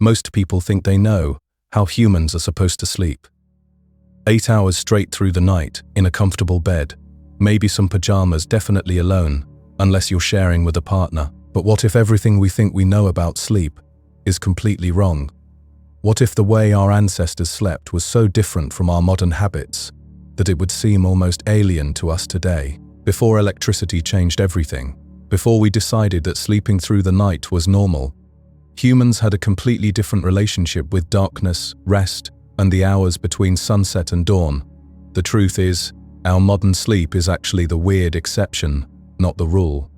Most people think they know how humans are supposed to sleep. 8 hours straight through the night, in a comfortable bed, maybe some pajamas, definitely alone, unless you're sharing with a partner. But what if everything we think we know about sleep is completely wrong? What if the way our ancestors slept was so different from our modern habits that it would seem almost alien to us today? Before electricity changed everything, before we decided that sleeping through the night was normal, humans had a completely different relationship with darkness, rest, and the hours between sunset and dawn. The truth is, our modern sleep is actually the weird exception, not the rule.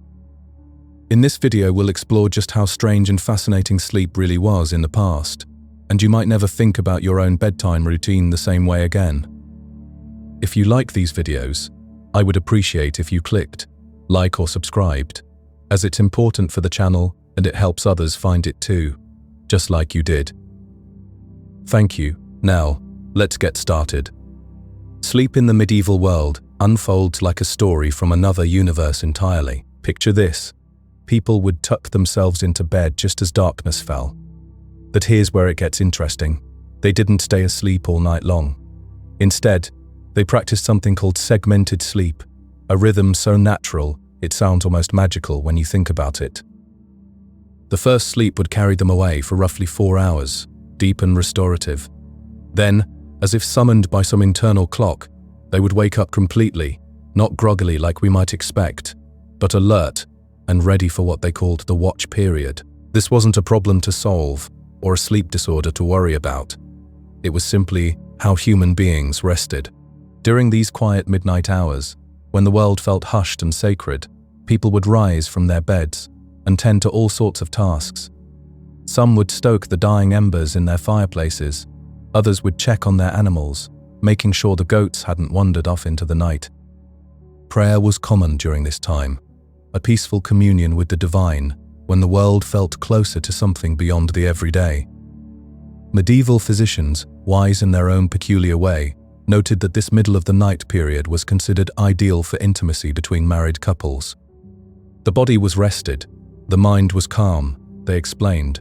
In this video, we'll explore just how strange and fascinating sleep really was in the past, and you might never think about your own bedtime routine the same way again. If you like these videos, I would appreciate if you clicked like or subscribed, as it's important for the channel and it helps others find it too, just like you did. Thank you. Now, let's get started. Sleep in the medieval world unfolds like a story from another universe entirely. Picture this. People would tuck themselves into bed just as darkness fell. But here's where it gets interesting. They didn't stay asleep all night long. Instead, they practiced something called segmented sleep, a rhythm so natural it sounds almost magical when you think about it. The first sleep would carry them away for roughly 4 hours, deep and restorative. Then, as if summoned by some internal clock, they would wake up completely, not groggily like we might expect, but alert and ready for what they called the watch period. This wasn't a problem to solve or a sleep disorder to worry about. It was simply how human beings rested. During these quiet midnight hours, when the world felt hushed and sacred, people would rise from their beds and tend to all sorts of tasks. Some would stoke the dying embers in their fireplaces. Others would check on their animals, making sure the goats hadn't wandered off into the night. Prayer was common during this time, a peaceful communion with the divine when the world felt closer to something beyond the everyday. Medieval physicians, wise in their own peculiar way, noted that this middle-of-the-night period was considered ideal for intimacy between married couples. The body was rested, the mind was calm, they explained,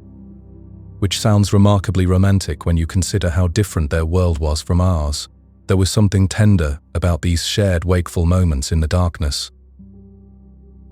which sounds remarkably romantic when you consider how different their world was from ours. There was something tender about these shared wakeful moments in the darkness.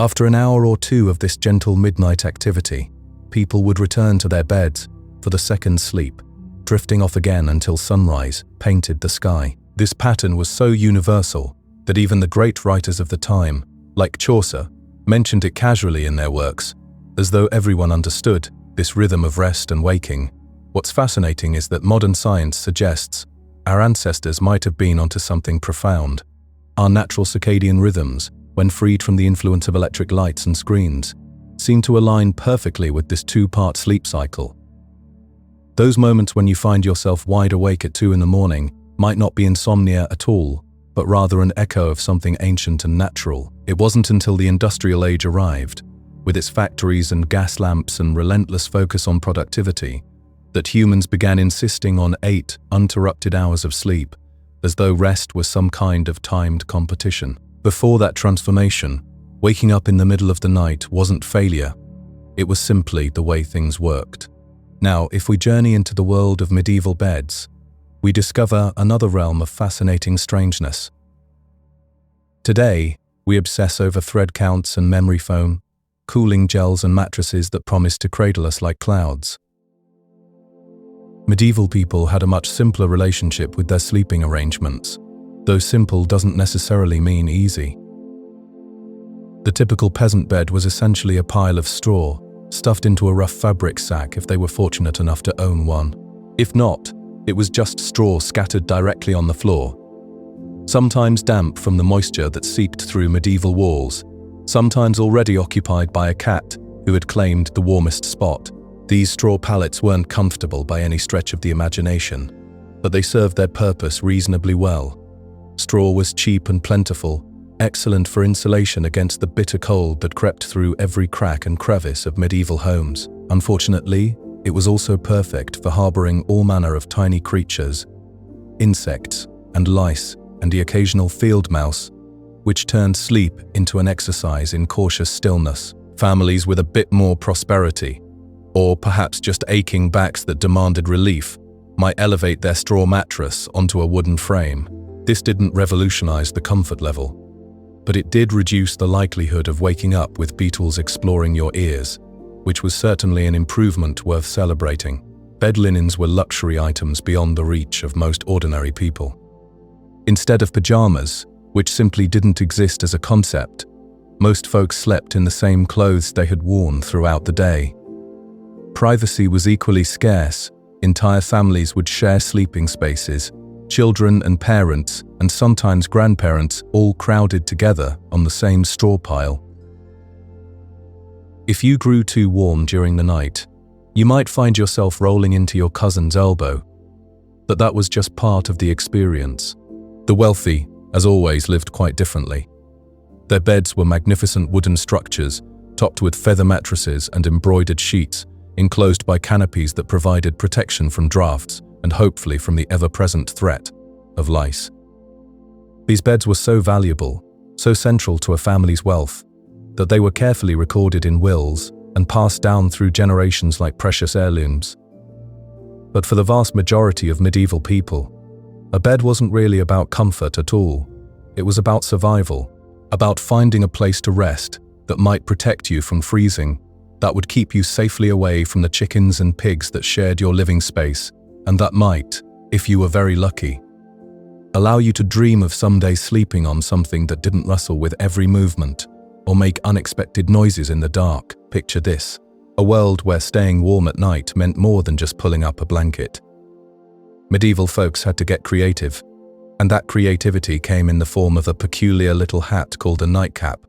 After an hour or two of this gentle midnight activity, people would return to their beds for the second sleep, drifting off again until sunrise painted the sky. This pattern was so universal that even the great writers of the time, like Chaucer, mentioned it casually in their works, as though everyone understood this rhythm of rest and waking. What's fascinating is that modern science suggests our ancestors might have been onto something profound. Our natural circadian rhythms, when freed from the influence of electric lights and screens, seem to align perfectly with this two-part sleep cycle. Those moments when you find yourself wide awake at 2 in the morning might not be insomnia at all, but rather an echo of something ancient and natural. It wasn't until the industrial age arrived, with its factories and gas lamps and relentless focus on productivity, that humans began insisting on 8 uninterrupted hours of sleep, as though rest was some kind of timed competition. Before that transformation, waking up in the middle of the night wasn't failure. It was simply the way things worked. Now, if we journey into the world of medieval beds, we discover another realm of fascinating strangeness. Today, we obsess over thread counts and memory foam, cooling gels and mattresses that promise to cradle us like clouds. Medieval people had a much simpler relationship with their sleeping arrangements, though simple doesn't necessarily mean easy. The typical peasant bed was essentially a pile of straw, stuffed into a rough fabric sack if they were fortunate enough to own one. If not, it was just straw scattered directly on the floor, sometimes damp from the moisture that seeped through medieval walls, sometimes already occupied by a cat who had claimed the warmest spot. These straw pallets weren't comfortable by any stretch of the imagination, but they served their purpose reasonably well. Straw was cheap and plentiful, excellent for insulation against the bitter cold that crept through every crack and crevice of medieval homes. Unfortunately, it was also perfect for harboring all manner of tiny creatures, insects and lice, and the occasional field mouse, which turned sleep into an exercise in cautious stillness. Families with a bit more prosperity, or perhaps just aching backs that demanded relief, might elevate their straw mattress onto a wooden frame. This didn't revolutionize the comfort level, but it did reduce the likelihood of waking up with beetles exploring your ears, which was certainly an improvement worth celebrating. Bed linens were luxury items beyond the reach of most ordinary people. Instead of pajamas, which simply didn't exist as a concept, most folks slept in the same clothes they had worn throughout the day. Privacy was equally scarce. Entire families would share sleeping spaces, children and parents, and sometimes grandparents, all crowded together on the same straw pile. If you grew too warm during the night, you might find yourself rolling into your cousin's elbow. But that was just part of the experience. The wealthy, as always, lived quite differently. Their beds were magnificent wooden structures, topped with feather mattresses and embroidered sheets, enclosed by canopies that provided protection from drafts and hopefully from the ever-present threat of lice. These beds were so valuable, so central to a family's wealth, that they were carefully recorded in wills and passed down through generations like precious heirlooms. But for the vast majority of medieval people, a bed wasn't really about comfort at all. It was about survival, about finding a place to rest that might protect you from freezing, that would keep you safely away from the chickens and pigs that shared your living space, and that might, if you were very lucky, allow you to dream of someday sleeping on something that didn't rustle with every movement or make unexpected noises in the dark. Picture this: a world where staying warm at night meant more than just pulling up a blanket. Medieval folks had to get creative, and that creativity came in the form of a peculiar little hat called a nightcap.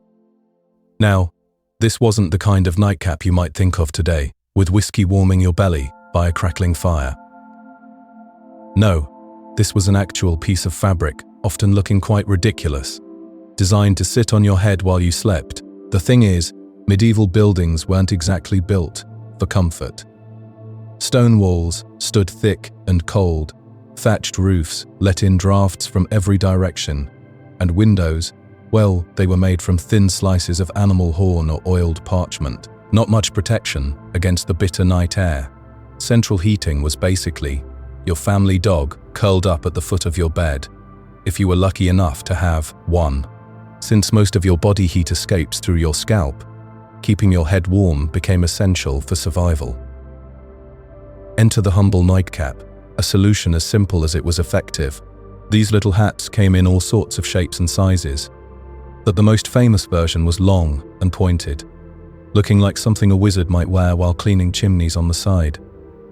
Now, this wasn't the kind of nightcap you might think of today, with whiskey warming your belly by a crackling fire. No, this was an actual piece of fabric, often looking quite ridiculous, designed to sit on your head while you slept. The thing is, medieval buildings weren't exactly built for comfort. Stone walls stood thick and cold, thatched roofs let in drafts from every direction, and windows, well, they were made from thin slices of animal horn or oiled parchment. Not much protection against the bitter night air. Central heating was basically your family dog curled up at the foot of your bed, if you were lucky enough to have one. Since most of your body heat escapes through your scalp, keeping your head warm became essential for survival. Enter the humble nightcap, a solution as simple as it was effective. These little hats came in all sorts of shapes and sizes, but the most famous version was long and pointed, looking like something a wizard might wear while cleaning chimneys on the side.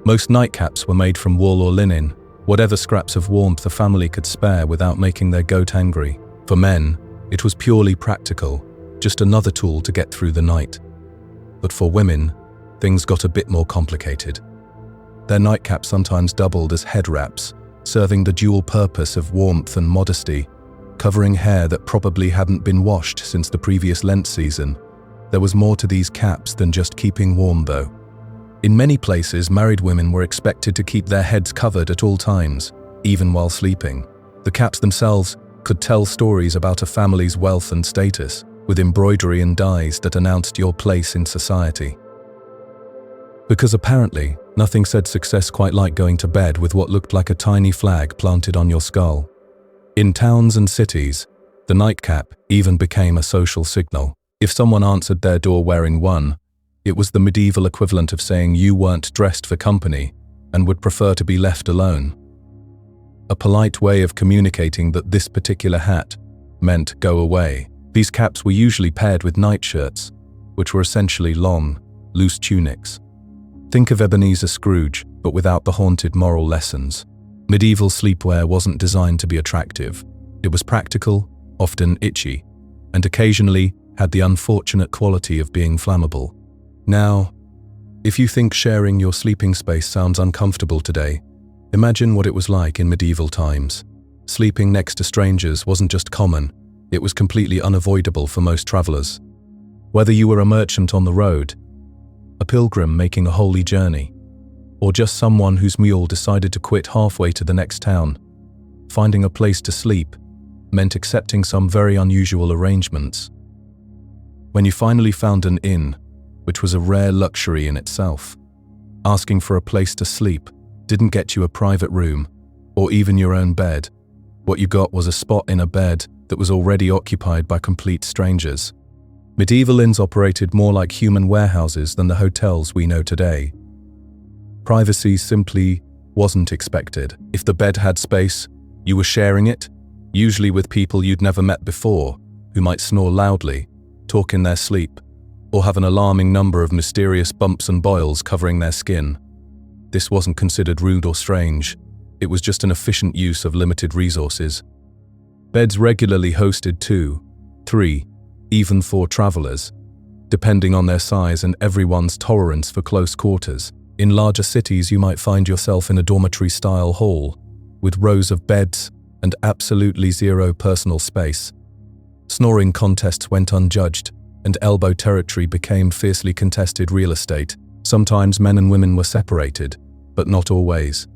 Most nightcaps were made from wool or linen, whatever scraps of warmth the family could spare without making their goat angry. For men, it was purely practical, just another tool to get through the night. But for women, things got a bit more complicated. Their nightcap sometimes doubled as head wraps, serving the dual purpose of warmth and modesty, covering hair that probably hadn't been washed since the previous Lent season. There was more to these caps than just keeping warm, though. In many places, married women were expected to keep their heads covered at all times, even while sleeping. The caps themselves could tell stories about a family's wealth and status, with embroidery and dyes that announced your place in society. Because apparently, nothing said success quite like going to bed with what looked like a tiny flag planted on your skull. In towns and cities, the nightcap even became a social signal. If someone answered their door wearing one, it was the medieval equivalent of saying you weren't dressed for company and would prefer to be left alone. A polite way of communicating that this particular hat meant go away. These caps were usually paired with nightshirts, which were essentially long, loose tunics. Think of Ebenezer Scrooge, but without the haunted moral lessons. Medieval sleepwear wasn't designed to be attractive. It was practical, often itchy, and occasionally had the unfortunate quality of being flammable. Now, if you think sharing your sleeping space sounds uncomfortable today, imagine what it was like in medieval times. Sleeping next to strangers wasn't just common, it was completely unavoidable for most travelers. Whether you were a merchant on the road, a pilgrim making a holy journey, or just someone whose mule decided to quit halfway to the next town, finding a place to sleep meant accepting some very unusual arrangements. When you finally found an inn, which was a rare luxury in itself, Asking for a place to sleep didn't get you a private room or even your own bed. What you got was a spot in a bed that was already occupied by complete strangers. Medieval inns operated more like human warehouses than the hotels we know today. Privacy simply wasn't expected. If the bed had space, you were sharing it, usually with people you'd never met before, who might snore loudly, talk in their sleep, or have an alarming number of mysterious bumps and boils covering their skin. This wasn't considered rude or strange. It was just an efficient use of limited resources. Beds regularly hosted 2, 3, even 4 travelers, depending on their size and everyone's tolerance for close quarters. In larger cities, you might find yourself in a dormitory-style hall, with rows of beds and absolutely zero personal space. Snoring contests went unjudged, and elbow territory became fiercely contested real estate. Sometimes men and women were separated, but not always.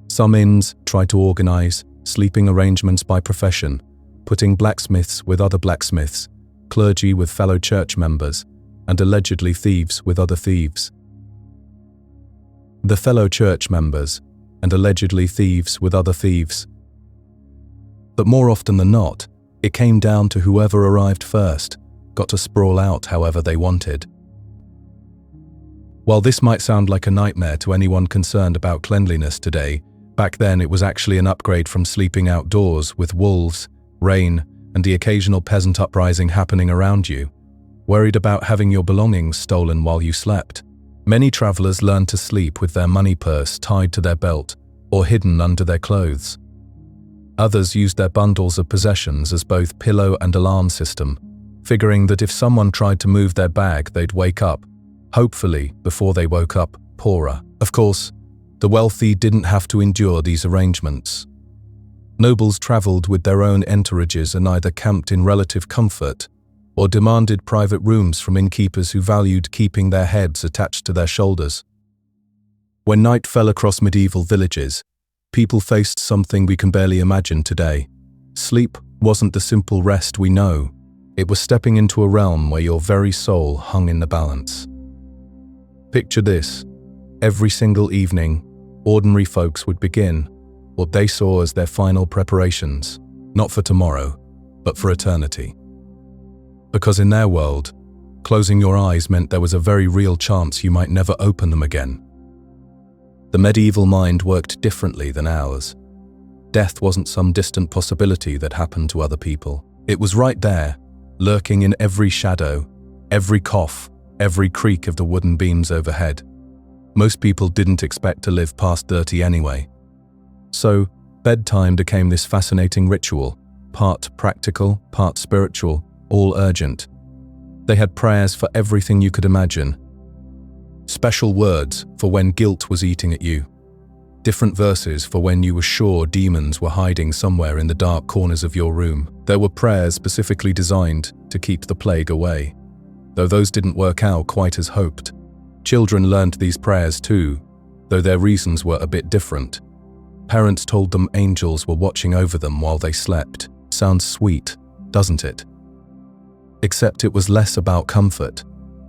Some inns tried to organize sleeping arrangements by profession, putting blacksmiths with other blacksmiths, clergy with fellow church members, and allegedly thieves with other thieves. The fellow church members, and allegedly thieves with other thieves. But more often than not, it came down to whoever arrived first got to sprawl out however they wanted. While this might sound like a nightmare to anyone concerned about cleanliness today, back then it was actually an upgrade from sleeping outdoors with wolves, rain, and the occasional peasant uprising happening around you, worried about having your belongings stolen while you slept. Many travelers learned to sleep with their money purse tied to their belt or hidden under their clothes. Others used their bundles of possessions as both pillow and alarm system, figuring that if someone tried to move their bag, they'd wake up, hopefully before they woke up, poorer. Of course, the wealthy didn't have to endure these arrangements. Nobles traveled with their own entourages and either camped in relative comfort or demanded private rooms from innkeepers who valued keeping their heads attached to their shoulders. When night fell across medieval villages, people faced something we can barely imagine today. Sleep wasn't the simple rest we know. It was stepping into a realm where your very soul hung in the balance. Picture this. Every single evening, ordinary folks would begin what they saw as their final preparations, not for tomorrow, but for eternity. Because in their world, closing your eyes meant there was a very real chance you might never open them again. The medieval mind worked differently than ours. Death wasn't some distant possibility that happened to other people. It was right there, lurking in every shadow, every cough, every creak of the wooden beams overhead. Most people didn't expect to live past 30 anyway. So, bedtime became this fascinating ritual, part practical, part spiritual, all urgent. They had prayers for everything you could imagine. Special words for when guilt was eating at you. Different verses for when you were sure demons were hiding somewhere in the dark corners of your room. There were prayers specifically designed to keep the plague away, though those didn't work out quite as hoped. Children learned these prayers too, though their reasons were a bit different. Parents told them angels were watching over them while they slept. Sounds sweet, doesn't it? Except it was less about comfort,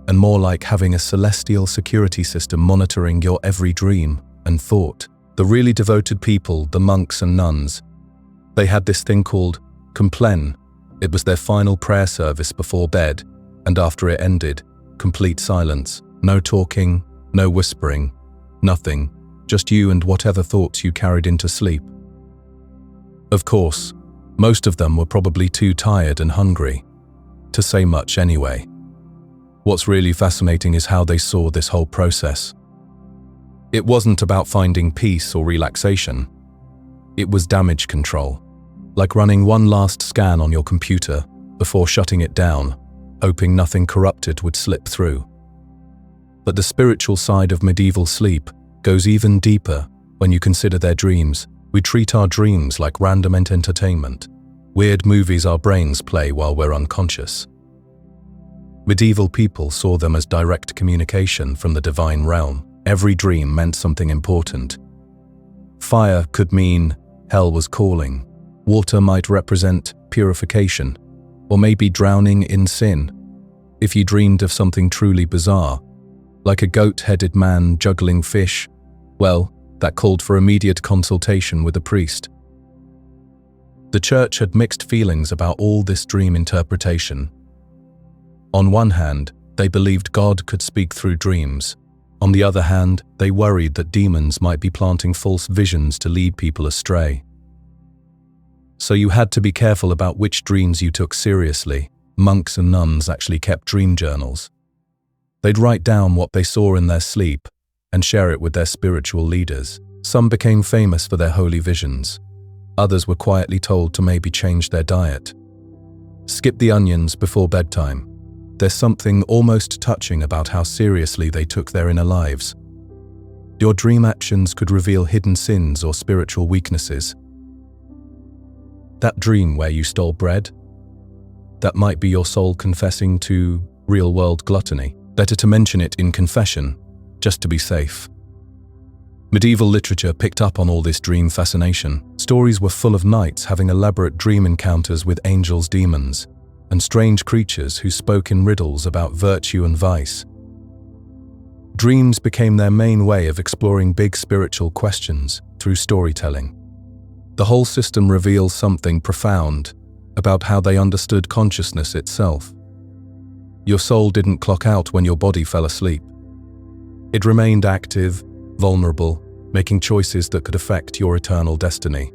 and more like having a celestial security system monitoring your every dream and thought. The really devoted people, the monks and nuns, they had this thing called complen. It was their final prayer service before bed, and after it ended, complete silence. No talking, no whispering, nothing, just you and whatever thoughts you carried into sleep. Of course, most of them were probably too tired and hungry to say much anyway. What's really fascinating is how they saw this whole process. It wasn't about finding peace or relaxation. It was damage control, like running one last scan on your computer before shutting it down, hoping nothing corrupted would slip through. But the spiritual side of medieval sleep goes even deeper when you consider their dreams. We treat our dreams like random entertainment, weird movies our brains play while we're unconscious. Medieval people saw them as direct communication from the divine realm. Every dream meant something important. Fire could mean hell was calling. Water might represent purification, or maybe drowning in sin. If you dreamed of something truly bizarre, like a goat-headed man juggling fish. Well, that called for immediate consultation with a priest. The church had mixed feelings about all this dream interpretation. On one hand, they believed God could speak through dreams. On the other hand, they worried that demons might be planting false visions to lead people astray. So you had to be careful about which dreams you took seriously. Monks and nuns actually kept dream journals. They'd write down what they saw in their sleep and share it with their spiritual leaders. Some became famous for their holy visions. Others were quietly told to maybe change their diet. Skip the onions before bedtime. There's something almost touching about how seriously they took their inner lives. Your dream actions could reveal hidden sins or spiritual weaknesses. That dream where you stole bread? That might be your soul confessing to real-world gluttony. Better to mention it in confession, just to be safe. Medieval literature picked up on all this dream fascination. Stories were full of knights having elaborate dream encounters with angels, demons, and strange creatures who spoke in riddles about virtue and vice. Dreams became their main way of exploring big spiritual questions through storytelling. The whole system reveals something profound about how they understood consciousness itself. Your soul didn't clock out when your body fell asleep. It remained active, vulnerable, making choices that could affect your eternal destiny.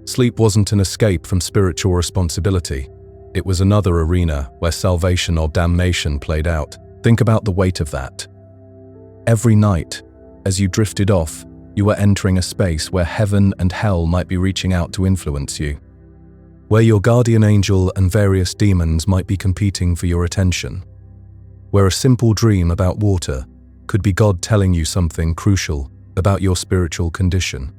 Sleep wasn't an escape from spiritual responsibility. It was another arena where salvation or damnation played out. Think about the weight of that. Every night, as you drifted off, you were entering a space where heaven and hell might be reaching out to influence you, where your guardian angel and various demons might be competing for your attention, where a simple dream about water could be God telling you something crucial about your spiritual condition.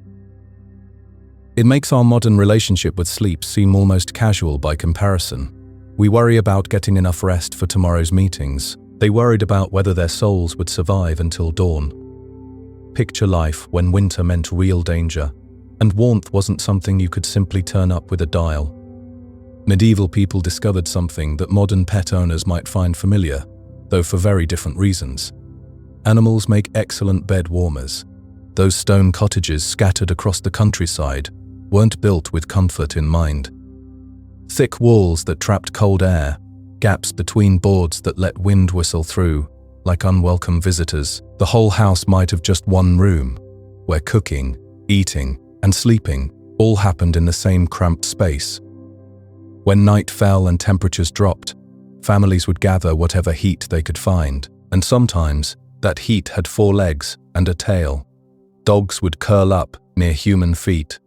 It makes our modern relationship with sleep seem almost casual by comparison. We worry about getting enough rest for tomorrow's meetings. They worried about whether their souls would survive until dawn. Picture life when winter meant real danger, and warmth wasn't something you could simply turn up with a dial. Medieval people discovered something that modern pet owners might find familiar, though for very different reasons. Animals make excellent bed warmers. Those stone cottages scattered across the countryside weren't built with comfort in mind. Thick walls that trapped cold air, gaps between boards that let wind whistle through, like unwelcome visitors. The whole house might have just one room, where cooking, eating, and sleeping all happened in the same cramped space. When night fell and temperatures dropped, families would gather whatever heat they could find, and sometimes that heat had 4 legs and a tail. Dogs would curl up near human feet,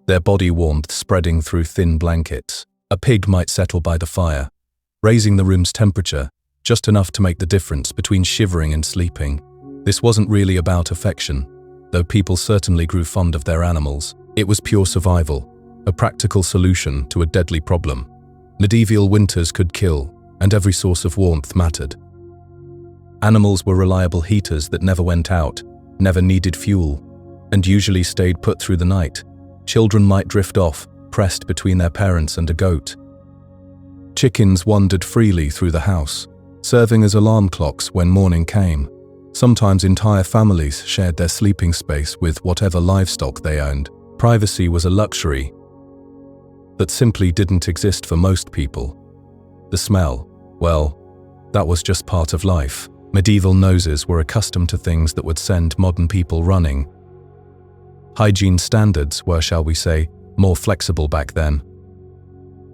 their body warmth spreading through thin blankets. A pig might settle by the fire, raising the room's temperature just enough to make the difference between shivering and sleeping. This wasn't really about affection, though people certainly grew fond of their animals. It was pure survival, a practical solution to a deadly problem. Medieval winters could kill, and every source of warmth mattered. Animals were reliable heaters that never went out, never needed fuel, and usually stayed put through the night. Children might drift off, pressed between their parents and a goat. Chickens wandered freely through the house, serving as alarm clocks when morning came. Sometimes entire families shared their sleeping space with whatever livestock they owned. Privacy was a luxury that simply didn't exist for most people. The smell, well, that was just part of life. Medieval noses were accustomed to things that would send modern people running. Hygiene standards were, shall we say, more flexible back then.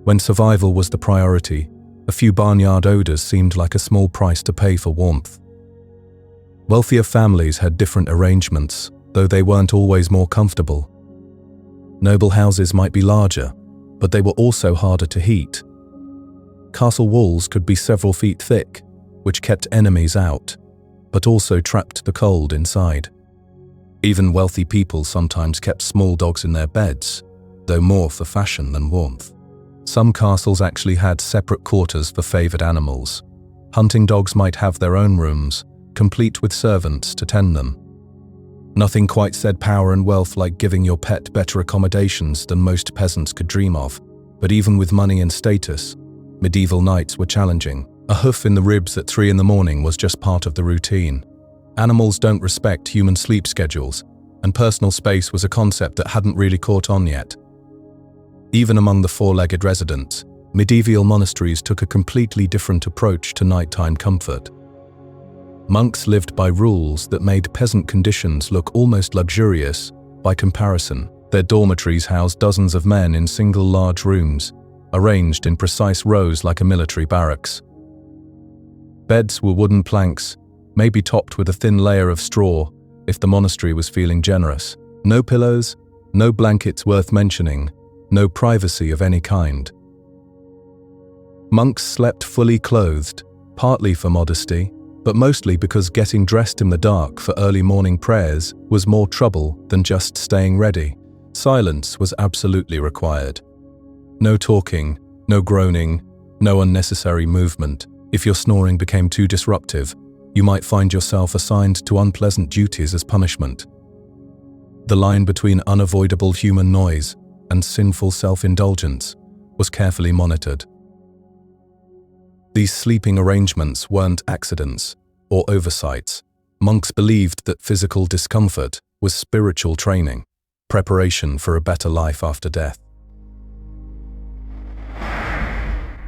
When survival was the priority, a few barnyard odors seemed like a small price to pay for warmth. Wealthier families had different arrangements, though they weren't always more comfortable. Noble houses might be larger, but they were also harder to heat. Castle walls could be several feet thick, which kept enemies out, but also trapped the cold inside. Even wealthy people sometimes kept small dogs in their beds, though more for fashion than warmth. Some castles actually had separate quarters for favored animals. Hunting dogs might have their own rooms, complete with servants to tend them. Nothing quite said power and wealth like giving your pet better accommodations than most peasants could dream of, but even with money and status, medieval knights were challenging. A hoof in the ribs at 3 in the morning was just part of the routine. Animals don't respect human sleep schedules, and personal space was a concept that hadn't really caught on yet. Even among the four-legged residents, medieval monasteries took a completely different approach to nighttime comfort. Monks lived by rules that made peasant conditions look almost luxurious by comparison. Their dormitories housed dozens of men in single large rooms, arranged in precise rows like a military barracks. Beds were wooden planks, maybe topped with a thin layer of straw if the monastery was feeling generous. No pillows, no blankets worth mentioning, no privacy of any kind. Monks slept fully clothed, partly for modesty, but mostly because getting dressed in the dark for early morning prayers was more trouble than just staying ready. Silence was absolutely required. No talking, no groaning, no unnecessary movement. If your snoring became too disruptive, you might find yourself assigned to unpleasant duties as punishment. The line between unavoidable human noise and sinful self-indulgence was carefully monitored. These sleeping arrangements weren't accidents or oversights. Monks believed that physical discomfort was spiritual training, preparation for a better life after death.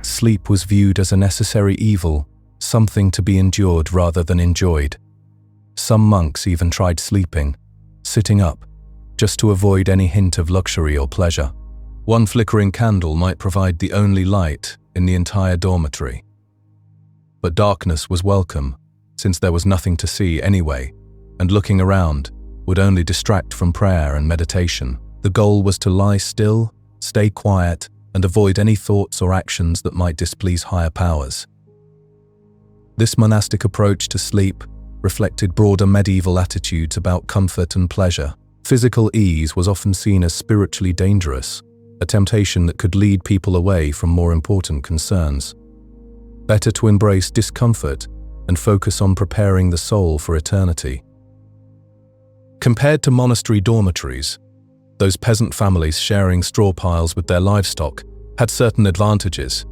Sleep was viewed as a necessary evil, something to be endured rather than enjoyed. Some monks even tried sleeping, sitting up, just to avoid any hint of luxury or pleasure. One flickering candle might provide the only light in the entire dormitory. But darkness was welcome, since there was nothing to see anyway, and looking around would only distract from prayer and meditation. The goal was to lie still, stay quiet, and avoid any thoughts or actions that might displease higher powers. This monastic approach to sleep reflected broader medieval attitudes about comfort and pleasure. Physical ease was often seen as spiritually dangerous, a temptation that could lead people away from more important concerns. Better to embrace discomfort and focus on preparing the soul for eternity. Compared to monastery dormitories, those peasant families sharing straw piles with their livestock had certain advantages.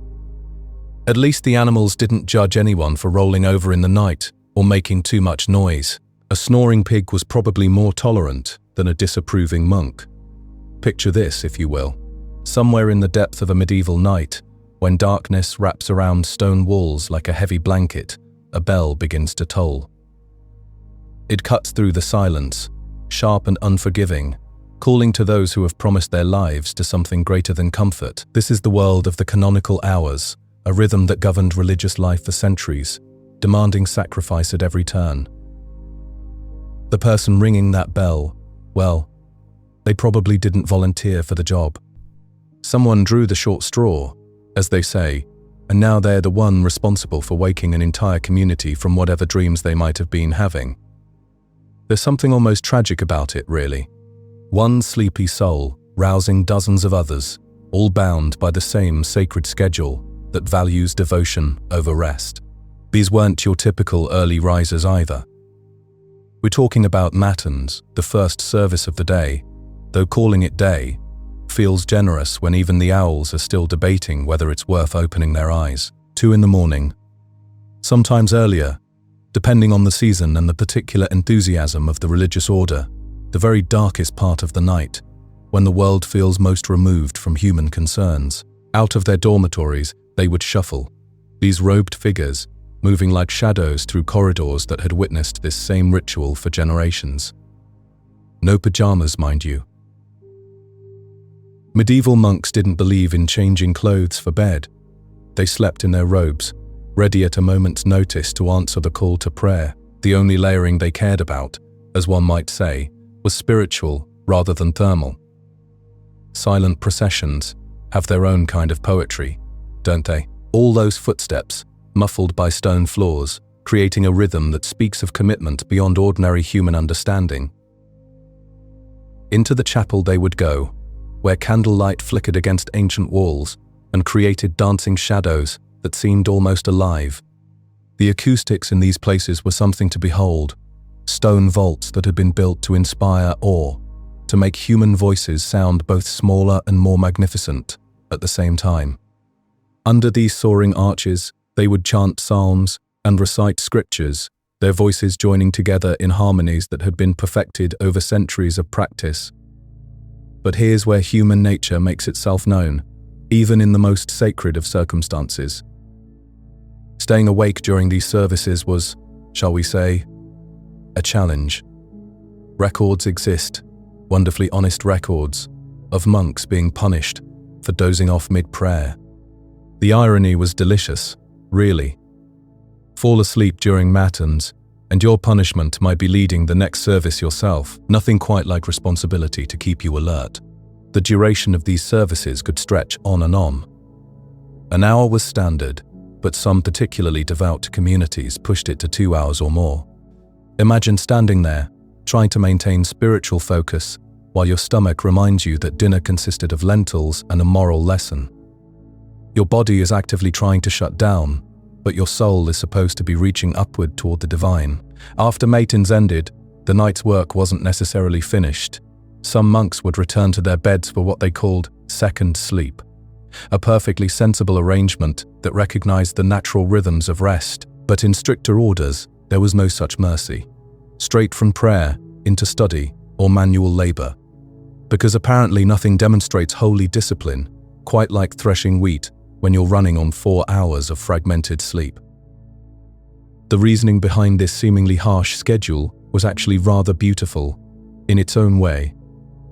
At least the animals didn't judge anyone for rolling over in the night or making too much noise. A snoring pig was probably more tolerant than a disapproving monk. Picture this, if you will. Somewhere in the depth of a medieval night, when darkness wraps around stone walls like a heavy blanket, a bell begins to toll. It cuts through the silence, sharp and unforgiving, calling to those who have promised their lives to something greater than comfort. This is the world of the canonical hours, a rhythm that governed religious life for centuries, demanding sacrifice at every turn. The person ringing that bell, well, they probably didn't volunteer for the job. Someone drew the short straw, as they say, and now they're the one responsible for waking an entire community from whatever dreams they might have been having. There's something almost tragic about it, really. One sleepy soul rousing dozens of others, all bound by the same sacred schedule that values devotion over rest. These weren't your typical early risers either. We're talking about matins, the first service of the day, though calling it day feels generous when even the owls are still debating whether it's worth opening their eyes. 2 in the morning, sometimes earlier, depending on the season and the particular enthusiasm of the religious order, the very darkest part of the night, when the world feels most removed from human concerns. Out of their dormitories, they would shuffle, these robed figures, moving like shadows through corridors that had witnessed this same ritual for generations. No pajamas, mind you. Medieval monks didn't believe in changing clothes for bed. They slept in their robes, ready at a moment's notice to answer the call to prayer. The only layering they cared about, as one might say, was spiritual rather than thermal. Silent processions have their own kind of poetry, don't they? All those footsteps, muffled by stone floors, creating a rhythm that speaks of commitment beyond ordinary human understanding. Into the chapel they would go, where candlelight flickered against ancient walls and created dancing shadows that seemed almost alive. The acoustics in these places were something to behold, stone vaults that had been built to inspire awe, to make human voices sound both smaller and more magnificent at the same time. Under these soaring arches, They would chant psalms and recite scriptures, their voices joining together in harmonies that had been perfected over centuries of practice. But here's where human nature makes itself known, even in the most sacred of circumstances. Staying awake during these services was, shall we say, a challenge. Records exist, wonderfully honest records, of monks being punished for dozing off mid-prayer. The irony was delicious, really. Fall asleep during matins, and your punishment might be leading the next service yourself. Nothing quite like responsibility to keep you alert. The duration of these services could stretch on and on. An hour was standard, but some particularly devout communities pushed it to 2 hours or more. Imagine standing there, trying to maintain spiritual focus, while your stomach reminds you that dinner consisted of lentils and a moral lesson. Your body is actively trying to shut down, but your soul is supposed to be reaching upward toward the divine. After matins ended, the night's work wasn't necessarily finished. Some monks would return to their beds for what they called second sleep, a perfectly sensible arrangement that recognized the natural rhythms of rest. But in stricter orders, there was no such mercy. Straight from prayer into study or manual labor. Because apparently nothing demonstrates holy discipline, quite like threshing wheat when you're running on 4 hours of fragmented sleep. The reasoning behind this seemingly harsh schedule was actually rather beautiful, in its own way.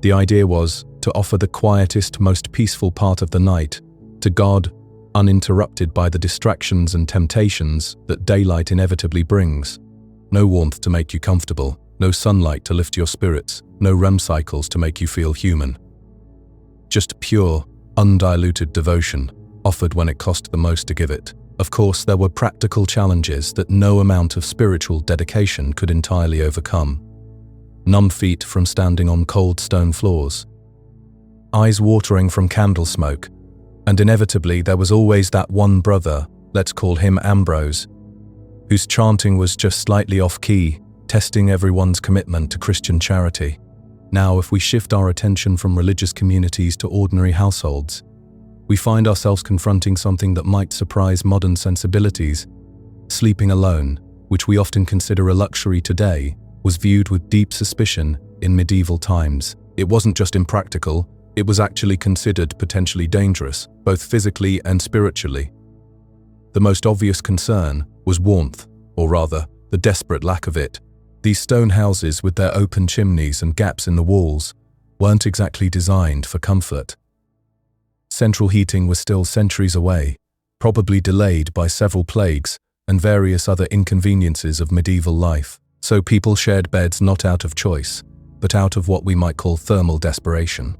The idea was to offer the quietest, most peaceful part of the night to God, uninterrupted by the distractions and temptations that daylight inevitably brings. No warmth to make you comfortable, no sunlight to lift your spirits, no REM cycles to make you feel human. Just pure, undiluted devotion, offered when it cost the most to give it. Of course, there were practical challenges that no amount of spiritual dedication could entirely overcome. Numb feet from standing on cold stone floors, eyes watering from candle smoke, and inevitably there was always that one brother, let's call him Ambrose, whose chanting was just slightly off-key, testing everyone's commitment to Christian charity. Now, if we shift our attention from religious communities to ordinary households, we find ourselves confronting something that might surprise modern sensibilities. Sleeping alone, which we often consider a luxury today, was viewed with deep suspicion in medieval times. It wasn't just impractical, it was actually considered potentially dangerous, both physically and spiritually. The most obvious concern was warmth, or rather, the desperate lack of it. These stone houses with their open chimneys and gaps in the walls weren't exactly designed for comfort. Central heating was still centuries away, probably delayed by several plagues and various other inconveniences of medieval life. So people shared beds not out of choice, but out of what we might call thermal desperation.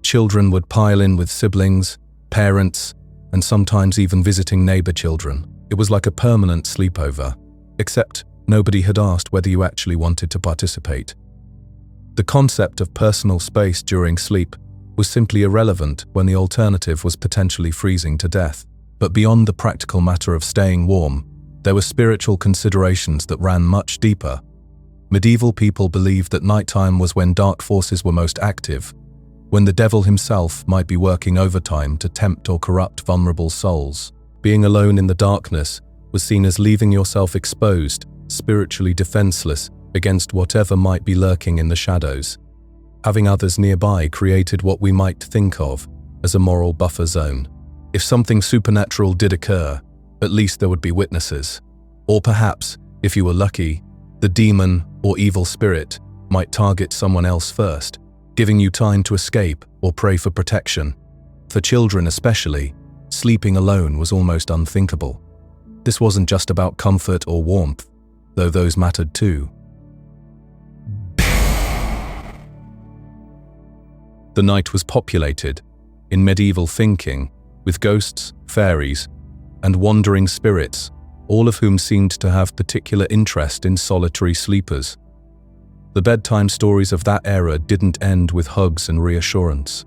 Children would pile in with siblings, parents, and sometimes even visiting neighbor children. It was like a permanent sleepover, except nobody had asked whether you actually wanted to participate. The concept of personal space during sleep was simply irrelevant when the alternative was potentially freezing to death. But beyond the practical matter of staying warm, there were spiritual considerations that ran much deeper. Medieval people believed that nighttime was when dark forces were most active, when the devil himself might be working overtime to tempt or corrupt vulnerable souls. Being alone in the darkness was seen as leaving yourself exposed, spiritually defenseless against whatever might be lurking in the shadows. Having others nearby created what we might think of as a moral buffer zone. If something supernatural did occur, at least there would be witnesses. Or perhaps, if you were lucky, the demon or evil spirit might target someone else first, giving you time to escape or pray for protection. For children especially, sleeping alone was almost unthinkable. This wasn't just about comfort or warmth, though those mattered too. The night was populated, in medieval thinking, with ghosts, fairies, and wandering spirits, all of whom seemed to have particular interest in solitary sleepers. The bedtime stories of that era didn't end with hugs and reassurance.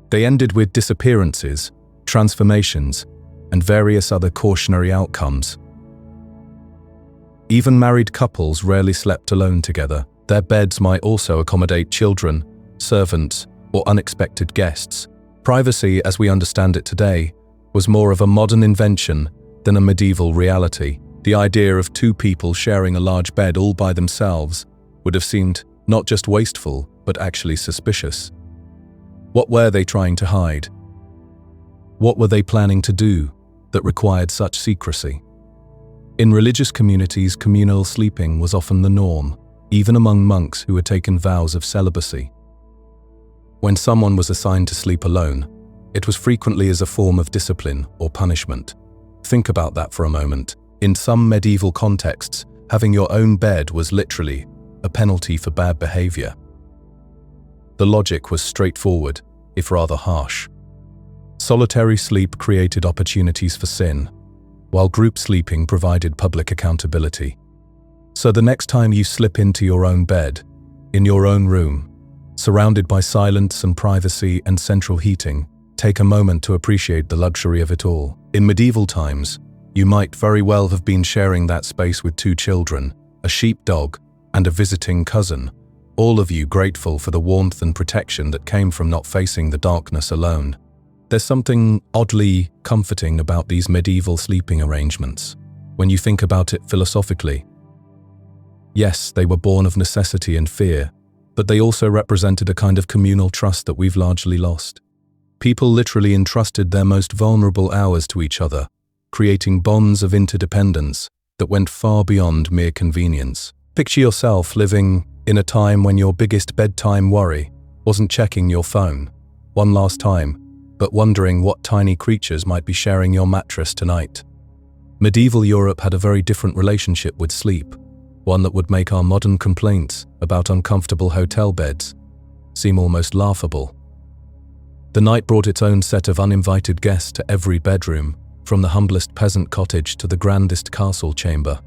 They ended with disappearances, transformations, and various other cautionary outcomes. Even married couples rarely slept alone together. Their beds might also accommodate children, servants, or unexpected guests. Privacy, as we understand it today, was more of a modern invention than a medieval reality. The idea of two people sharing a large bed all by themselves would have seemed not just wasteful, but actually suspicious. What were they trying to hide? What were they planning to do that required such secrecy? In religious communities, communal sleeping was often the norm, even among monks who had taken vows of celibacy. When someone was assigned to sleep alone, it was frequently as a form of discipline or punishment. Think about that for a moment. In some medieval contexts, having your own bed was literally a penalty for bad behavior. The logic was straightforward, if rather harsh. Solitary sleep created opportunities for sin, while group sleeping provided public accountability. So the next time you slip into your own bed, in your own room, surrounded by silence and privacy and central heating, take a moment to appreciate the luxury of it all. In medieval times, you might very well have been sharing that space with 2 children, a sheepdog, and a visiting cousin, all of you grateful for the warmth and protection that came from not facing the darkness alone. There's something oddly comforting about these medieval sleeping arrangements, when you think about it philosophically. Yes, they were born of necessity and fear, but they also represented a kind of communal trust that we've largely lost. People literally entrusted their most vulnerable hours to each other, creating bonds of interdependence that went far beyond mere convenience. Picture yourself living in a time when your biggest bedtime worry wasn't checking your phone one last time, but wondering what tiny creatures might be sharing your mattress tonight. Medieval Europe had a very different relationship with sleep, one that would make our modern complaints about uncomfortable hotel beds seem almost laughable. The night brought its own set of uninvited guests to every bedroom, from the humblest peasant cottage to the grandest castle chamber.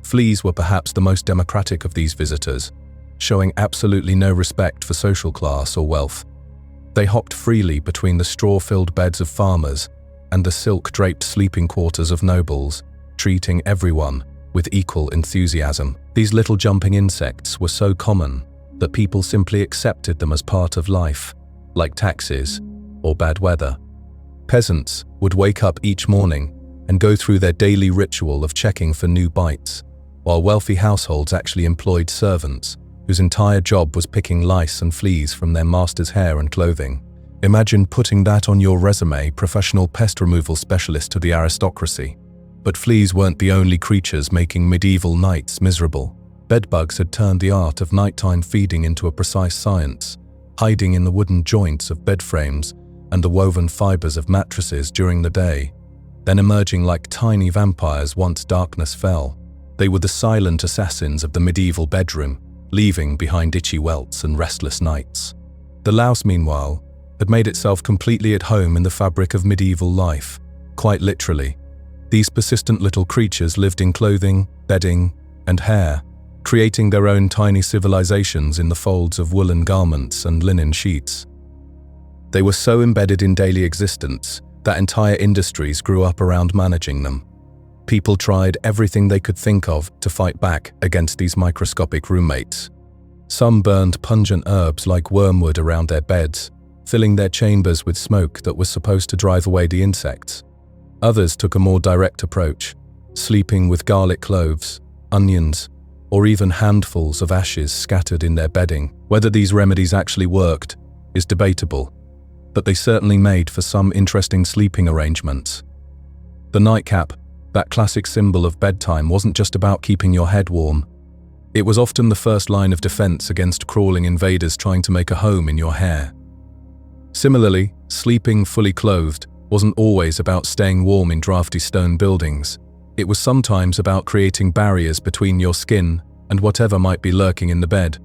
Fleas were perhaps the most democratic of these visitors, showing absolutely no respect for social class or wealth. They hopped freely between the straw-filled beds of farmers and the silk-draped sleeping quarters of nobles, treating everyone with equal enthusiasm. These little jumping insects were so common that people simply accepted them as part of life, like taxes or bad weather. Peasants would wake up each morning and go through their daily ritual of checking for new bites, while wealthy households actually employed servants whose entire job was picking lice and fleas from their master's hair and clothing. Imagine putting that on your resume, professional pest removal specialist to the aristocracy. But fleas weren't the only creatures making medieval nights miserable. Bedbugs had turned the art of nighttime feeding into a precise science, hiding in the wooden joints of bed frames and the woven fibers of mattresses during the day, then emerging like tiny vampires once darkness fell. They were the silent assassins of the medieval bedroom, leaving behind itchy welts and restless nights. The louse, meanwhile, had made itself completely at home in the fabric of medieval life. Quite literally, these persistent little creatures lived in clothing, bedding, and hair, creating their own tiny civilizations in the folds of woolen garments and linen sheets. They were so embedded in daily existence that entire industries grew up around managing them. People tried everything they could think of to fight back against these microscopic roommates. Some burned pungent herbs like wormwood around their beds, filling their chambers with smoke that was supposed to drive away the insects. Others took a more direct approach, sleeping with garlic cloves, onions, or even handfuls of ashes scattered in their bedding. Whether these remedies actually worked is debatable, but they certainly made for some interesting sleeping arrangements. The nightcap, that classic symbol of bedtime, wasn't just about keeping your head warm. It was often the first line of defense against crawling invaders trying to make a home in your hair. Similarly, sleeping fully clothed wasn't always about staying warm in drafty stone buildings. It was sometimes about creating barriers between your skin and whatever might be lurking in the bed.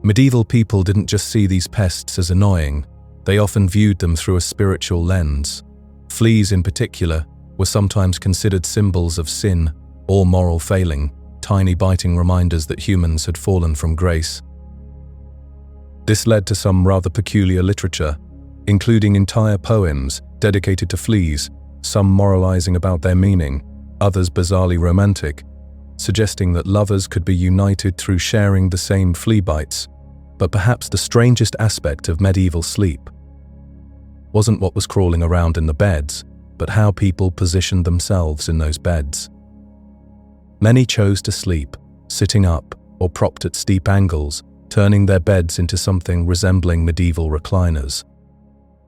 Medieval people didn't just see these pests as annoying, they often viewed them through a spiritual lens. Fleas in particular were sometimes considered symbols of sin or moral failing, tiny biting reminders that humans had fallen from grace. This led to some rather peculiar literature, including entire poems dedicated to fleas, some moralizing about their meaning, others bizarrely romantic, suggesting that lovers could be united through sharing the same flea bites. But perhaps the strangest aspect of medieval sleep wasn't what was crawling around in the beds, but how people positioned themselves in those beds. Many chose to sleep, sitting up or propped at steep angles, turning their beds into something resembling medieval recliners.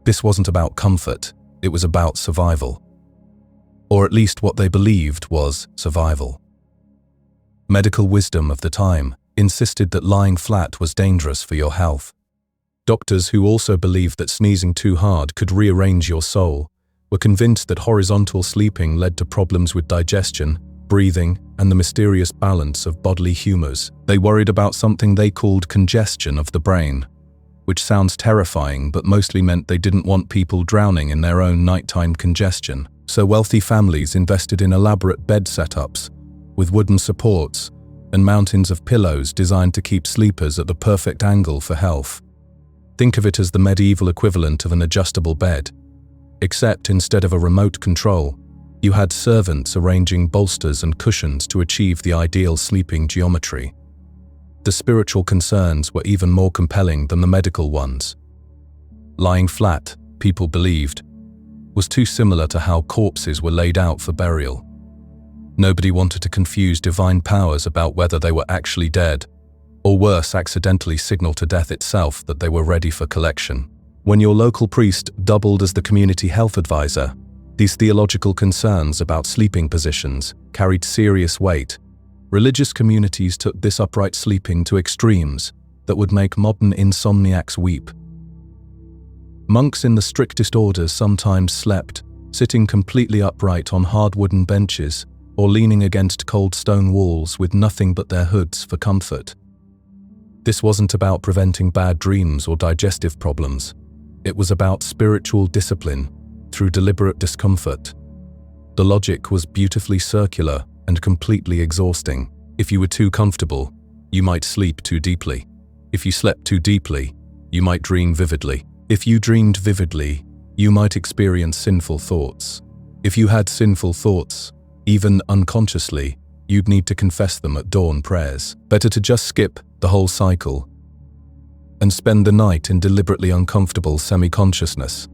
This wasn't about comfort, it was about survival. Or at least what they believed was survival. Medical wisdom of the time insisted that lying flat was dangerous for your health. Doctors, who also believed that sneezing too hard could rearrange your soul, were convinced that horizontal sleeping led to problems with digestion, breathing, and the mysterious balance of bodily humors. They worried about something they called congestion of the brain, which sounds terrifying but mostly meant they didn't want people drowning in their own nighttime congestion. So wealthy families invested in elaborate bed setups, with wooden supports and mountains of pillows designed to keep sleepers at the perfect angle for health. Think of it as the medieval equivalent of an adjustable bed, except instead of a remote control, you had servants arranging bolsters and cushions to achieve the ideal sleeping geometry. The spiritual concerns were even more compelling than the medical ones. Lying flat, people believed, was too similar to how corpses were laid out for burial. Nobody wanted to confuse divine powers about whether they were actually dead, or worse, accidentally signal to death itself that they were ready for collection. When your local priest doubled as the community health advisor, these theological concerns about sleeping positions carried serious weight. Religious communities took this upright sleeping to extremes that would make modern insomniacs weep. Monks in the strictest orders sometimes slept, sitting completely upright on hard wooden benches or leaning against cold stone walls with nothing but their hoods for comfort. This wasn't about preventing bad dreams or digestive problems. It was about spiritual discipline through deliberate discomfort. The logic was beautifully circular and completely exhausting. If you were too comfortable, you might sleep too deeply. If you slept too deeply, you might dream vividly. If you dreamed vividly, you might experience sinful thoughts. If you had sinful thoughts, even unconsciously, you'd need to confess them at dawn prayers. Better to just skip the whole cycle and spend the night in deliberately uncomfortable semi-consciousness.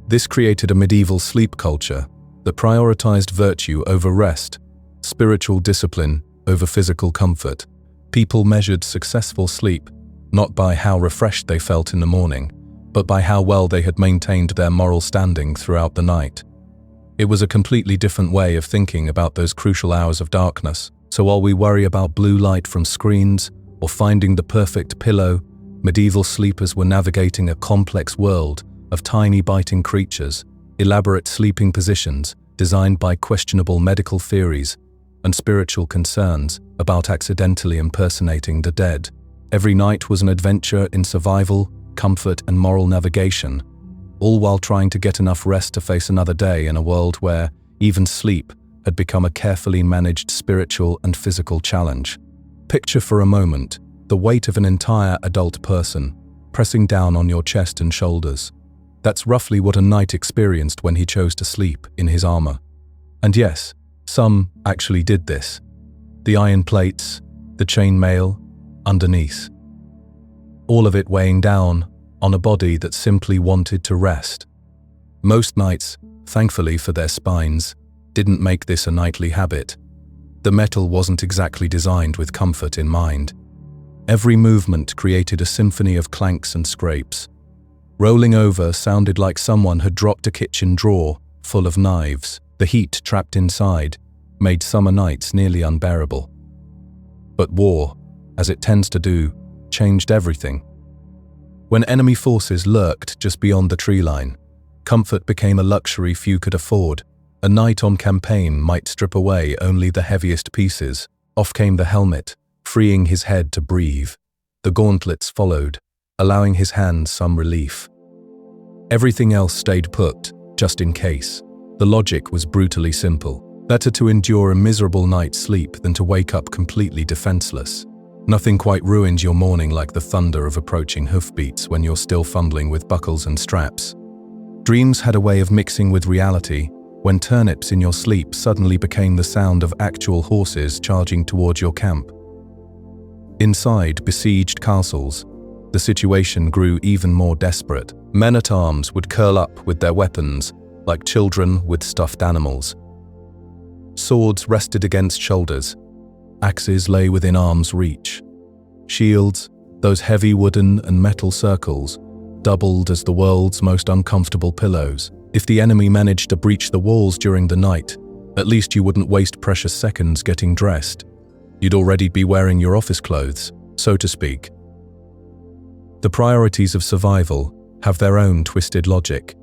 This created a medieval sleep culture that prioritized virtue over rest, spiritual discipline over physical comfort. People measured successful sleep not by how refreshed they felt in the morning, but by how well they had maintained their moral standing throughout the night. It was a completely different way of thinking about those crucial hours of darkness. So while we worry about blue light from screens or finding the perfect pillow, medieval sleepers were navigating a complex world of tiny biting creatures, elaborate sleeping positions designed by questionable medical theories, and spiritual concerns about accidentally impersonating the dead. Every night was an adventure in survival, comfort, and moral navigation, all while trying to get enough rest to face another day in a world where even sleep had become a carefully managed spiritual and physical challenge. Picture for a moment the weight of an entire adult person pressing down on your chest and shoulders. That's roughly what a knight experienced when he chose to sleep in his armor. And yes, some actually did this. The iron plates, the chain mail, underneath. All of it weighing down on a body that simply wanted to rest. Most knights, thankfully for their spines, didn't make this a nightly habit. The metal wasn't exactly designed with comfort in mind. Every movement created a symphony of clanks and scrapes. Rolling over sounded like someone had dropped a kitchen drawer full of knives. The heat trapped inside made summer nights nearly unbearable. But war, as it tends to do, changed everything. When enemy forces lurked just beyond the tree line, comfort became a luxury few could afford. A knight on campaign might strip away only the heaviest pieces. Off came the helmet, freeing his head to breathe. The gauntlets followed, allowing his hands some relief. Everything else stayed put, just in case. The logic was brutally simple. Better to endure a miserable night's sleep than to wake up completely defenseless. Nothing quite ruins your morning like the thunder of approaching hoofbeats when you're still fumbling with buckles and straps. Dreams had a way of mixing with reality, when turnips in your sleep suddenly became the sound of actual horses charging towards your camp. Inside besieged castles, the situation grew even more desperate. Men-at-arms would curl up with their weapons, like children with stuffed animals. Swords rested against shoulders. Axes lay within arm's reach. Shields, those heavy wooden and metal circles, doubled as the world's most uncomfortable pillows. If the enemy managed to breach the walls during the night, at least you wouldn't waste precious seconds getting dressed. You'd already be wearing your office clothes, so to speak. The priorities of survival have their own twisted logic.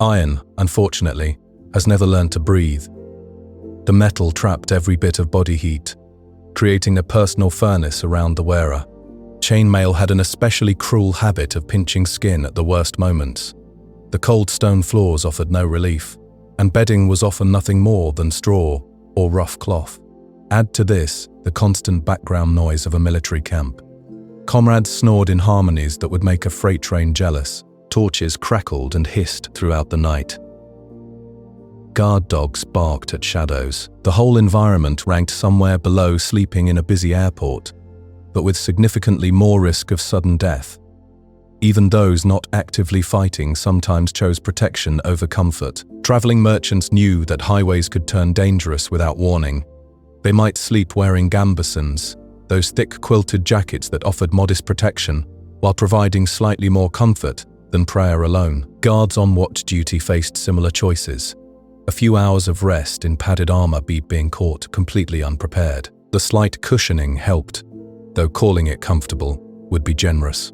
Iron, unfortunately, has never learned to breathe. The metal trapped every bit of body heat, creating a personal furnace around the wearer. Chainmail had an especially cruel habit of pinching skin at the worst moments. The cold stone floors offered no relief, and bedding was often nothing more than straw or rough cloth. Add to this the constant background noise of a military camp. Comrades snored in harmonies that would make a freight train jealous. Torches crackled and hissed throughout the night. Guard dogs barked at shadows. The whole environment ranked somewhere below sleeping in a busy airport, but with significantly more risk of sudden death. Even those not actively fighting sometimes chose protection over comfort. Traveling merchants knew that highways could turn dangerous without warning. They might sleep wearing gambesons, those thick quilted jackets that offered modest protection, while providing slightly more comfort than prayer alone. Guards on watch duty faced similar choices. A few hours of rest in padded armor being caught completely unprepared. The slight cushioning helped, though calling it comfortable would be generous.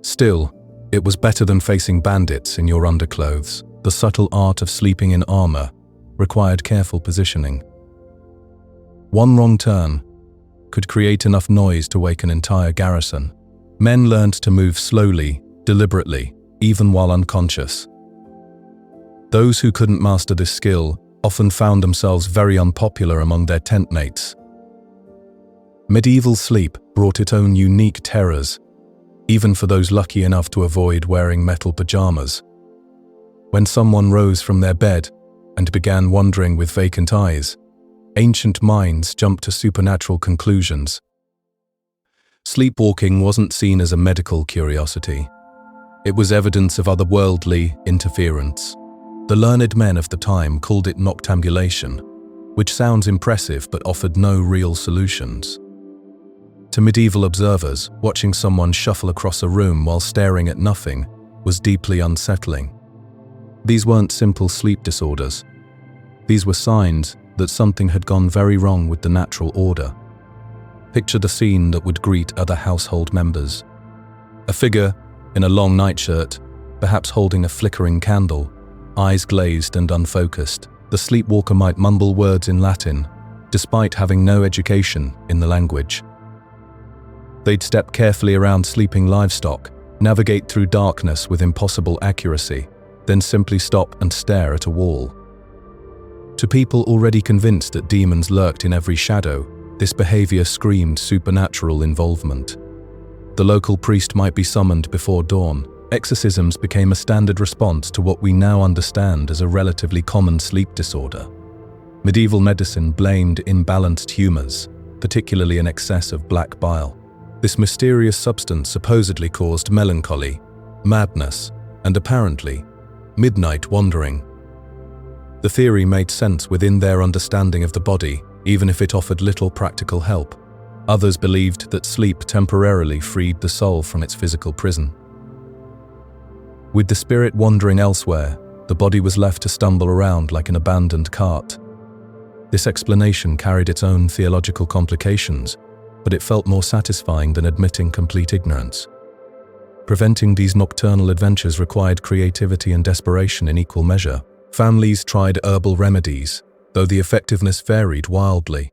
Still, it was better than facing bandits in your underclothes. The subtle art of sleeping in armor required careful positioning. One wrong turn could create enough noise to wake an entire garrison. Men learned to move slowly, deliberately, even while unconscious. Those who couldn't master this skill often found themselves very unpopular among their tent mates. Medieval sleep brought its own unique terrors, even for those lucky enough to avoid wearing metal pajamas. When someone rose from their bed and began wandering with vacant eyes, ancient minds jumped to supernatural conclusions. Sleepwalking wasn't seen as a medical curiosity. It was evidence of otherworldly interference. The learned men of the time called it noctambulation, which sounds impressive but offered no real solutions. To medieval observers, watching someone shuffle across a room while staring at nothing was deeply unsettling. These weren't simple sleep disorders. These were signs that something had gone very wrong with the natural order. Picture the scene that would greet other household members. A figure in a long nightshirt, perhaps holding a flickering candle, eyes glazed and unfocused. The sleepwalker might mumble words in Latin, despite having no education in the language. They'd step carefully around sleeping livestock, navigate through darkness with impossible accuracy, then simply stop and stare at a wall. To people already convinced that demons lurked in every shadow, this behavior screamed supernatural involvement. The local priest might be summoned before dawn. Exorcisms became a standard response to what we now understand as a relatively common sleep disorder. Medieval medicine blamed imbalanced humors, particularly an excess of black bile. This mysterious substance supposedly caused melancholy, madness, and apparently, midnight wandering. The theory made sense within their understanding of the body, even if it offered little practical help. Others believed that sleep temporarily freed the soul from its physical prison. With the spirit wandering elsewhere, the body was left to stumble around like an abandoned cart. This explanation carried its own theological complications, but it felt more satisfying than admitting complete ignorance. Preventing these nocturnal adventures required creativity and desperation in equal measure. Families tried herbal remedies, though the effectiveness varied wildly.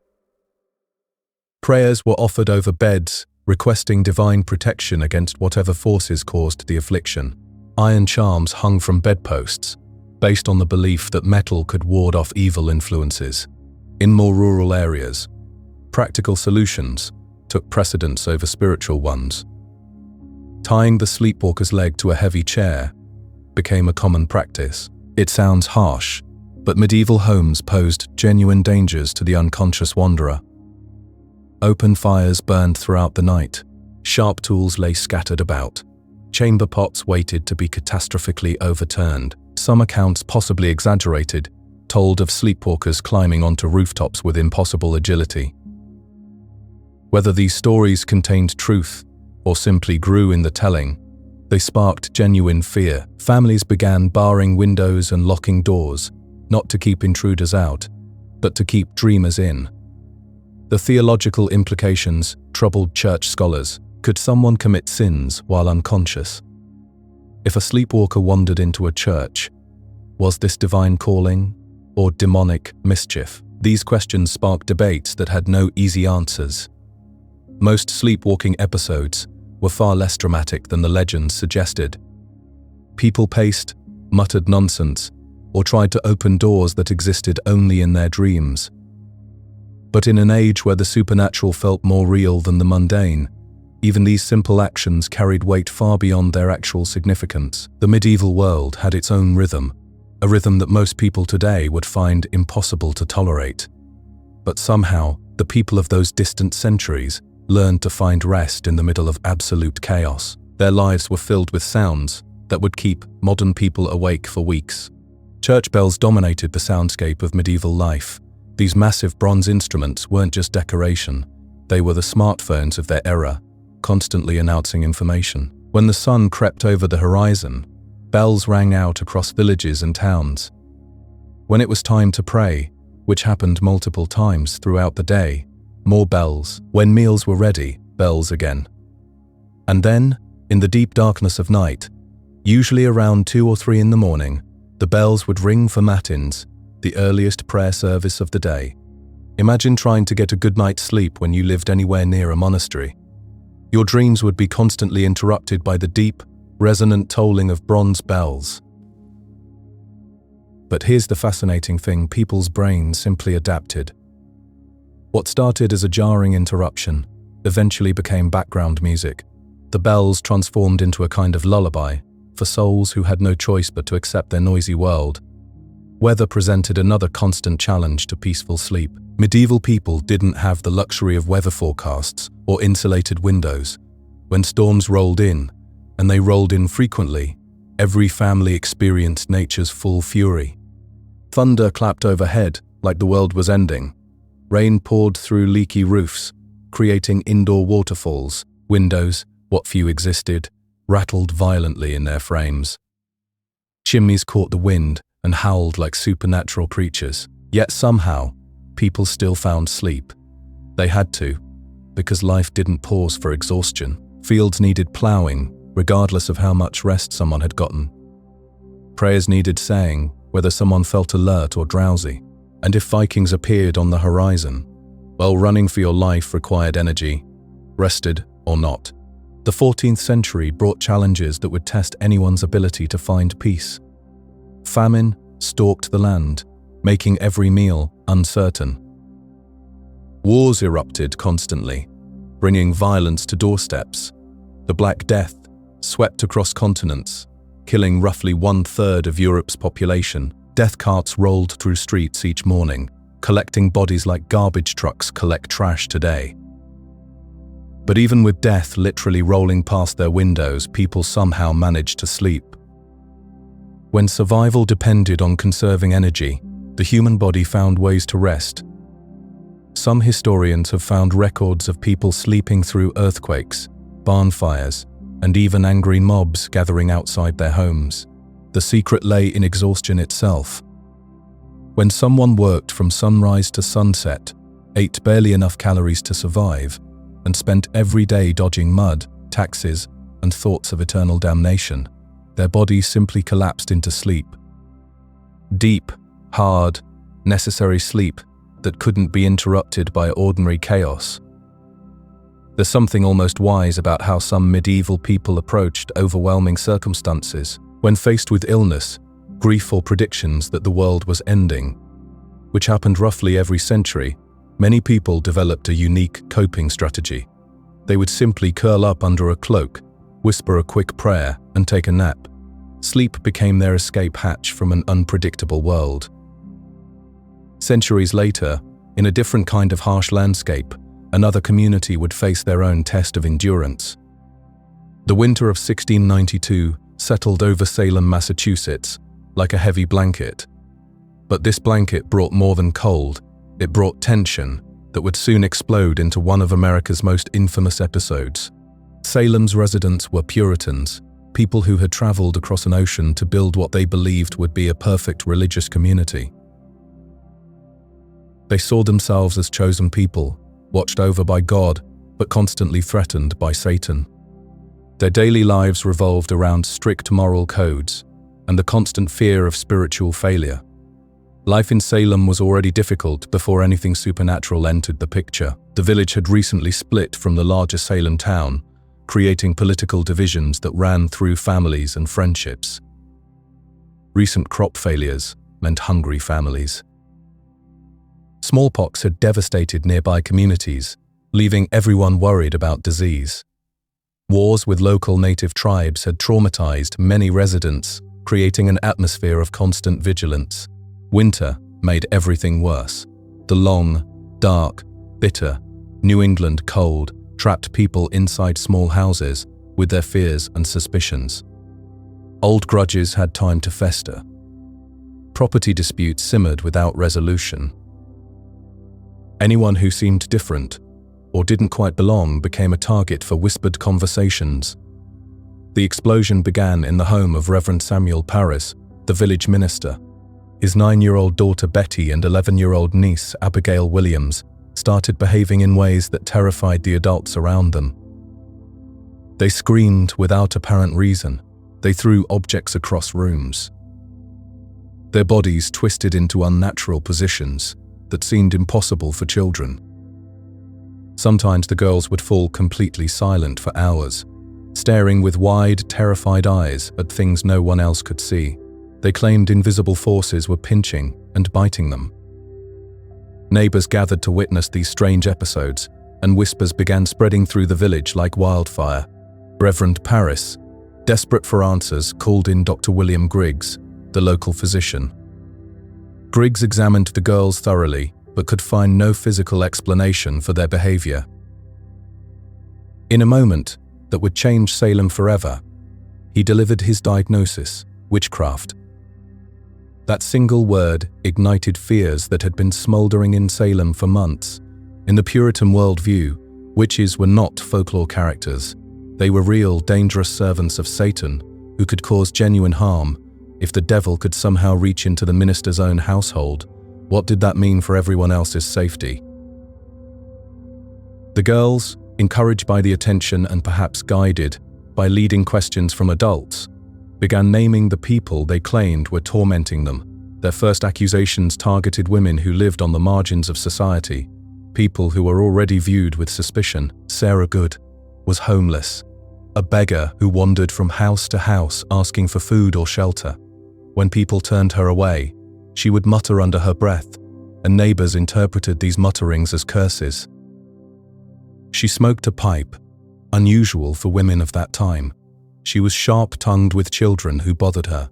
Prayers were offered over beds, requesting divine protection against whatever forces caused the affliction. Iron charms hung from bedposts, based on the belief that metal could ward off evil influences. In more rural areas, practical solutions took precedence over spiritual ones. Tying the sleepwalker's leg to a heavy chair became a common practice. It sounds harsh, but medieval homes posed genuine dangers to the unconscious wanderer. Open fires burned throughout the night, Sharp tools lay scattered about. Chamber pots waited to be catastrophically overturned. Some accounts, possibly exaggerated, told of sleepwalkers climbing onto rooftops with impossible agility. Whether these stories contained truth or simply grew in the telling, they sparked genuine fear. Families began barring windows and locking doors, not to keep intruders out, but to keep dreamers in. The theological implications troubled church scholars. Could someone commit sins while unconscious? If a sleepwalker wandered into a church, was this divine calling or demonic mischief? These questions sparked debates that had no easy answers. Most sleepwalking episodes were far less dramatic than the legends suggested. People paced, muttered nonsense, or tried to open doors that existed only in their dreams. But in an age where the supernatural felt more real than the mundane, even these simple actions carried weight far beyond their actual significance. The medieval world had its own rhythm, a rhythm that most people today would find impossible to tolerate. But somehow, the people of those distant centuries learned to find rest in the middle of absolute chaos. Their lives were filled with sounds that would keep modern people awake for weeks. Church bells dominated the soundscape of medieval life. These massive bronze instruments weren't just decoration, they were the smartphones of their era, constantly announcing information. When the sun crept over the horizon, bells rang out across villages and towns. When it was time to pray, which happened multiple times throughout the day, more bells. When meals were ready, bells again. And then, in the deep darkness of night, usually around 2 or 3 in the morning, the bells would ring for matins, the earliest prayer service of the day. Imagine trying to get a good night's sleep when you lived anywhere near a monastery. Your dreams would be constantly interrupted by the deep, resonant tolling of bronze bells. But here's the fascinating thing: people's brains simply adapted. What started as a jarring interruption eventually became background music. The bells transformed into a kind of lullaby for souls who had no choice but to accept their noisy world. Weather presented another constant challenge to peaceful sleep. Medieval people didn't have the luxury of weather forecasts or insulated windows. When storms rolled in, and they rolled in frequently, every family experienced nature's full fury. Thunder clapped overhead like the world was ending. Rain poured through leaky roofs, creating indoor waterfalls. Windows, what few existed, rattled violently in their frames. Chimneys caught the wind and howled like supernatural creatures. Yet somehow, people still found sleep. They had to, because life didn't pause for exhaustion. Fields needed ploughing, regardless of how much rest someone had gotten. Prayers needed saying, whether someone felt alert or drowsy. And if Vikings appeared on the horizon, well, running for your life required energy, rested or not. The 14th century brought challenges that would test anyone's ability to find peace. Famine stalked the land, making every meal uncertain. Wars erupted constantly, bringing violence to doorsteps. The Black Death swept across continents, killing roughly 1/3 of Europe's population. Death carts rolled through streets each morning, collecting bodies like garbage trucks collect trash today. But even with death literally rolling past their windows, people somehow managed to sleep. When survival depended on conserving energy, the human body found ways to rest. Some historians have found records of people sleeping through earthquakes, barn fires, and even angry mobs gathering outside their homes. The secret lay in exhaustion itself. When someone worked from sunrise to sunset, ate barely enough calories to survive, and spent every day dodging mud, taxes, and thoughts of eternal damnation, their bodies simply collapsed into sleep. Deep, hard, necessary sleep that couldn't be interrupted by ordinary chaos. There's something almost wise about how some medieval people approached overwhelming circumstances. When faced with illness, grief, or predictions that the world was ending, which happened roughly every century, many people developed a unique coping strategy. They would simply curl up under a cloak, whisper a quick prayer, and take a nap. Sleep became their escape hatch from an unpredictable world. Centuries later, in a different kind of harsh landscape, another community would face their own test of endurance. The winter of 1692 settled over Salem, Massachusetts, like a heavy blanket. But this blanket brought more than cold, it brought tension that would soon explode into one of America's most infamous episodes. Salem's residents were Puritans, people who had traveled across an ocean to build what they believed would be a perfect religious community. They saw themselves as chosen people, watched over by God, but constantly threatened by Satan. Their daily lives revolved around strict moral codes and the constant fear of spiritual failure. Life in Salem was already difficult before anything supernatural entered the picture. The village had recently split from the larger Salem town, creating political divisions that ran through families and friendships. Recent crop failures meant hungry families. Smallpox had devastated nearby communities, leaving everyone worried about disease. Wars with local native tribes had traumatized many residents, creating an atmosphere of constant vigilance. Winter made everything worse. The long, dark, bitter, New England cold trapped people inside small houses with their fears and suspicions. Old grudges had time to fester. Property disputes simmered without resolution. Anyone who seemed different or didn't quite belong became a target for whispered conversations. The explosion began in the home of Reverend Samuel Parris, the village minister. His 9-year-old daughter Betty and 11-year-old niece Abigail Williams started behaving in ways that terrified the adults around them. They screamed without apparent reason. They threw objects across rooms. Their bodies twisted into unnatural positions that seemed impossible for children. Sometimes the girls would fall completely silent for hours, staring with wide, terrified eyes at things no one else could see. They claimed invisible forces were pinching and biting them. Neighbors gathered to witness these strange episodes, and whispers began spreading through the village like wildfire. Reverend Parris, desperate for answers, called in Dr. William Griggs, the local physician. Griggs examined the girls thoroughly, but could find no physical explanation for their behavior. In a moment that would change Salem forever, he delivered his diagnosis: witchcraft. That single word ignited fears that had been smoldering in Salem for months. In the Puritan worldview, witches were not folklore characters. They were real, dangerous servants of Satan who could cause genuine harm. If the devil could somehow reach into the minister's own household, what did that mean for everyone else's safety? The girls, encouraged by the attention and perhaps guided by leading questions from adults, began naming the people they claimed were tormenting them. Their first accusations targeted women who lived on the margins of society, people who were already viewed with suspicion. Sarah Good was homeless, a beggar who wandered from house to house asking for food or shelter. When people turned her away, she would mutter under her breath, and neighbors interpreted these mutterings as curses. She smoked a pipe, unusual for women of that time. She was sharp-tongued with children who bothered her.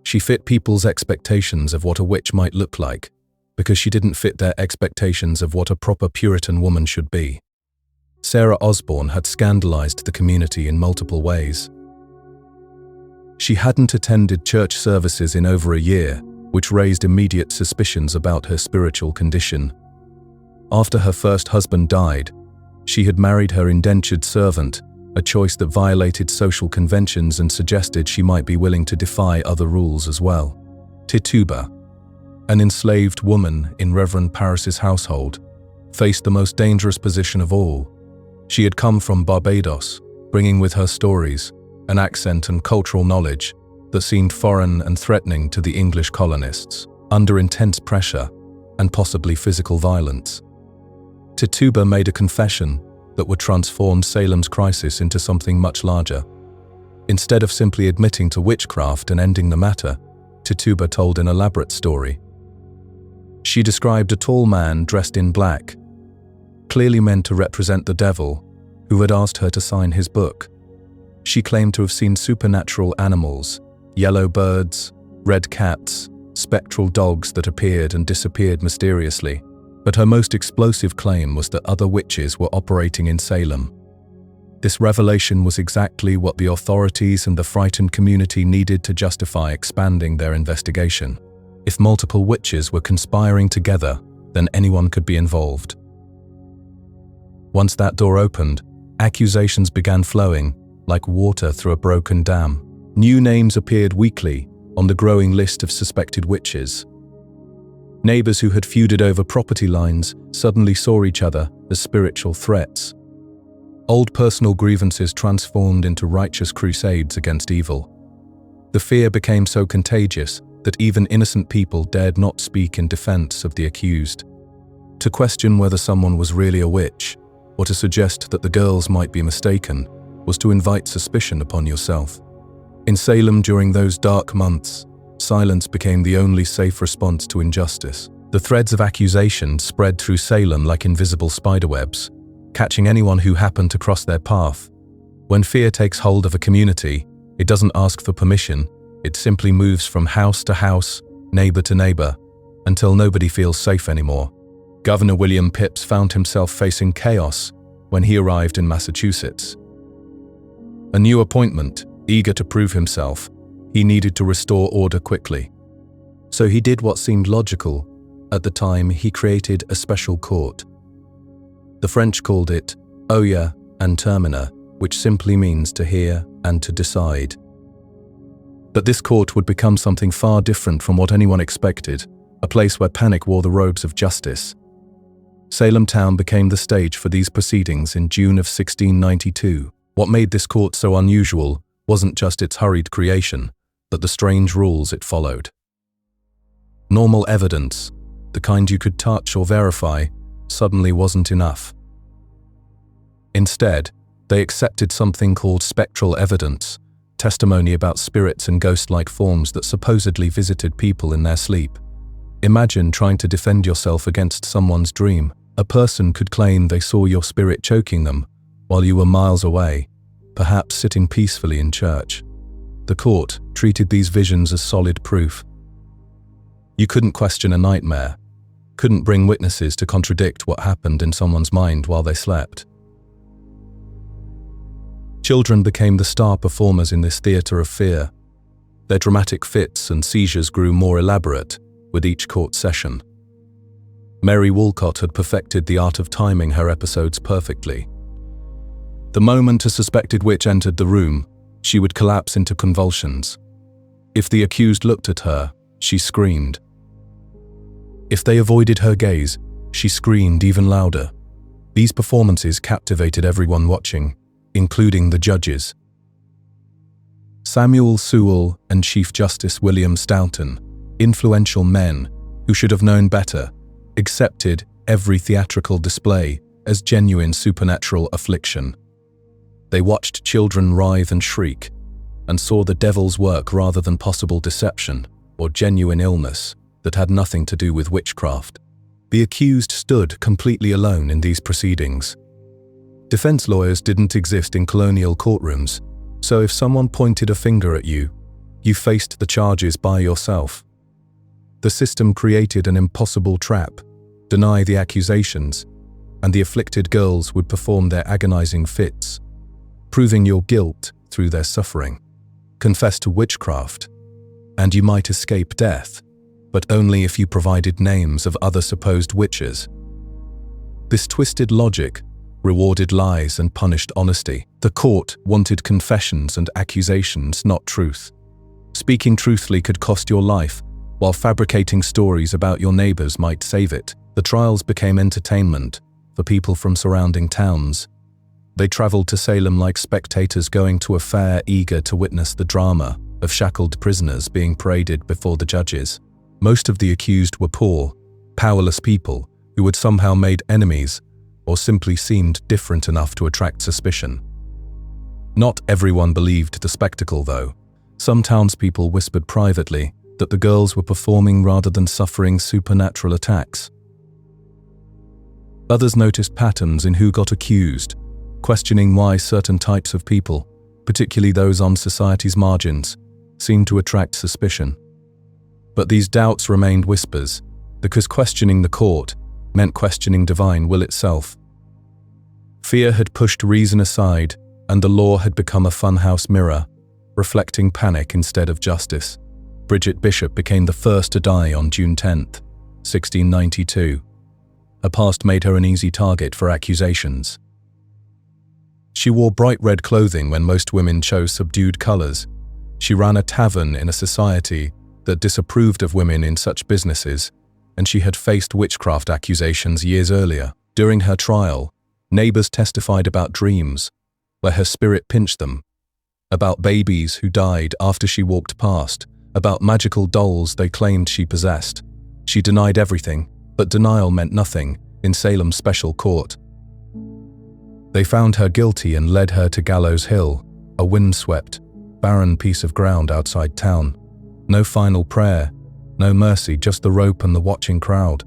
She fit people's expectations of what a witch might look like, because she didn't fit their expectations of what a proper Puritan woman should be. Sarah Osborne had scandalized the community in multiple ways. She hadn't attended church services in over a year, which raised immediate suspicions about her spiritual condition. After her first husband died, she had married her indentured servant, a choice that violated social conventions and suggested she might be willing to defy other rules as well. Tituba, an enslaved woman in Reverend Parris's household, faced the most dangerous position of all. She had come from Barbados, bringing with her stories, an accent and cultural knowledge that seemed foreign and threatening to the English colonists. Under intense pressure and possibly physical violence, Tituba made a confession that would transform Salem's crisis into something much larger. Instead of simply admitting to witchcraft and ending the matter, Tituba told an elaborate story. She described a tall man dressed in black, clearly meant to represent the devil, who had asked her to sign his book. She claimed to have seen supernatural animals, yellow birds, red cats, spectral dogs that appeared and disappeared mysteriously. But her most explosive claim was that other witches were operating in Salem. This revelation was exactly what the authorities and the frightened community needed to justify expanding their investigation. If multiple witches were conspiring together, then anyone could be involved. Once that door opened, accusations began flowing like water through a broken dam. New names appeared weekly on the growing list of suspected witches. Neighbors who had feuded over property lines suddenly saw each other as spiritual threats. Old personal grievances transformed into righteous crusades against evil. The fear became so contagious that even innocent people dared not speak in defense of the accused. To question whether someone was really a witch, or to suggest that the girls might be mistaken, was to invite suspicion upon yourself. In Salem during those dark months, silence became the only safe response to injustice. The threads of accusation spread through Salem like invisible spiderwebs, catching anyone who happened to cross their path. When fear takes hold of a community, it doesn't ask for permission, it simply moves from house to house, neighbor to neighbor, until nobody feels safe anymore. Governor William Phips found himself facing chaos when he arrived in Massachusetts. A new appointment, eager to prove himself, he needed to restore order quickly. So he did what seemed logical. At the time, he created a special court. The French called it oya and termina, which simply means to hear and to decide. But this court would become something far different from what anyone expected, a place where panic wore the robes of justice. Salem town became the stage for these proceedings in June of 1692. What made this court so unusual wasn't just its hurried creation, but the strange rules it followed. Normal evidence, the kind you could touch or verify, suddenly wasn't enough. Instead, they accepted something called spectral evidence, testimony about spirits and ghost-like forms that supposedly visited people in their sleep. Imagine trying to defend yourself against someone's dream. A person could claim they saw your spirit choking them while you were miles away, perhaps sitting peacefully in church. The court treated these visions as solid proof. You couldn't question a nightmare, couldn't bring witnesses to contradict what happened in someone's mind while they slept. Children became the star performers in this theater of fear. Their dramatic fits and seizures grew more elaborate with each court session. Mary Walcott had perfected the art of timing her episodes perfectly. The moment a suspected witch entered the room, she would collapse into convulsions. If the accused looked at her, she screamed. If they avoided her gaze, she screamed even louder. These performances captivated everyone watching, including the judges. Samuel Sewall and Chief Justice William Stoughton, influential men who should have known better, accepted every theatrical display as genuine supernatural affliction. They watched children writhe and shriek, and saw the devil's work rather than possible deception or genuine illness that had nothing to do with witchcraft. The accused stood completely alone in these proceedings. Defense lawyers didn't exist in colonial courtrooms, so if someone pointed a finger at you, you faced the charges by yourself. The system created an impossible trap: deny the accusations, and the afflicted girls would perform their agonizing fits, proving your guilt through their suffering. Confess to witchcraft, and you might escape death, but only if you provided names of other supposed witches. This twisted logic rewarded lies and punished honesty. The court wanted confessions and accusations, not truth. Speaking truthfully could cost your life, while fabricating stories about your neighbors might save it. The trials became entertainment for people from surrounding towns. They traveled to Salem like spectators going to a fair, eager to witness the drama of shackled prisoners being paraded before the judges. Most of the accused were poor, powerless people who had somehow made enemies or simply seemed different enough to attract suspicion. Not everyone believed the spectacle, though. Some townspeople whispered privately that the girls were performing rather than suffering supernatural attacks. Others noticed patterns in who got accused, questioning why certain types of people, particularly those on society's margins, seemed to attract suspicion. But these doubts remained whispers, because questioning the court meant questioning divine will itself. Fear had pushed reason aside, and the law had become a funhouse mirror, reflecting panic instead of justice. Bridget Bishop became the first to die on June 10, 1692. Her past made her an easy target for accusations. She wore bright red clothing when most women chose subdued colors. She ran a tavern in a society that disapproved of women in such businesses, and she had faced witchcraft accusations years earlier. During her trial, neighbors testified about dreams where her spirit pinched them, about babies who died after she walked past, about magical dolls they claimed she possessed. She denied everything, but denial meant nothing in Salem's special court. They found her guilty and led her to Gallows Hill, a windswept, barren piece of ground outside town. No final prayer, no mercy, just the rope and the watching crowd.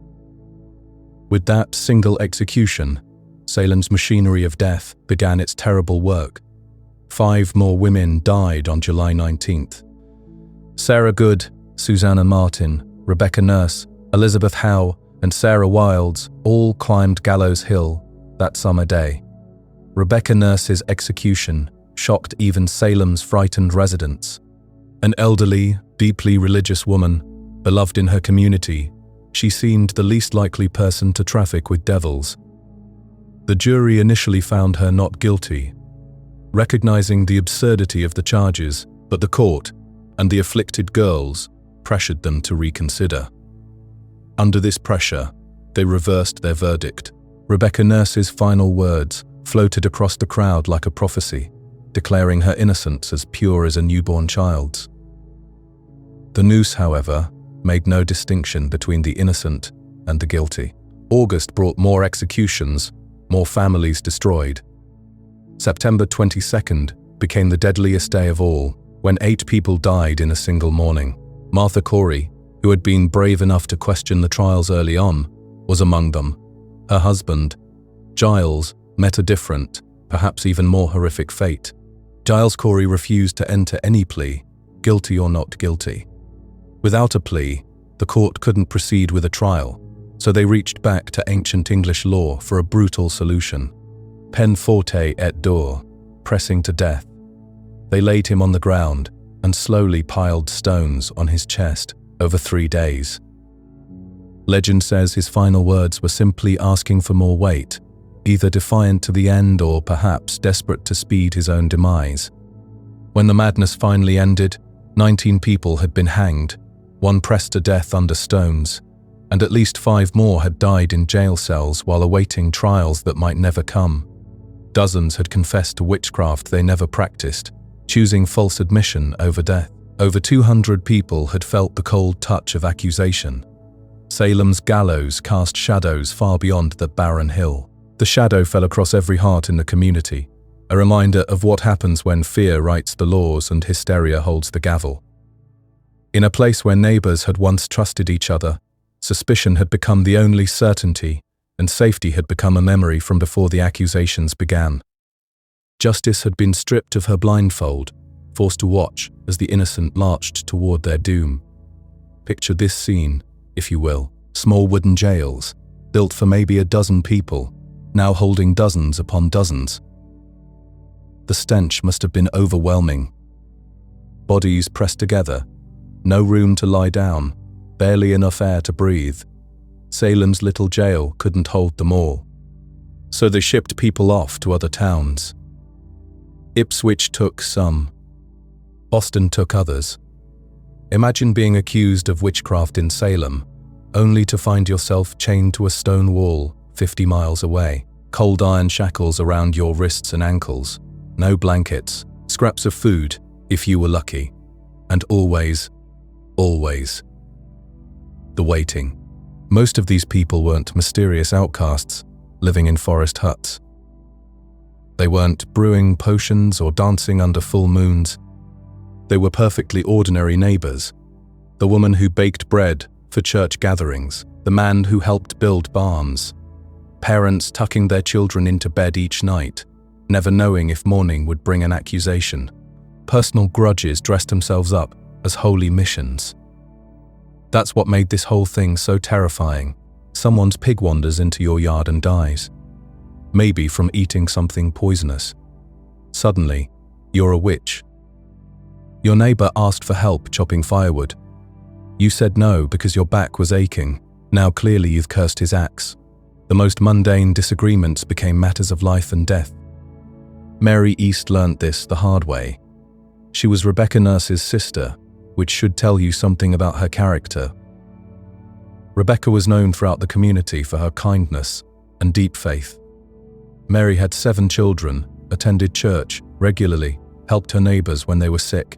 With that single execution, Salem's machinery of death began its terrible work. 5 more women died on July 19th. Sarah Good, Susanna Martin, Rebecca Nurse, Elizabeth Howe, and Sarah Wilds all climbed Gallows Hill that summer day. Rebecca Nurse's execution shocked even Salem's frightened residents. An elderly, deeply religious woman, beloved in her community, she seemed the least likely person to traffic with devils. The jury initially found her not guilty, recognizing the absurdity of the charges, but the court and the afflicted girls pressured them to reconsider. Under this pressure, they reversed their verdict. Rebecca Nurse's final words floated across the crowd like a prophecy, declaring her innocence as pure as a newborn child's. The noose, however, made no distinction between the innocent and the guilty. August brought more executions, more families destroyed. September 22nd became the deadliest day of all, when 8 people died in a single morning. Martha Corey, who had been brave enough to question the trials early on, was among them. Her husband, Giles, met a different, perhaps even more horrific fate. Giles Corey refused to enter any plea, guilty or not guilty. Without a plea, the court couldn't proceed with a trial, so they reached back to ancient English law for a brutal solution. Pen forte et dure, pressing to death. They laid him on the ground and slowly piled stones on his chest over 3 days. Legend says his final words were simply asking for more weight, either defiant to the end or perhaps desperate to speed his own demise. When the madness finally ended, 19 people had been hanged, 1 pressed to death under stones, and at least 5 more had died in jail cells while awaiting trials that might never come. Dozens had confessed to witchcraft they never practiced, choosing false admission over death. Over 200 people had felt the cold touch of accusation. Salem's gallows cast shadows far beyond the barren hill. The shadow fell across every heart in the community, a reminder of what happens when fear writes the laws and hysteria holds the gavel. In a place where neighbors had once trusted each other, suspicion had become the only certainty, and safety had become a memory from before the accusations began. Justice had been stripped of her blindfold, forced to watch as the innocent marched toward their doom. Picture this scene, if you will: small wooden jails, built for maybe a dozen people, now holding dozens upon dozens. The stench must have been overwhelming. Bodies pressed together, no room to lie down, barely enough air to breathe. Salem's little jail couldn't hold them all, so they shipped people off to other towns. Ipswich took some. Boston took others. Imagine being accused of witchcraft in Salem, only to find yourself chained to a stone wall 50 miles away, cold iron shackles around your wrists and ankles, no blankets, scraps of food, if you were lucky, and always, the waiting. Most of these people weren't mysterious outcasts living in forest huts. They weren't brewing potions or dancing under full moons. They were perfectly ordinary neighbors. The woman who baked bread for church gatherings, the man who helped build barns, parents tucking their children into bed each night, never knowing if morning would bring an accusation. Personal grudges dressed themselves up as holy missions. That's what made this whole thing so terrifying, Someone's pig wanders into your yard and dies. Maybe from eating something poisonous. Suddenly, you're a witch. Your neighbor asked for help chopping firewood. You said no because your back was aching. Now clearly you've cursed his axe. The most mundane disagreements became matters of life and death. Mary East learnt this the hard way. She was Rebecca Nurse's sister, which should tell you something about her character. Rebecca was known throughout the community for her kindness and deep faith. Mary had 7 children, attended church regularly, helped her neighbors when they were sick.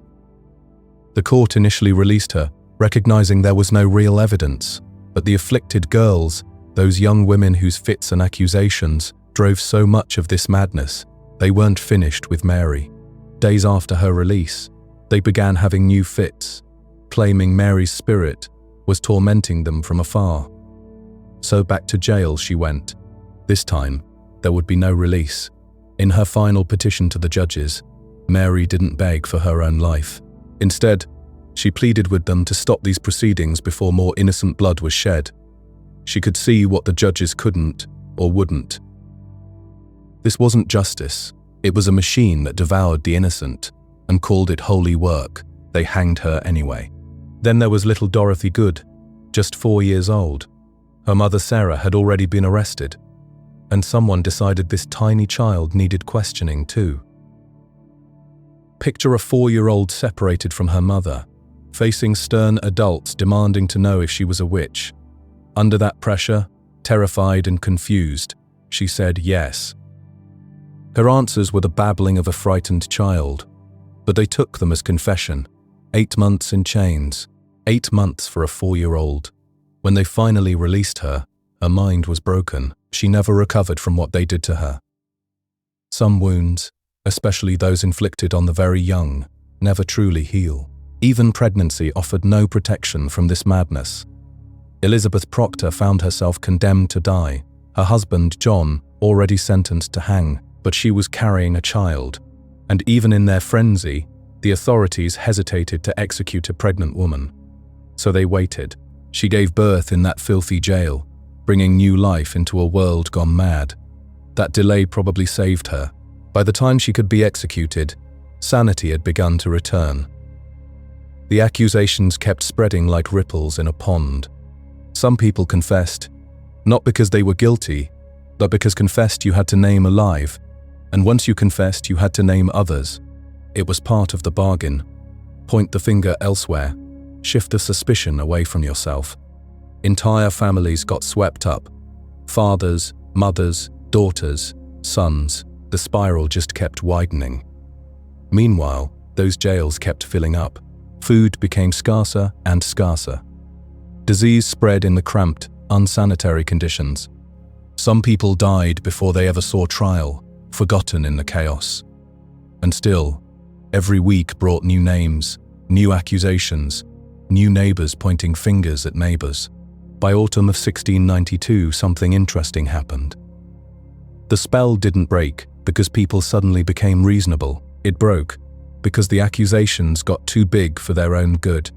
The court initially released her, recognizing there was no real evidence, but the afflicted girls, those young women whose fits and accusations drove so much of this madness, they weren't finished with Mary. Days after her release, they began having new fits, claiming Mary's spirit was tormenting them from afar. So back to jail she went. This time, there would be no release. In her final petition to the judges, Mary didn't beg for her own life. Instead, she pleaded with them to stop these proceedings before more innocent blood was shed. She could see what the judges couldn't or wouldn't. This wasn't justice. It was a machine that devoured the innocent and called it holy work. They hanged her anyway. Then there was little Dorothy Good, just 4 years old. Her mother Sarah had already been arrested, and someone decided this tiny child needed questioning too. Picture a 4-year-old separated from her mother, facing stern adults demanding to know if she was a witch. Under that pressure, terrified and confused, she said yes. Her answers were the babbling of a frightened child, but they took them as confession. 8 months in chains, 8 months for a 4-year-old. When they finally released her, her mind was broken. She never recovered from what they did to her. Some wounds, especially those inflicted on the very young, never truly heal. Even pregnancy offered no protection from this madness. Elizabeth Proctor found herself condemned to die. Her husband, John, already sentenced to hang, but she was carrying a child. And even in their frenzy, the authorities hesitated to execute a pregnant woman. So they waited. She gave birth in that filthy jail, bringing new life into a world gone mad. That delay probably saved her. By the time she could be executed, sanity had begun to return. The accusations kept spreading like ripples in a pond. Some people confessed, not because they were guilty, but because confessed you had to name alive, and once you confessed you had to name others. It was part of the bargain. Point the finger elsewhere. Shift the suspicion away from yourself. Entire families got swept up. Fathers, mothers, daughters, sons. The spiral just kept widening. Meanwhile, those jails kept filling up. Food became scarcer and scarcer. Disease spread in the cramped, unsanitary conditions. Some people died before they ever saw trial, forgotten in the chaos. And still, every week brought new names, new accusations, new neighbors pointing fingers at neighbors. By autumn of 1692, something interesting happened. The spell didn't break because people suddenly became reasonable. It broke because the accusations got too big for their own good.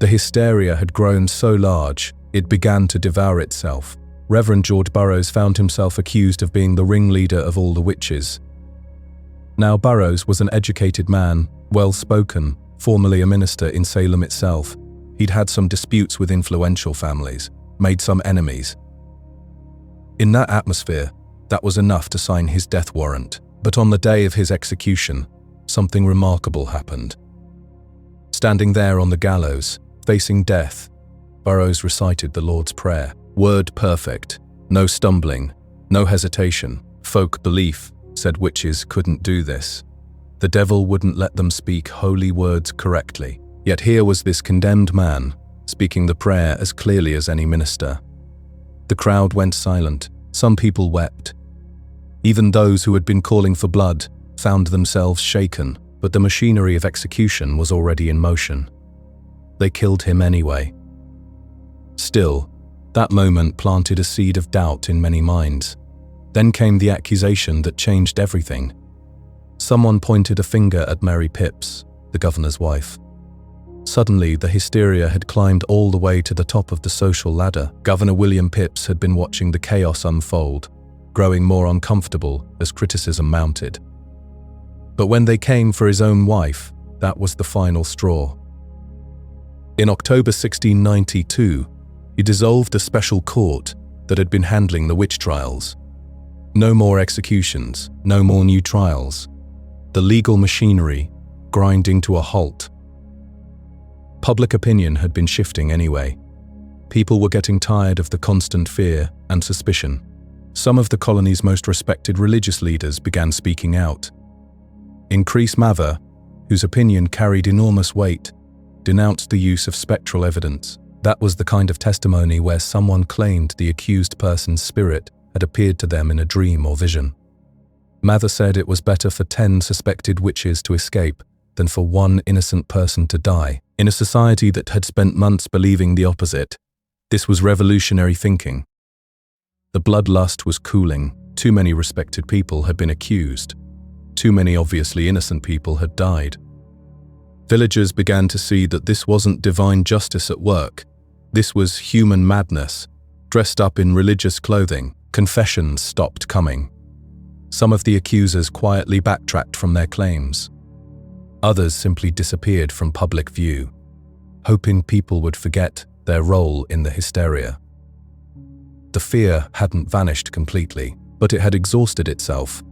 The hysteria had grown so large, it began to devour itself. Reverend George Burroughs found himself accused of being the ringleader of all the witches. Now Burroughs was an educated man, well-spoken, formerly a minister in Salem itself. He'd had some disputes with influential families, made some enemies. In that atmosphere, that was enough to sign his death warrant. But on the day of his execution, something remarkable happened. Standing there on the gallows, facing death, Burroughs recited the Lord's Prayer. Word perfect, no stumbling, no hesitation. Folk belief said witches couldn't do this. The devil wouldn't let them speak holy words correctly. Yet here was this condemned man, speaking the prayer as clearly as any minister. The crowd went silent. Some people wept. Even those who had been calling for blood found themselves shaken, but the machinery of execution was already in motion. They killed him anyway. Still, that moment planted a seed of doubt in many minds. Then came the accusation that changed everything. Someone pointed a finger at Mary Phipps, the governor's wife. Suddenly, the hysteria had climbed all the way to the top of the social ladder. Governor William Phips had been watching the chaos unfold, growing more uncomfortable as criticism mounted. But when they came for his own wife, that was the final straw. In October 1692, he dissolved the special court that had been handling the witch trials. No more executions, no more new trials. The legal machinery grinding to a halt. Public opinion had been shifting anyway. People were getting tired of the constant fear and suspicion. Some of the colony's most respected religious leaders began speaking out. Increase Mather, whose opinion carried enormous weight, denounced the use of spectral evidence. That was the kind of testimony where someone claimed the accused person's spirit had appeared to them in a dream or vision. Mather said it was better for 10 suspected witches to escape than for one innocent person to die. In a society that had spent months believing the opposite, this was revolutionary thinking. The bloodlust was cooling. Too many respected people had been accused. Too many obviously innocent people had died. Villagers began to see that this wasn't divine justice at work. This was human madness, dressed up in religious clothing. Confessions stopped coming. Some of the accusers quietly backtracked from their claims. Others simply disappeared from public view, hoping people would forget their role in the hysteria. The fear hadn't vanished completely, but it had exhausted itself.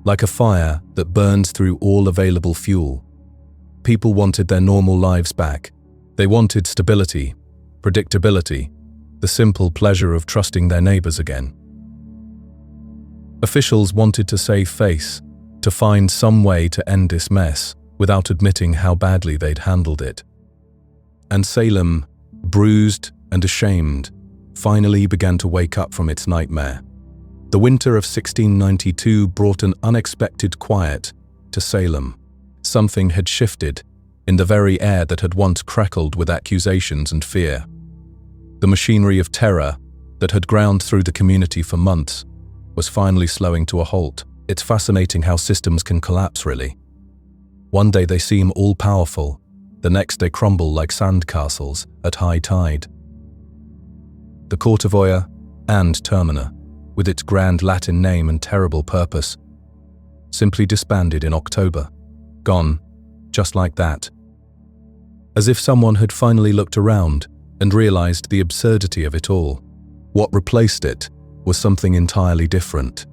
Like a fire that burns through all available fuel. People wanted their normal lives back. They wanted stability, predictability, the simple pleasure of trusting their neighbors again. Officials wanted to save face, to find some way to end this mess without admitting how badly they'd handled it. And Salem, bruised and ashamed, finally began to wake up from its nightmare. The winter of 1692 brought an unexpected quiet to Salem. Something had shifted in the very air that had once crackled with accusations and fear. The machinery of terror that had ground through the community for months was finally slowing to a halt. It's fascinating how systems can collapse, really. One day they seem all-powerful, the next they crumble like sandcastles at high tide. The Court of Oyer and Termina, with its grand Latin name and terrible purpose, simply disbanded in October. Gone, just like that. As if someone had finally looked around and realized the absurdity of it all. What replaced it was something entirely different.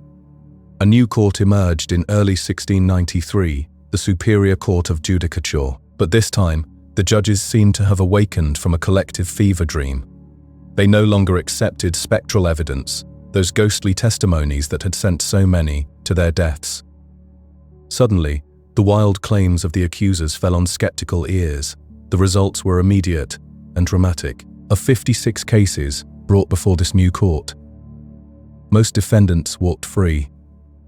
A new court emerged in early 1693, the Superior Court of Judicature. But this time, the judges seemed to have awakened from a collective fever dream. They no longer accepted spectral evidence, those ghostly testimonies that had sent so many to their deaths. Suddenly, the wild claims of the accusers fell on skeptical ears. The results were immediate and dramatic. Of 56 cases brought before this new court, most defendants walked free.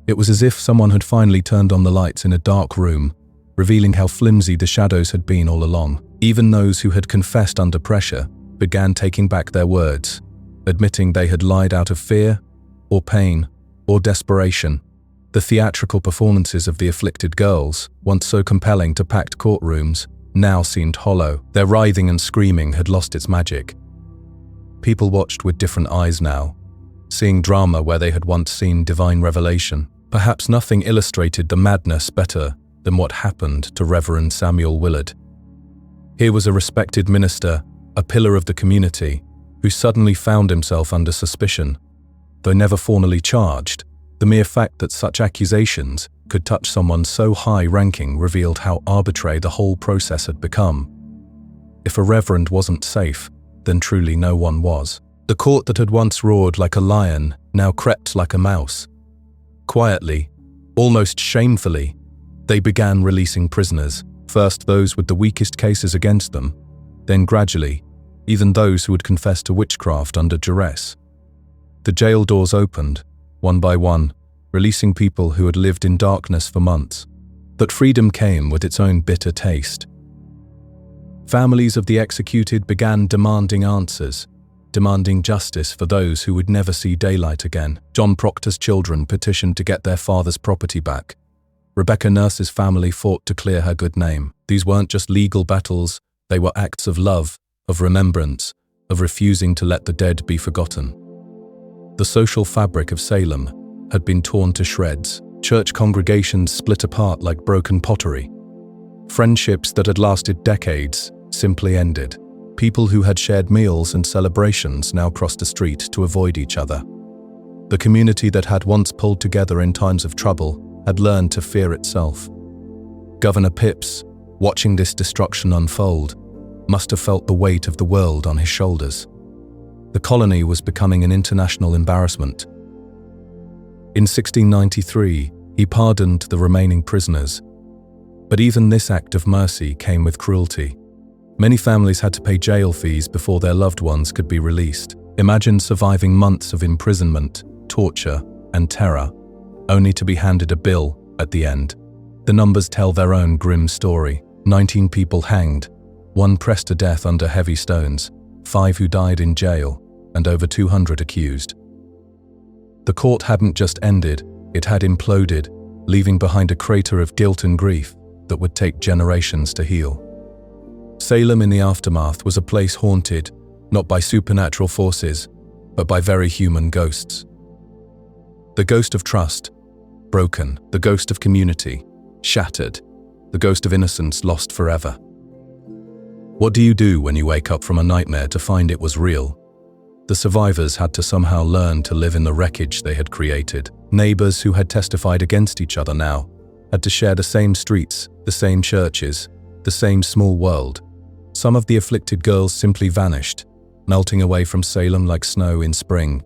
It was as if someone had finally turned on the lights in a dark room, revealing how flimsy the shadows had been all along. Even those who had confessed under pressure began taking back their words, admitting they had lied out of fear, or pain, or desperation. The theatrical performances of the afflicted girls, once so compelling to packed courtrooms, now seemed hollow. Their writhing and screaming had lost its magic. People watched with different eyes now, seeing drama where they had once seen divine revelation. Perhaps nothing illustrated the madness better than what happened to Reverend Samuel Willard. Here was a respected minister, a pillar of the community, who suddenly found himself under suspicion. Though never formally charged, the mere fact that such accusations could touch someone so high-ranking revealed how arbitrary the whole process had become. If a reverend wasn't safe, then truly no one was. The court that had once roared like a lion now crept like a mouse. Quietly, almost shamefully, they began releasing prisoners, first those with the weakest cases against them, then gradually, even those who had confessed to witchcraft under duress. The jail doors opened, one by one, releasing people who had lived in darkness for months. But freedom came with its own bitter taste. Families of the executed began demanding answers, demanding justice for those who would never see daylight again. John Proctor's children petitioned to get their father's property back. Rebecca Nurse's family fought to clear her good name. These weren't just legal battles, They were acts of love, of remembrance, of refusing to let the dead be forgotten. The social fabric of Salem had been torn to shreds, church congregations split apart like broken pottery. Friendships that had lasted decades simply ended. People who had shared meals and celebrations now crossed the street to avoid each other. The community that had once pulled together in times of trouble had learned to fear itself. Governor Pipes, watching this destruction unfold, must have felt the weight of the world on his shoulders. The colony was becoming an international embarrassment. In 1693, he pardoned the remaining prisoners. But even this act of mercy came with cruelty. Many families had to pay jail fees before their loved ones could be released. Imagine surviving months of imprisonment, torture, and terror, only to be handed a bill at the end. The numbers tell their own grim story. 19 people hanged, 1 pressed to death under heavy stones, 5 who died in jail, and over 200 accused. The court hadn't just ended, it had imploded, leaving behind a crater of guilt and grief that would take generations to heal. Salem in the aftermath was a place haunted, not by supernatural forces, but by very human ghosts. The ghost of trust, broken, the ghost of community, shattered, the ghost of innocence lost forever. What do you do when you wake up from a nightmare to find it was real? The survivors had to somehow learn to live in the wreckage they had created. Neighbors who had testified against each other now had to share the same streets, the same churches, the same small world. Some of the afflicted girls simply vanished, melting away from Salem like snow in spring.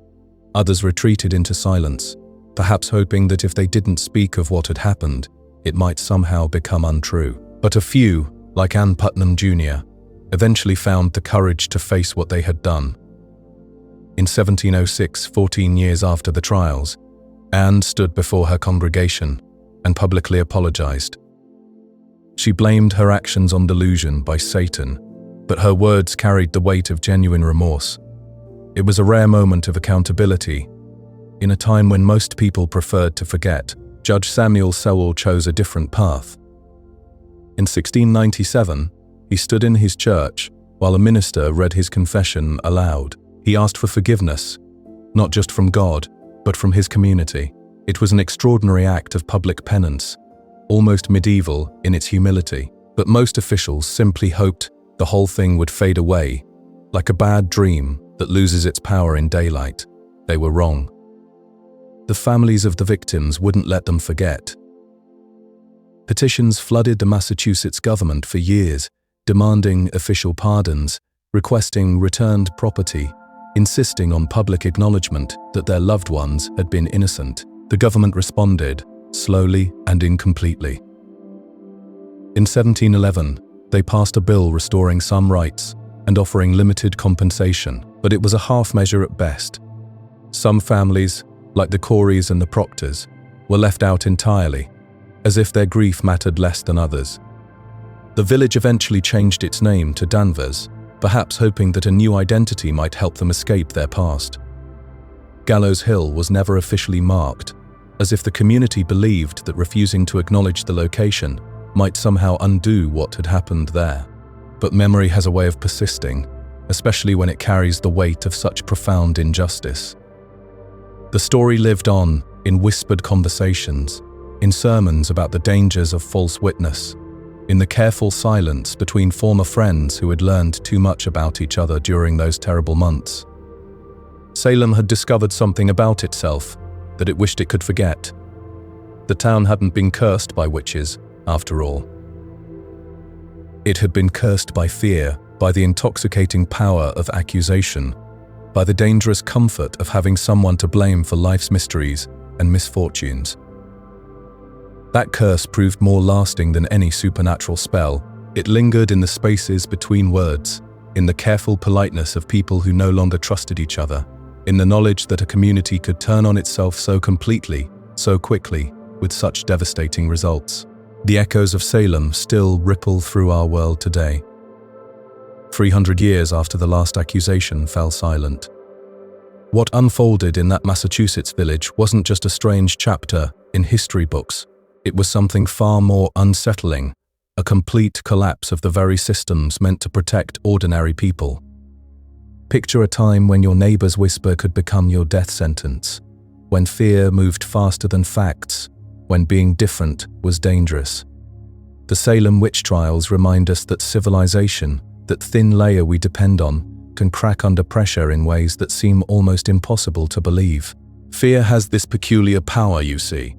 Others retreated into silence, perhaps hoping that if they didn't speak of what had happened, it might somehow become untrue. But a few, like Ann Putnam Jr., eventually found the courage to face what they had done. In 1706, 14 years after the trials, Anne stood before her congregation and publicly apologized. She blamed her actions on delusion by Satan, but her words carried the weight of genuine remorse. It was a rare moment of accountability. In a time when most people preferred to forget, Judge Samuel Sewall chose a different path. In 1697, he stood in his church while a minister read his confession aloud. He asked for forgiveness, not just from God, but from his community. It was an extraordinary act of public penance, almost medieval in its humility, but most officials simply hoped the whole thing would fade away, like a bad dream that loses its power in daylight. They were wrong. The families of the victims wouldn't let them forget. Petitions flooded the Massachusetts government for years, demanding official pardons, requesting returned property, insisting on public acknowledgement that their loved ones had been innocent. The government responded, slowly and incompletely. In 1711, they passed a bill restoring some rights and offering limited compensation, but it was a half measure at best. Some families, like the Coreys and the Proctors, were left out entirely, as if their grief mattered less than others. The village eventually changed its name to Danvers, perhaps hoping that a new identity might help them escape their past. Gallows Hill was never officially marked, as if the community believed that refusing to acknowledge the location might somehow undo what had happened there. But memory has a way of persisting, especially when it carries the weight of such profound injustice. The story lived on in whispered conversations, in sermons about the dangers of false witness, in the careful silence between former friends who had learned too much about each other during those terrible months. Salem had discovered something about itself that it wished it could forget. The town hadn't been cursed by witches, after all. It had been cursed by fear, by the intoxicating power of accusation, by the dangerous comfort of having someone to blame for life's mysteries and misfortunes. That curse proved more lasting than any supernatural spell. It lingered in the spaces between words, in the careful politeness of people who no longer trusted each other, in the knowledge that a community could turn on itself so completely, so quickly, with such devastating results. The echoes of Salem still ripple through our world today. 300 years after the last accusation fell silent. What unfolded in that Massachusetts village wasn't just a strange chapter in history books. It was something far more unsettling, a complete collapse of the very systems meant to protect ordinary people. Picture a time when your neighbor's whisper could become your death sentence, when fear moved faster than facts, when being different was dangerous. The Salem witch trials remind us that civilization, that thin layer we depend on, can crack under pressure in ways that seem almost impossible to believe. Fear has this peculiar power, you see.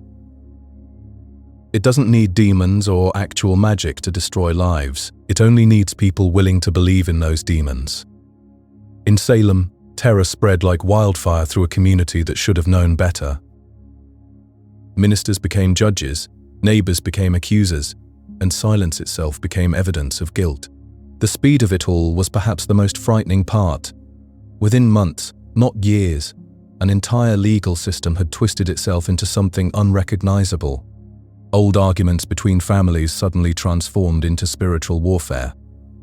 It doesn't need demons or actual magic to destroy lives. It only needs people willing to believe in those demons. In Salem, terror spread like wildfire through a community that should have known better. Ministers became judges, neighbors became accusers, and silence itself became evidence of guilt. The speed of it all was perhaps the most frightening part. Within months, not years, an entire legal system had twisted itself into something unrecognizable. Old arguments between families suddenly transformed into spiritual warfare.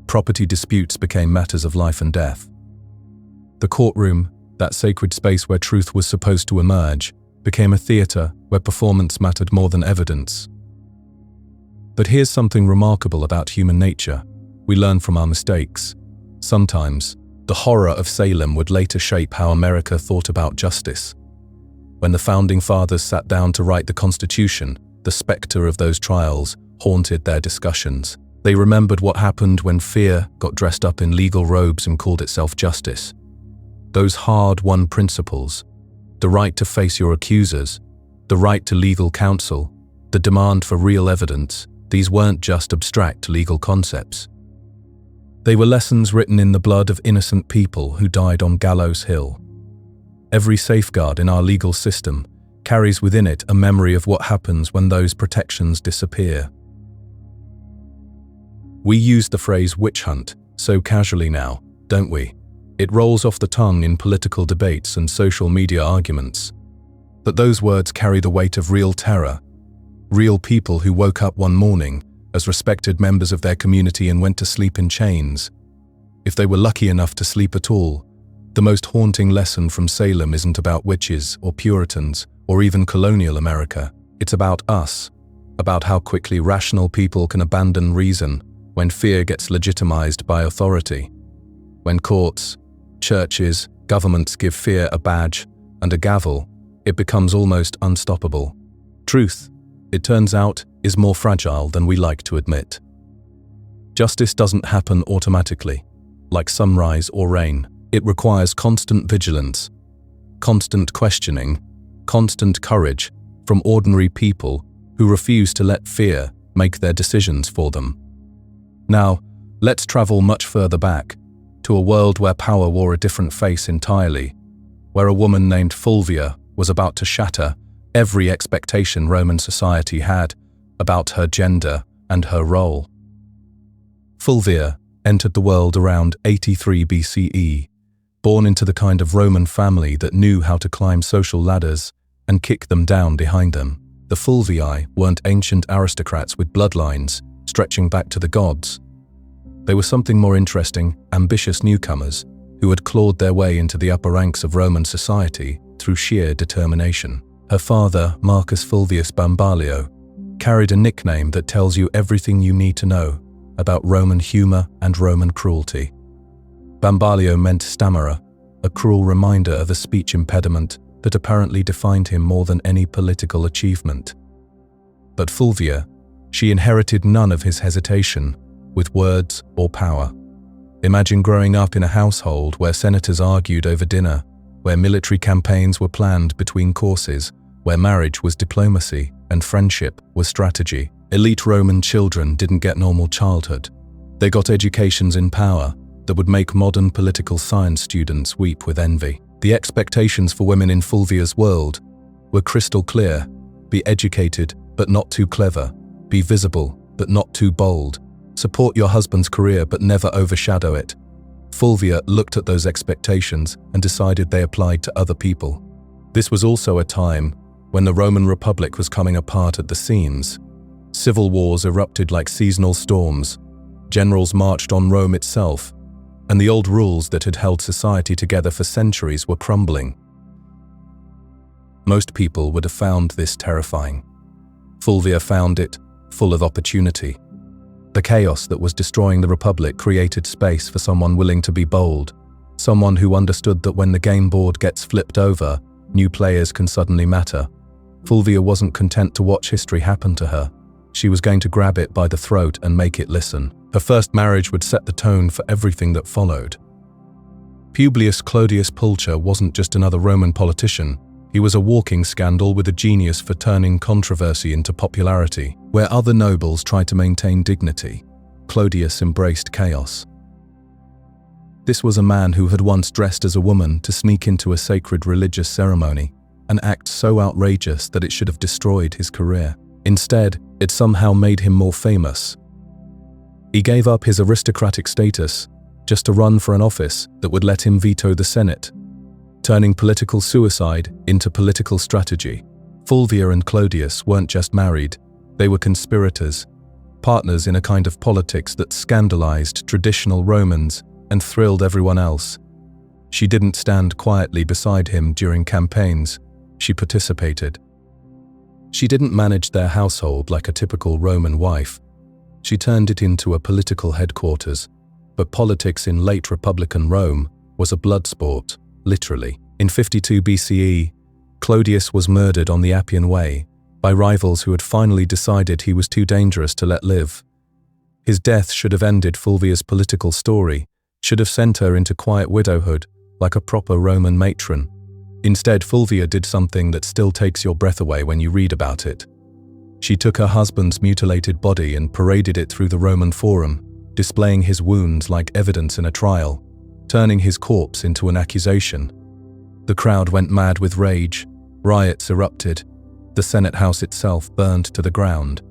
Property disputes became matters of life and death. The courtroom, that sacred space where truth was supposed to emerge, became a theater where performance mattered more than evidence. But here's something remarkable about human nature. We learn from our mistakes. Sometimes, the horror of Salem would later shape how America thought about justice. When the Founding Fathers sat down to write the Constitution, the specter of those trials haunted their discussions. They remembered what happened when fear got dressed up in legal robes and called itself justice. Those hard-won principles, the right to face your accusers, the right to legal counsel, the demand for real evidence, these weren't just abstract legal concepts. They were lessons written in the blood of innocent people who died on Gallows Hill. Every safeguard in our legal system carries within it a memory of what happens when those protections disappear. We use the phrase witch hunt so casually now, don't we? It rolls off the tongue in political debates and social media arguments. But those words carry the weight of real terror. Real people who woke up one morning as respected members of their community and went to sleep in chains. If they were lucky enough to sleep at all, the most haunting lesson from Salem isn't about witches or Puritans or even colonial America. It's about us, about how quickly rational people can abandon reason when fear gets legitimized by authority. When courts, churches, governments give fear a badge and a gavel, it becomes almost unstoppable. Truth, it turns out, is more fragile than we like to admit. Justice doesn't happen automatically, like sunrise or rain. It requires constant vigilance, constant questioning, constant courage from ordinary people who refuse to let fear make their decisions for them. Now, let's travel much further back, to a world where power wore a different face entirely, where a woman named Fulvia was about to shatter every expectation Roman society had about her gender and her role. Fulvia entered the world around 83 BCE, born into the kind of Roman family that knew how to climb social ladders and kick them down behind them. The Fulvii weren't ancient aristocrats with bloodlines stretching back to the gods. They were something more interesting, ambitious newcomers who had clawed their way into the upper ranks of Roman society through sheer determination. Her father, Marcus Fulvius Bambalio, carried a nickname that tells you everything you need to know about Roman humor and Roman cruelty. Bambalio meant stammerer, a cruel reminder of a speech impediment that apparently defined him more than any political achievement. But Fulvia, she inherited none of his hesitation with words or power. Imagine growing up in a household where senators argued over dinner, where military campaigns were planned between courses, where marriage was diplomacy and friendship was strategy. Elite Roman children didn't get normal childhood. They got educations in power that would make modern political science students weep with envy. The expectations for women in Fulvia's world were crystal clear: be educated but not too clever, be visible but not too bold, support your husband's career but never overshadow it. Fulvia looked at those expectations and decided they applied to other people. This was also a time when the Roman Republic was coming apart at the seams. Civil wars erupted like seasonal storms. Generals marched on Rome itself, and the old rules that had held society together for centuries were crumbling. Most people would have found this terrifying. Fulvia found it full of opportunity. The chaos that was destroying the Republic created space for someone willing to be bold, someone who understood that when the game board gets flipped over, new players can suddenly matter. Fulvia wasn't content to watch history happen to her. She was going to grab it by the throat and make it listen. Her first marriage would set the tone for everything that followed. Publius Clodius Pulcher wasn't just another Roman politician. He was a walking scandal with a genius for turning controversy into popularity. Where other nobles tried to maintain dignity, Clodius embraced chaos. This was a man who had once dressed as a woman to sneak into a sacred religious ceremony, an act so outrageous that it should have destroyed his career. Instead, it somehow made him more famous. He gave up his aristocratic status just to run for an office that would let him veto the Senate, turning political suicide into political strategy. Fulvia and Clodius weren't just married, they were conspirators, partners in a kind of politics that scandalized traditional Romans and thrilled everyone else. She didn't stand quietly beside him during campaigns, she participated. She didn't manage their household like a typical Roman wife. She turned it into a political headquarters, but politics in late Republican Rome was a blood sport, literally. In 52 BCE, Clodius was murdered on the Appian Way by rivals who had finally decided he was too dangerous to let live. His death should have ended Fulvia's political story, should have sent her into quiet widowhood like a proper Roman matron. Instead, Fulvia did something that still takes your breath away when you read about it. She took her husband's mutilated body and paraded it through the Roman Forum, displaying his wounds like evidence in a trial, turning his corpse into an accusation. The crowd went mad with rage, riots erupted, the Senate House itself burned to the ground.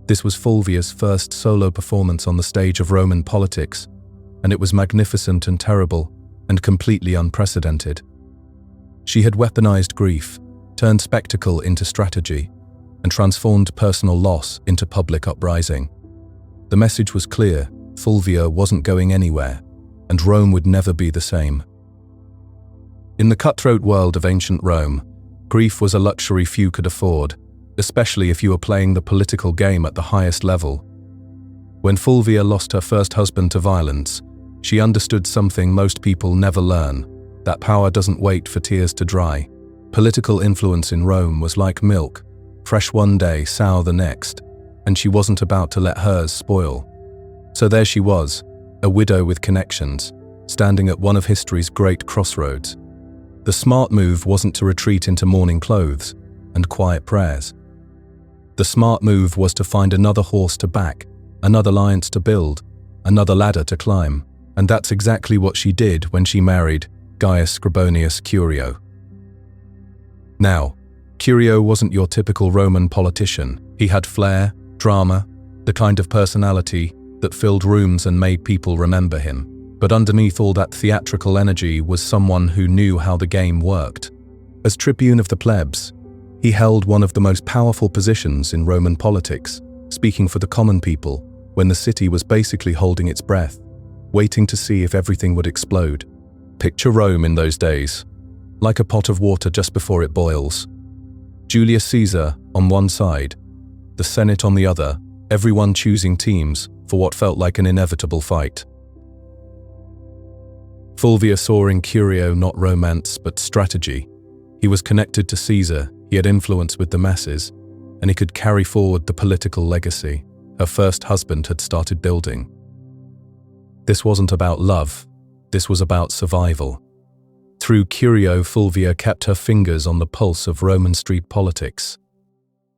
This was Fulvia's first solo performance on the stage of Roman politics, and it was magnificent and terrible, and completely unprecedented. She had weaponized grief, turned spectacle into strategy, and transformed personal loss into public uprising. The message was clear: Fulvia wasn't going anywhere, and Rome would never be the same. In the cutthroat world of ancient Rome, grief was a luxury few could afford, especially if you were playing the political game at the highest level. When Fulvia lost her first husband to violence, she understood something most people never learn: that power doesn't wait for tears to dry. Political influence in Rome was like milk, fresh one day, sour the next, and she wasn't about to let hers spoil. So there she was, a widow with connections, standing at one of history's great crossroads. The smart move wasn't to retreat into mourning clothes and quiet prayers. The smart move was to find another horse to back, another alliance to build, another ladder to climb, and that's exactly what she did when she married Gaius Scribonius Curio. Now, Curio wasn't your typical Roman politician. He had flair, drama, the kind of personality that filled rooms and made people remember him. But underneath all that theatrical energy was someone who knew how the game worked. As tribune of the plebs, he held one of the most powerful positions in Roman politics, speaking for the common people when the city was basically holding its breath, waiting to see if everything would explode. Picture Rome in those days, like a pot of water just before it boils. Julius Caesar on one side, the Senate on the other, everyone choosing teams for what felt like an inevitable fight. Fulvia saw in Curio not romance but strategy. He was connected to Caesar, he had influence with the masses, and he could carry forward the political legacy her first husband had started building. This wasn't about love, this was about survival. Through Curio, Fulvia kept her fingers on the pulse of Roman street politics.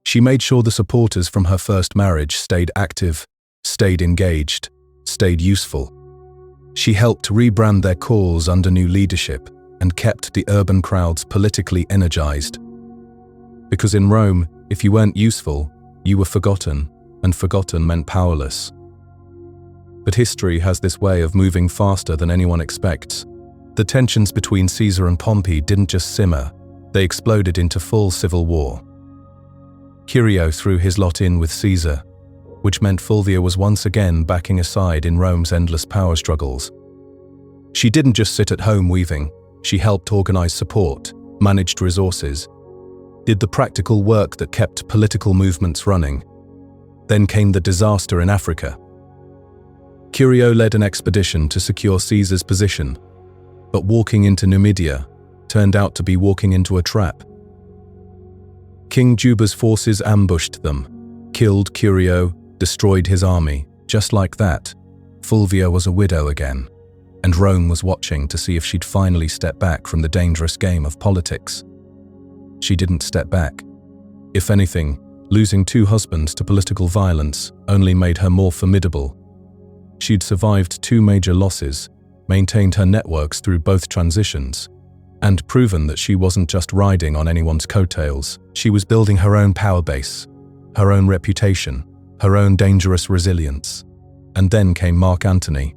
She made sure the supporters from her first marriage stayed active, stayed engaged, stayed useful. She helped rebrand their cause under new leadership and kept the urban crowds politically energized. Because in Rome, if you weren't useful, you were forgotten, and forgotten meant powerless. But history has this way of moving faster than anyone expects. The tensions between Caesar and Pompey didn't just simmer, they exploded into full civil war. Curio threw his lot in with Caesar, which meant Fulvia was once again backing a side in Rome's endless power struggles. She didn't just sit at home weaving, she helped organize support, managed resources, did the practical work that kept political movements running. Then came the disaster in Africa. Curio led an expedition to secure Caesar's position, but walking into Numidia turned out to be walking into a trap. King Juba's forces ambushed them, killed Curio, destroyed his army. Just like that, Fulvia was a widow again, and Rome was watching to see if she'd finally step back from the dangerous game of politics. She didn't step back. If anything, losing 2 husbands to political violence only made her more formidable. She'd survived 2 major losses, maintained her networks through both transitions, and proven that she wasn't just riding on anyone's coattails. She was building her own power base, her own reputation, her own dangerous resilience. And then came Mark Antony.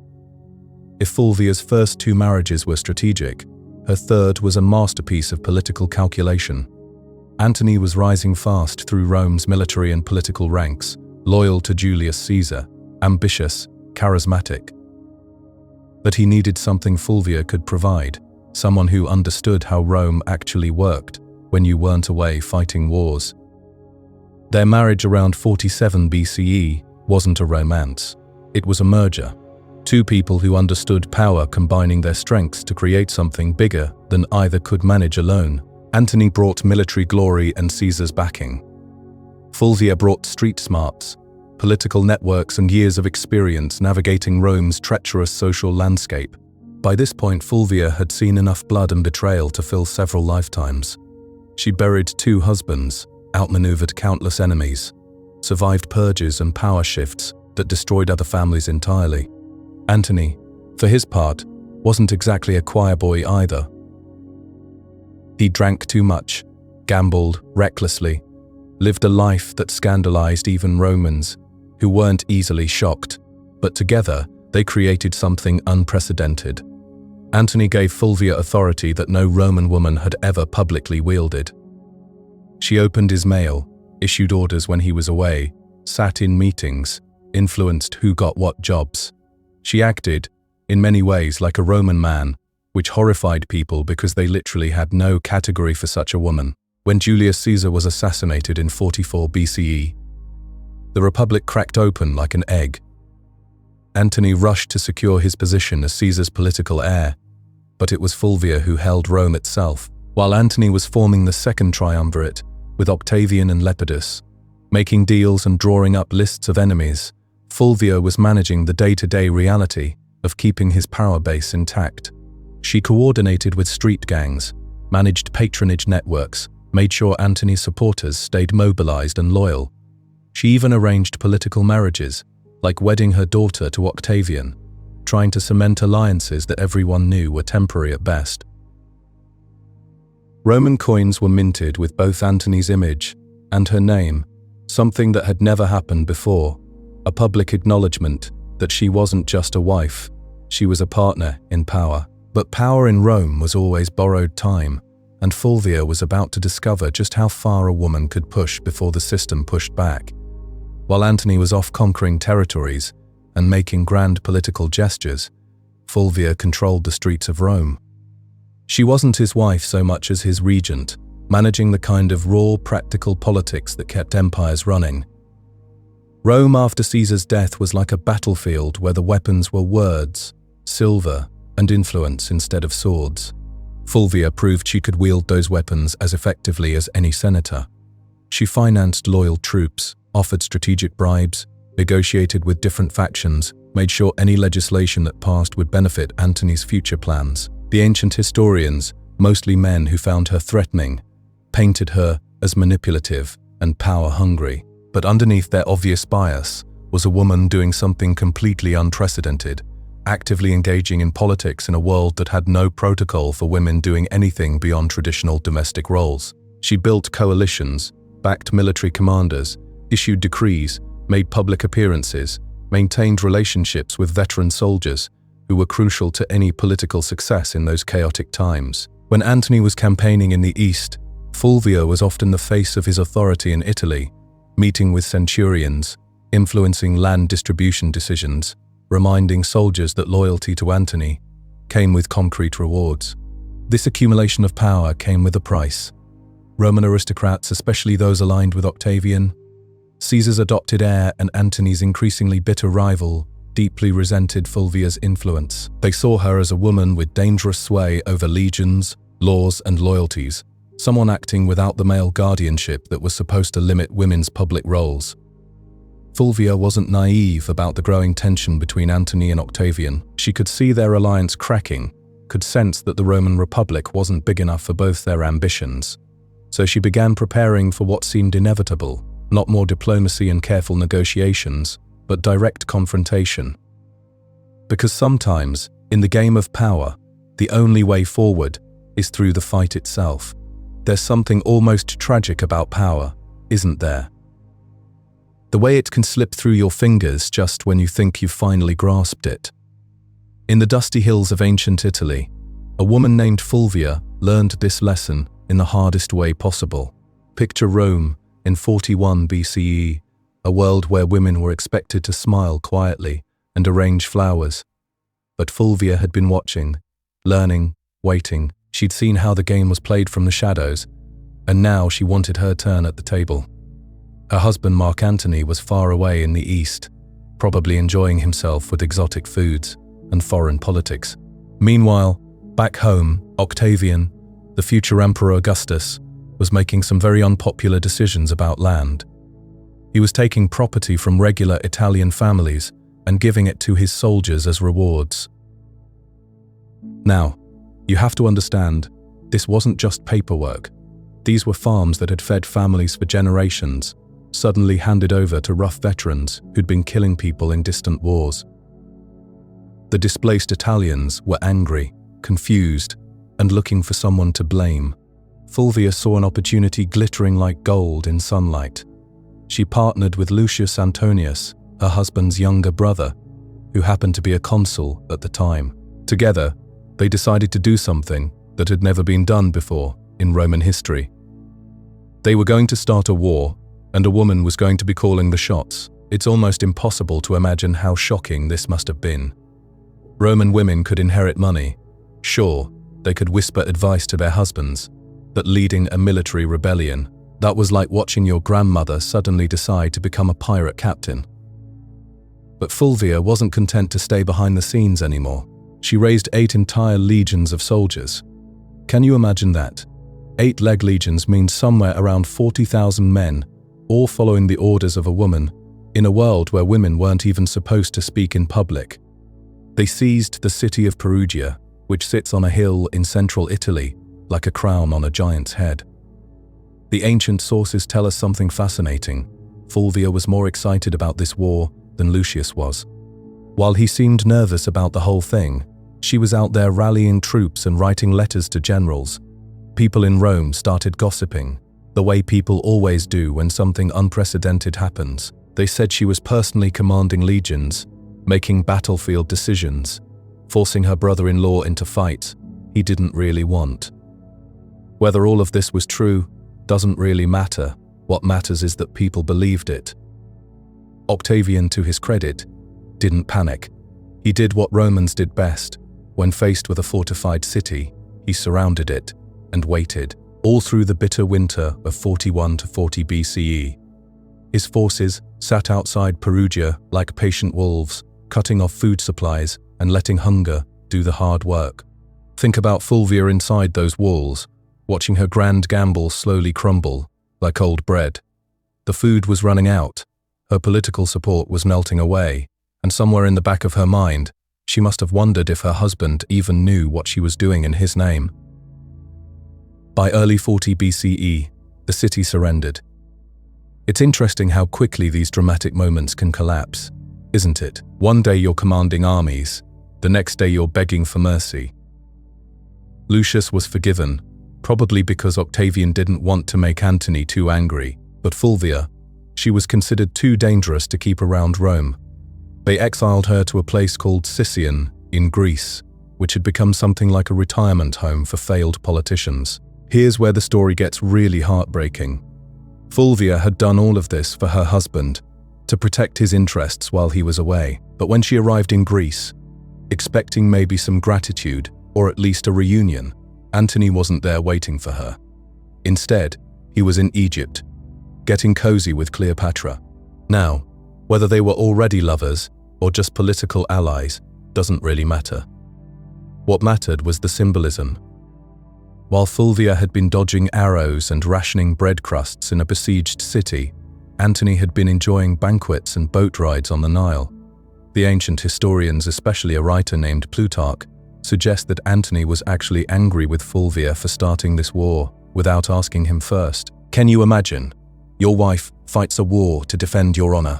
If Fulvia's first 2 marriages were strategic, her third was a masterpiece of political calculation. Antony was rising fast through Rome's military and political ranks, loyal to Julius Caesar, ambitious, charismatic. But he needed something Fulvia could provide, someone who understood how Rome actually worked when you weren't away fighting wars. Their marriage around 47 BCE wasn't a romance. It was a merger. 2 people who understood power combining their strengths to create something bigger than either could manage alone. Antony brought military glory and Caesar's backing. Fulvia brought street smarts, political networks and years of experience navigating Rome's treacherous social landscape. By this point, Fulvia had seen enough blood and betrayal to fill several lifetimes. She buried 2 husbands, outmaneuvered countless enemies, survived purges and power shifts that destroyed other families entirely. Antony, for his part, wasn't exactly a choir boy either. He drank too much, gambled recklessly, lived a life that scandalized even Romans, who weren't easily shocked, but together they created something unprecedented. Antony gave Fulvia authority that no Roman woman had ever publicly wielded. She opened his mail, issued orders when he was away, sat in meetings, influenced who got what jobs. She acted, in many ways, like a Roman man, which horrified people because they literally had no category for such a woman. When Julius Caesar was assassinated in 44 BCE, the Republic cracked open like an egg. Antony rushed to secure his position as Caesar's political heir, but it was Fulvia who held Rome itself. While Antony was forming the second triumvirate with Octavian and Lepidus, making deals and drawing up lists of enemies, Fulvia was managing the day-to-day reality of keeping his power base intact. She coordinated with street gangs, managed patronage networks, made sure Antony's supporters stayed mobilized and loyal. She even arranged political marriages, like wedding her daughter to Octavian, trying to cement alliances that everyone knew were temporary at best. Roman coins were minted with both Antony's image and her name, something that had never happened before, a public acknowledgement that she wasn't just a wife, she was a partner in power. But power in Rome was always borrowed time, and Fulvia was about to discover just how far a woman could push before the system pushed back. While Antony was off conquering territories and making grand political gestures, Fulvia controlled the streets of Rome. She wasn't his wife so much as his regent, managing the kind of raw, practical politics that kept empires running. Rome after Caesar's death was like a battlefield where the weapons were words, silver, and influence instead of swords. Fulvia proved she could wield those weapons as effectively as any senator. She financed loyal troops, offered strategic bribes, negotiated with different factions, made sure any legislation that passed would benefit Antony's future plans. The ancient historians, mostly men who found her threatening, painted her as manipulative and power-hungry. But underneath their obvious bias was a woman doing something completely unprecedented, actively engaging in politics in a world that had no protocol for women doing anything beyond traditional domestic roles. She built coalitions, backed military commanders, issued decrees, made public appearances, maintained relationships with veteran soldiers who were crucial to any political success in those chaotic times. When Antony was campaigning in the East, Fulvia was often the face of his authority in Italy, meeting with centurions, influencing land distribution decisions, reminding soldiers that loyalty to Antony came with concrete rewards. This accumulation of power came with a price. Roman aristocrats, especially those aligned with Octavian, Caesar's adopted heir and Antony's increasingly bitter rival, deeply resented Fulvia's influence. They saw her as a woman with dangerous sway over legions, laws, and loyalties, someone acting without the male guardianship that was supposed to limit women's public roles. Fulvia wasn't naive about the growing tension between Antony and Octavian. She could see their alliance cracking, could sense that the Roman Republic wasn't big enough for both their ambitions. So she began preparing for what seemed inevitable, not more diplomacy and careful negotiations, but direct confrontation. Because sometimes, in the game of power, the only way forward is through the fight itself. There's something almost tragic about power, isn't there? The way it can slip through your fingers just when you think you've finally grasped it. In the dusty hills of ancient Italy, a woman named Fulvia learned this lesson in the hardest way possible. Picture Rome in 41 BCE, a world where women were expected to smile quietly and arrange flowers. But Fulvia had been watching, learning, waiting. She'd seen how the game was played from the shadows, and now she wanted her turn at the table. Her husband Mark Antony was far away in the east, probably enjoying himself with exotic foods and foreign politics. Meanwhile, back home, Octavian, the future Emperor Augustus, was making some very unpopular decisions about land. He was taking property from regular Italian families and giving it to his soldiers as rewards. Now, you have to understand, this wasn't just paperwork. These were farms that had fed families for generations, suddenly handed over to rough veterans who'd been killing people in distant wars. The displaced Italians were angry, confused, and looking for someone to blame. Fulvia saw an opportunity glittering like gold in sunlight. She partnered with Lucius Antonius, her husband's younger brother, who happened to be a consul at the time. Together, they decided to do something that had never been done before in Roman history. They were going to start a war, and a woman was going to be calling the shots. It's almost impossible to imagine how shocking this must have been. Roman women could inherit money. Sure, they could whisper advice to their husbands, but leading a military rebellion, that was like watching your grandmother suddenly decide to become a pirate captain. But Fulvia wasn't content to stay behind the scenes anymore. She raised 8 entire legions of soldiers. Can you imagine that? 8 leg legions means somewhere around 40,000 men, all following the orders of a woman, in a world where women weren't even supposed to speak in public. They seized the city of Perugia, which sits on a hill in central Italy, like a crown on a giant's head. The ancient sources tell us something fascinating. Fulvia was more excited about this war than Lucius was. While he seemed nervous about the whole thing, she was out there rallying troops and writing letters to generals. People in Rome started gossiping, the way people always do when something unprecedented happens. They said she was personally commanding legions, making battlefield decisions, forcing her brother-in-law into fights he didn't really want. Whether all of this was true doesn't really matter. What matters is that people believed it. Octavian, to his credit, didn't panic. He did what Romans did best. When faced with a fortified city, he surrounded it and waited, all through the bitter winter of 41 to 40 BCE. His forces sat outside Perugia like patient wolves, cutting off food supplies and letting hunger do the hard work. Think about Fulvia inside those walls, watching her grand gamble slowly crumble like old bread. The food was running out, her political support was melting away, and somewhere in the back of her mind, she must have wondered if her husband even knew what she was doing in his name. By early 40 BCE, the city surrendered. It's interesting how quickly these dramatic moments can collapse, isn't it? One day you're commanding armies, the next day you're begging for mercy. Lucius was forgiven, probably because Octavian didn't want to make Antony too angry, but Fulvia, she was considered too dangerous to keep around Rome. They exiled her to a place called Sicyon in Greece, which had become something like a retirement home for failed politicians. Here's where the story gets really heartbreaking. Fulvia had done all of this for her husband, to protect his interests while he was away. But when she arrived in Greece, expecting maybe some gratitude or at least a reunion, Antony wasn't there waiting for her. Instead, he was in Egypt, getting cozy with Cleopatra. Now, whether they were already lovers or just political allies doesn't really matter. What mattered was the symbolism. While Fulvia had been dodging arrows and rationing bread crusts in a besieged city, Antony had been enjoying banquets and boat rides on the Nile. The ancient historians, especially a writer named Plutarch, suggest that Antony was actually angry with Fulvia for starting this war without asking him first. Can you imagine? Your wife fights a war to defend your honor,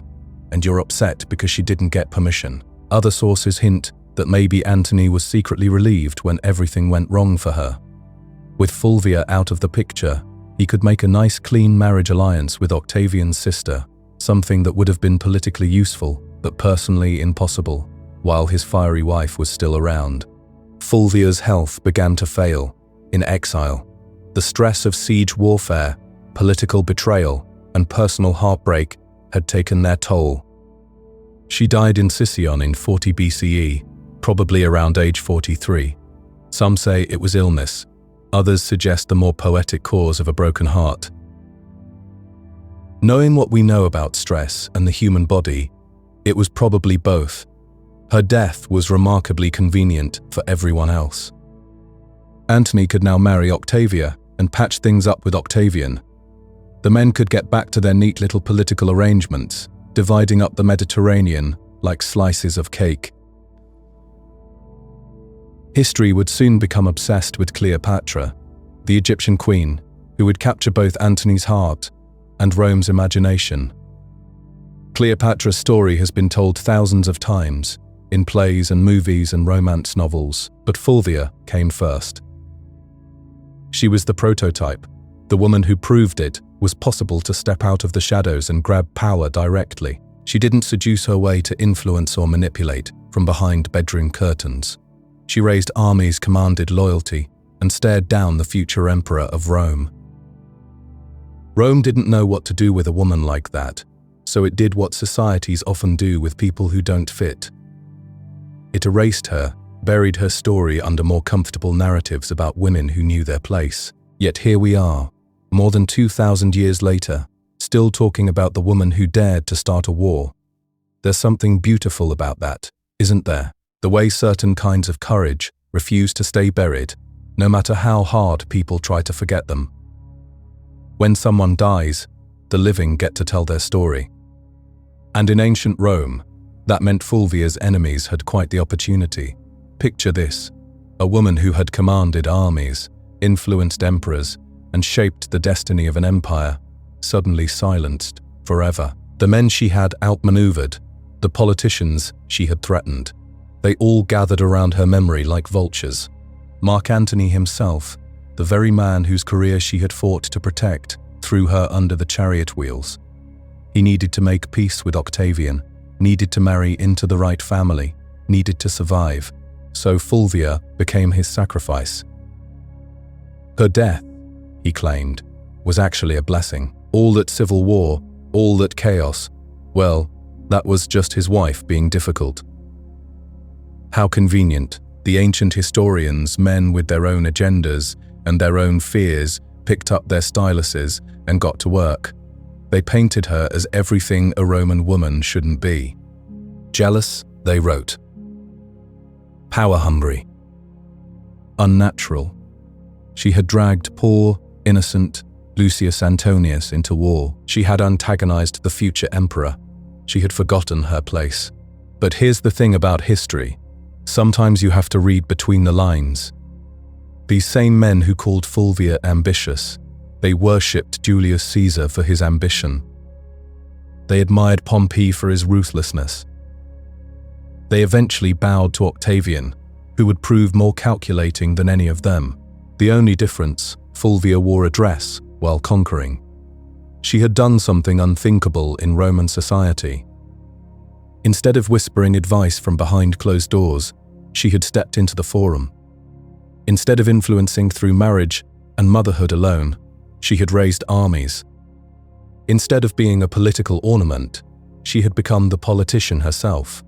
and you're upset because she didn't get permission. Other sources hint that maybe Antony was secretly relieved when everything went wrong for her. With Fulvia out of the picture, he could make a nice clean marriage alliance with Octavian's sister, something that would have been politically useful, but personally impossible, while his fiery wife was still around. Fulvia's health began to fail. In exile, the stress of siege warfare, political betrayal, and personal heartbreak had taken their toll. She died in Sicyon in 40 BCE, probably around age 43. Some say it was illness. Others suggest the more poetic cause of a broken heart. Knowing what we know about stress and the human body, it was probably both. Her death was remarkably convenient for everyone else. Antony could now marry Octavia and patch things up with Octavian. The men could get back to their neat little political arrangements, dividing up the Mediterranean like slices of cake. History would soon become obsessed with Cleopatra, the Egyptian queen, who would capture both Antony's heart and Rome's imagination. Cleopatra's story has been told thousands of times, in plays and movies and romance novels, but Fulvia came first. She was the prototype, the woman who proved it was possible to step out of the shadows and grab power directly. She didn't seduce her way to influence or manipulate from behind bedroom curtains. She raised armies, commanded loyalty, and stared down the future emperor of Rome. Rome didn't know what to do with a woman like that, so it did what societies often do with people who don't fit. It erased her, buried her story under more comfortable narratives about women who knew their place. Yet here we are, more than 2,000 years later, still talking about the woman who dared to start a war. There's something beautiful about that, isn't there? The way certain kinds of courage refuse to stay buried, no matter how hard people try to forget them. When someone dies, the living get to tell their story. And in ancient Rome, that meant Fulvia's enemies had quite the opportunity. Picture this, a woman who had commanded armies, influenced emperors, and shaped the destiny of an empire, suddenly silenced forever. The men she had outmaneuvered, the politicians she had threatened, they all gathered around her memory like vultures. Mark Antony himself, the very man whose career she had fought to protect, threw her under the chariot wheels. He needed to make peace with Octavian, needed to marry into the right family, needed to survive, so Fulvia became his sacrifice. Her death, he claimed, was actually a blessing. All that civil war, all that chaos, well, that was just his wife being difficult. How convenient. The ancient historians, men with their own agendas and their own fears, picked up their styluses and got to work. They painted her as everything a Roman woman shouldn't be. Jealous, they wrote. Power-hungry. Unnatural. She had dragged poor, innocent Lucius Antonius into war. She had antagonized the future emperor. She had forgotten her place. But here's the thing about history. Sometimes you have to read between the lines. These same men who called Fulvia ambitious, they worshipped Julius Caesar for his ambition. They admired Pompey for his ruthlessness. They eventually bowed to Octavian, who would prove more calculating than any of them. The only difference, Fulvia wore a dress while conquering. She had done something unthinkable in Roman society. Instead of whispering advice from behind closed doors, she had stepped into the forum. Instead of influencing through marriage and motherhood alone, she had raised armies. Instead of being a political ornament, she had become the politician herself.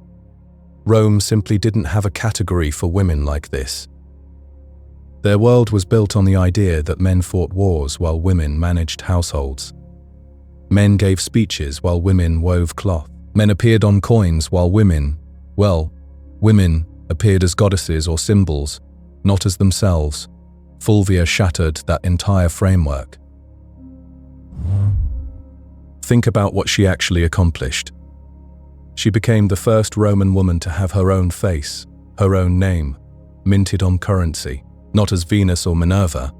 Rome simply didn't have a category for women like this. Their world was built on the idea that men fought wars while women managed households. Men gave speeches while women wove cloth. Men appeared on coins while women Well, women appeared as goddesses or symbols, not as themselves. Fulvia shattered that entire framework. Think about what she actually accomplished. She became the first Roman woman to have her own face, her own name, minted on currency, not as Venus or Minerva,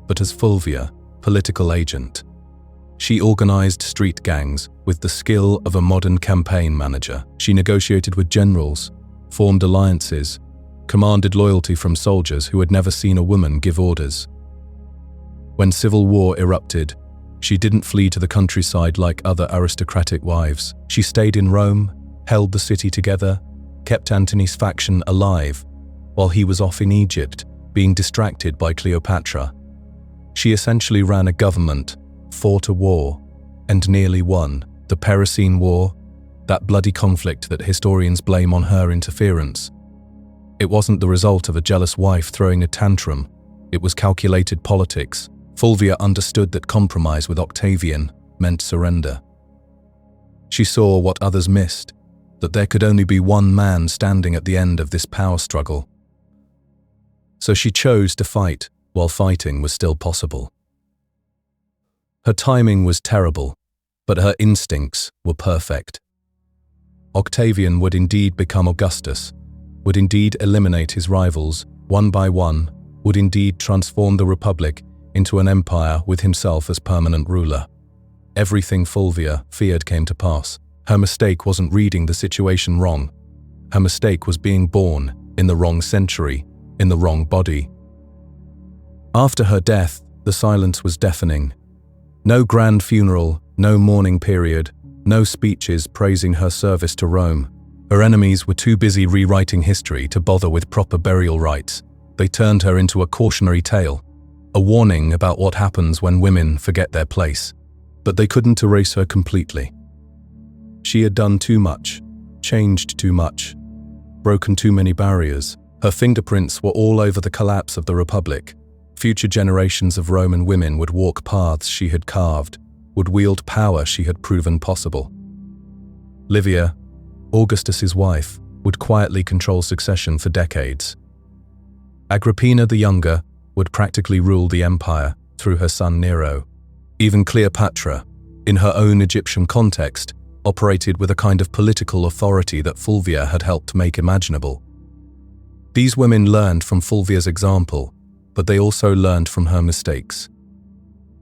but as Fulvia, political agent. She organized street gangs with the skill of a modern campaign manager. She negotiated with generals, formed alliances, commanded loyalty from soldiers who had never seen a woman give orders. When civil war erupted, she didn't flee to the countryside like other aristocratic wives. She stayed in Rome, held the city together, kept Antony's faction alive, while he was off in Egypt, being distracted by Cleopatra. She essentially ran a government, fought a war, and nearly won. The Parisine War, that bloody conflict that historians blame on her interference. It wasn't the result of a jealous wife throwing a tantrum. It was calculated politics. Fulvia understood that compromise with Octavian meant surrender. She saw what others missed, that there could only be one man standing at the end of this power struggle. So she chose to fight while fighting was still possible. Her timing was terrible, but her instincts were perfect. Octavian would indeed become Augustus, would indeed eliminate his rivals one by one, would indeed transform the Republic into an empire with himself as permanent ruler. Everything Fulvia feared came to pass. Her mistake wasn't reading the situation wrong. Her mistake was being born in the wrong century, in the wrong body. After her death, the silence was deafening. No grand funeral, no mourning period, no speeches praising her service to Rome. Her enemies were too busy rewriting history to bother with proper burial rites. They turned her into a cautionary tale, a warning about what happens when women forget their place. But they couldn't erase her completely. She had done too much, changed too much, broken too many barriers. Her fingerprints were all over the collapse of the Republic. Future generations of Roman women would walk paths she had carved, would wield power she had proven possible. Livia, Augustus's wife, would quietly control succession for decades. Agrippina the Younger would practically rule the empire through her son Nero. Even Cleopatra, in her own Egyptian context, operated with a kind of political authority that Fulvia had helped make imaginable. These women learned from Fulvia's example, but they also learned from her mistakes.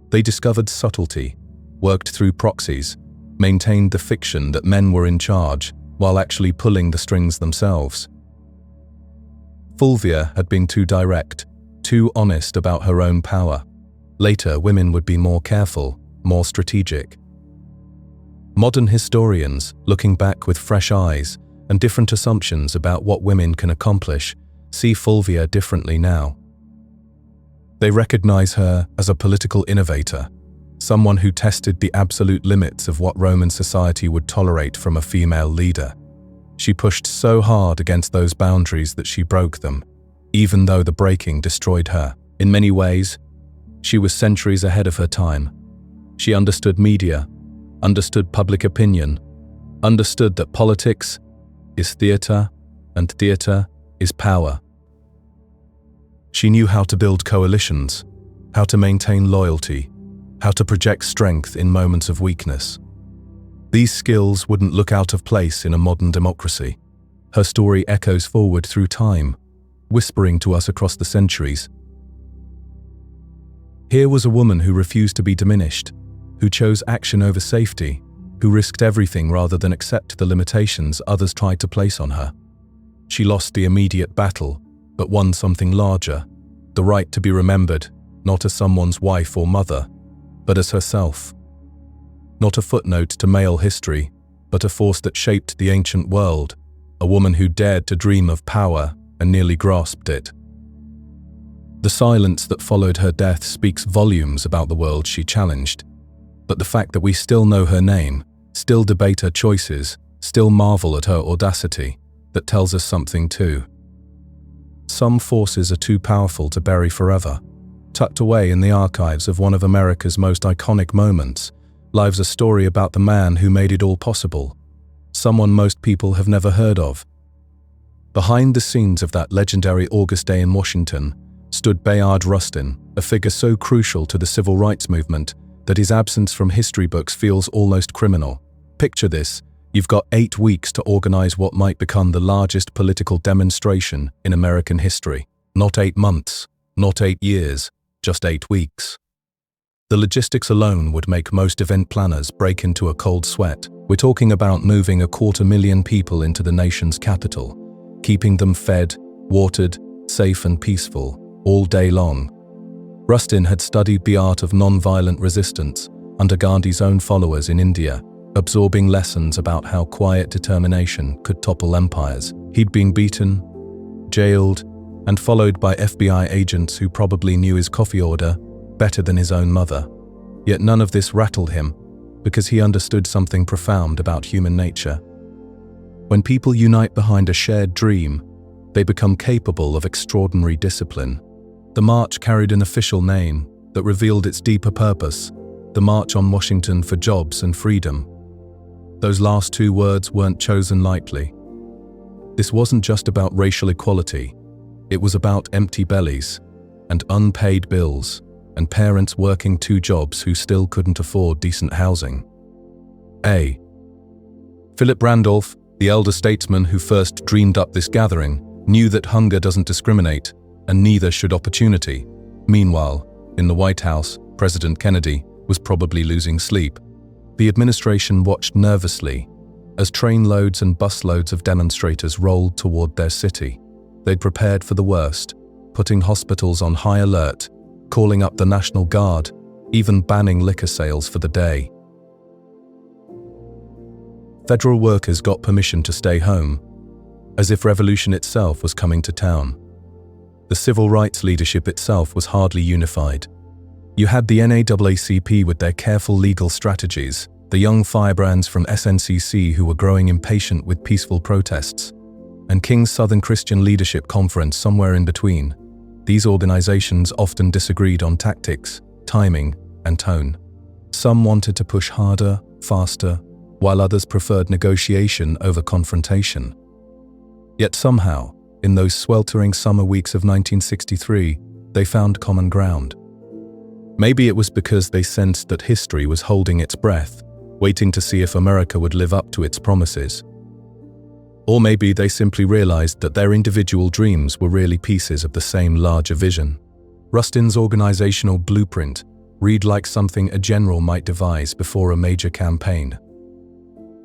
They discovered subtlety, worked through proxies, maintained the fiction that men were in charge, while actually pulling the strings themselves. Fulvia had been too direct, too honest about her own power. Later, women would be more careful, more strategic. Modern historians, looking back with fresh eyes and different assumptions about what women can accomplish, see Fulvia differently now. They recognize her as a political innovator, someone who tested the absolute limits of what Roman society would tolerate from a female leader. She pushed so hard against those boundaries that she broke them, even though the breaking destroyed her. In many ways, she was centuries ahead of her time. She understood media, understood public opinion, understood that politics is theater and theater is power. She knew how to build coalitions, how to maintain loyalty, how to project strength in moments of weakness. These skills wouldn't look out of place in a modern democracy. Her story echoes forward through time, whispering to us across the centuries. Here was a woman who refused to be diminished, who chose action over safety, who risked everything rather than accept the limitations others tried to place on her. She lost the immediate battle, but won something larger, the right to be remembered, not as someone's wife or mother, but as herself. Not a footnote to male history, but a force that shaped the ancient world, a woman who dared to dream of power and nearly grasped it. The silence that followed her death speaks volumes about the world she challenged, but the fact that we still know her name, still debate her choices, still marvel at her audacity, that tells us something too. Some forces are too powerful to bury forever. Tucked away in the archives of one of America's most iconic moments, lies a story about the man who made it all possible. Someone most people have never heard of, Behind the scenes of that legendary August day in Washington stood Bayard Rustin, a figure so crucial to the civil rights movement that his absence from history books feels almost criminal. Picture this: you've got 8 weeks to organize what might become the largest political demonstration in American history. Not 8 months, not 8 years, just 8 weeks. The logistics alone would make most event planners break into a cold sweat. We're talking about moving 250,000 people into the nation's capital, keeping them fed, watered, safe and peaceful, all day long. Rustin had studied the art of non-violent resistance under Gandhi's own followers in India, absorbing lessons about how quiet determination could topple empires. He'd been beaten, jailed, and followed by FBI agents who probably knew his coffee order better than his own mother. Yet none of this rattled him, because he understood something profound about human nature. When people unite behind a shared dream, they become capable of extraordinary discipline. The march carried an official name that revealed its deeper purpose: the March on Washington for Jobs and Freedom. Those last 2 words weren't chosen lightly. This wasn't just about racial equality. It was about empty bellies and unpaid bills and parents working 2 jobs who still couldn't afford decent housing. Philip Randolph, the elder statesman who first dreamed up this gathering, knew that hunger doesn't discriminate, and neither should opportunity. Meanwhile, in the White House, President Kennedy was probably losing sleep. The administration watched nervously as trainloads and busloads of demonstrators rolled toward their city. They'd prepared for the worst, putting hospitals on high alert, calling up the National Guard, even banning liquor sales for the day. Federal workers got permission to stay home, as if revolution itself was coming to town. The civil rights leadership itself was hardly unified. You had the NAACP with their careful legal strategies, the young firebrands from SNCC who were growing impatient with peaceful protests, and King's Southern Christian Leadership Conference somewhere in between. These organizations often disagreed on tactics, timing, and tone. Some wanted to push harder, faster, while others preferred negotiation over confrontation. Yet somehow, in those sweltering summer weeks of 1963, they found common ground. Maybe it was because they sensed that history was holding its breath, waiting to see if America would live up to its promises. Or maybe they simply realized that their individual dreams were really pieces of the same larger vision. Rustin's organizational blueprint read like something a general might devise before a major campaign.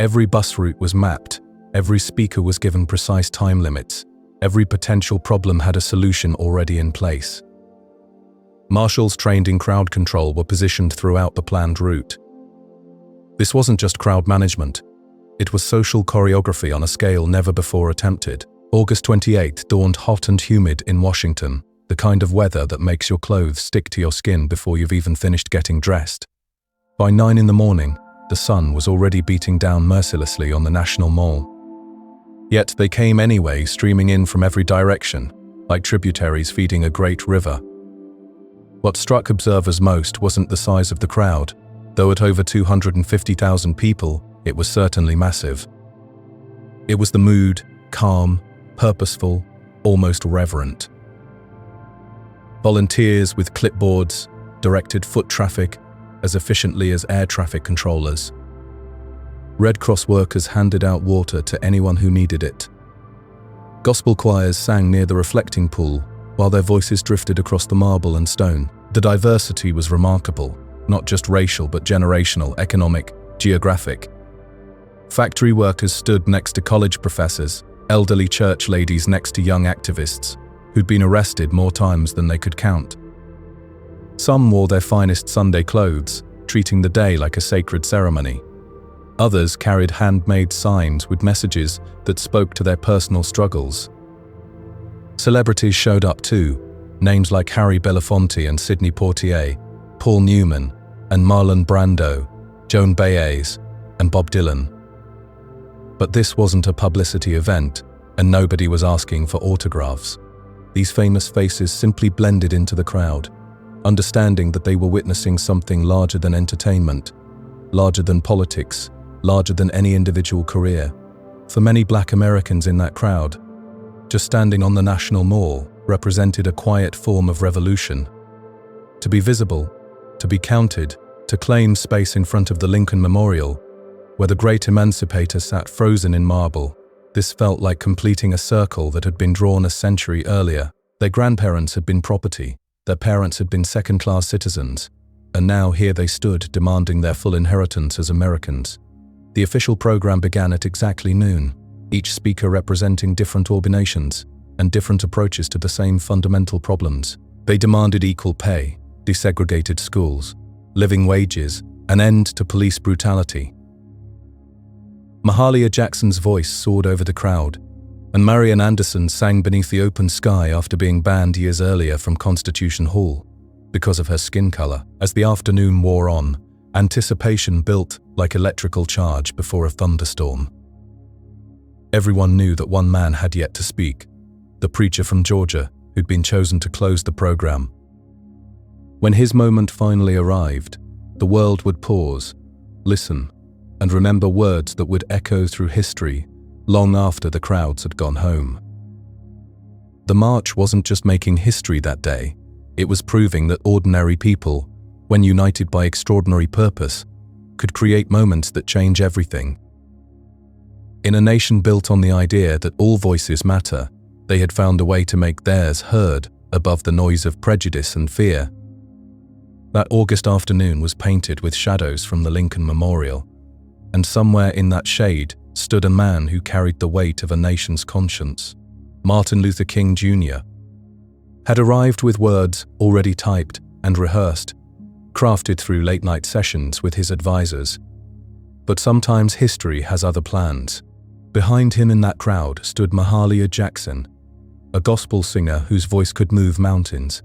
Every bus route was mapped, every speaker was given precise time limits, every potential problem had a solution already in place. Marshals trained in crowd control were positioned throughout the planned route. This wasn't just crowd management. It was social choreography on a scale never before attempted. August 28th dawned hot and humid in Washington, the kind of weather that makes your clothes stick to your skin before you've even finished getting dressed. By 9 in the morning, the sun was already beating down mercilessly on the National Mall. Yet they came anyway, streaming in from every direction, like tributaries feeding a great river. What struck observers most wasn't the size of the crowd, though at over 250,000 people, it was certainly massive. It was the mood, calm, purposeful, almost reverent. Volunteers with clipboards directed foot traffic as efficiently as air traffic controllers. Red Cross workers handed out water to anyone who needed it. Gospel choirs sang near the reflecting pool, while their voices drifted across the marble and stone. The diversity was remarkable, not just racial but generational, economic, geographic. Factory workers stood next to college professors, elderly church ladies next to young activists, who'd been arrested more times than they could count. Some wore their finest Sunday clothes, treating the day like a sacred ceremony. Others carried handmade signs with messages that spoke to their personal struggles. Celebrities showed up too, names like Harry Belafonte and Sidney Poitier, Paul Newman and Marlon Brando, Joan Baez and Bob Dylan. But this wasn't a publicity event, and nobody was asking for autographs. These famous faces simply blended into the crowd, understanding that they were witnessing something larger than entertainment, larger than politics, larger than any individual career. For many Black Americans in that crowd, just standing on the National Mall represented a quiet form of revolution. To be visible, to be counted, to claim space in front of the Lincoln Memorial, where the great emancipator sat frozen in marble, this felt like completing a circle that had been drawn a century earlier. Their grandparents had been property, their parents had been second-class citizens, and now here they stood demanding their full inheritance as Americans. The official program began at exactly noon, each speaker representing different nations and different approaches to the same fundamental problems. They demanded equal pay, desegregated schools, living wages, an end to police brutality. Mahalia Jackson's voice soared over the crowd, and Marian Anderson sang beneath the open sky after being banned years earlier from Constitution Hall because of her skin color. As the afternoon wore on, anticipation built like electrical charge before a thunderstorm. Everyone knew that one man had yet to speak, the preacher from Georgia who'd been chosen to close the program. When his moment finally arrived, the world would pause, listen, and remember words that would echo through history long after the crowds had gone home. The march wasn't just making history that day, it was proving that ordinary people, when united by extraordinary purpose, could create moments that change everything. In a nation built on the idea that all voices matter, they had found a way to make theirs heard above the noise of prejudice and fear. That August afternoon was painted with shadows from the Lincoln Memorial, and somewhere in that shade stood a man who carried the weight of a nation's conscience. Martin Luther King Jr. had arrived with words already typed and rehearsed, crafted through late-night sessions with his advisors. But sometimes history has other plans. Behind him in that crowd stood Mahalia Jackson, a gospel singer whose voice could move mountains.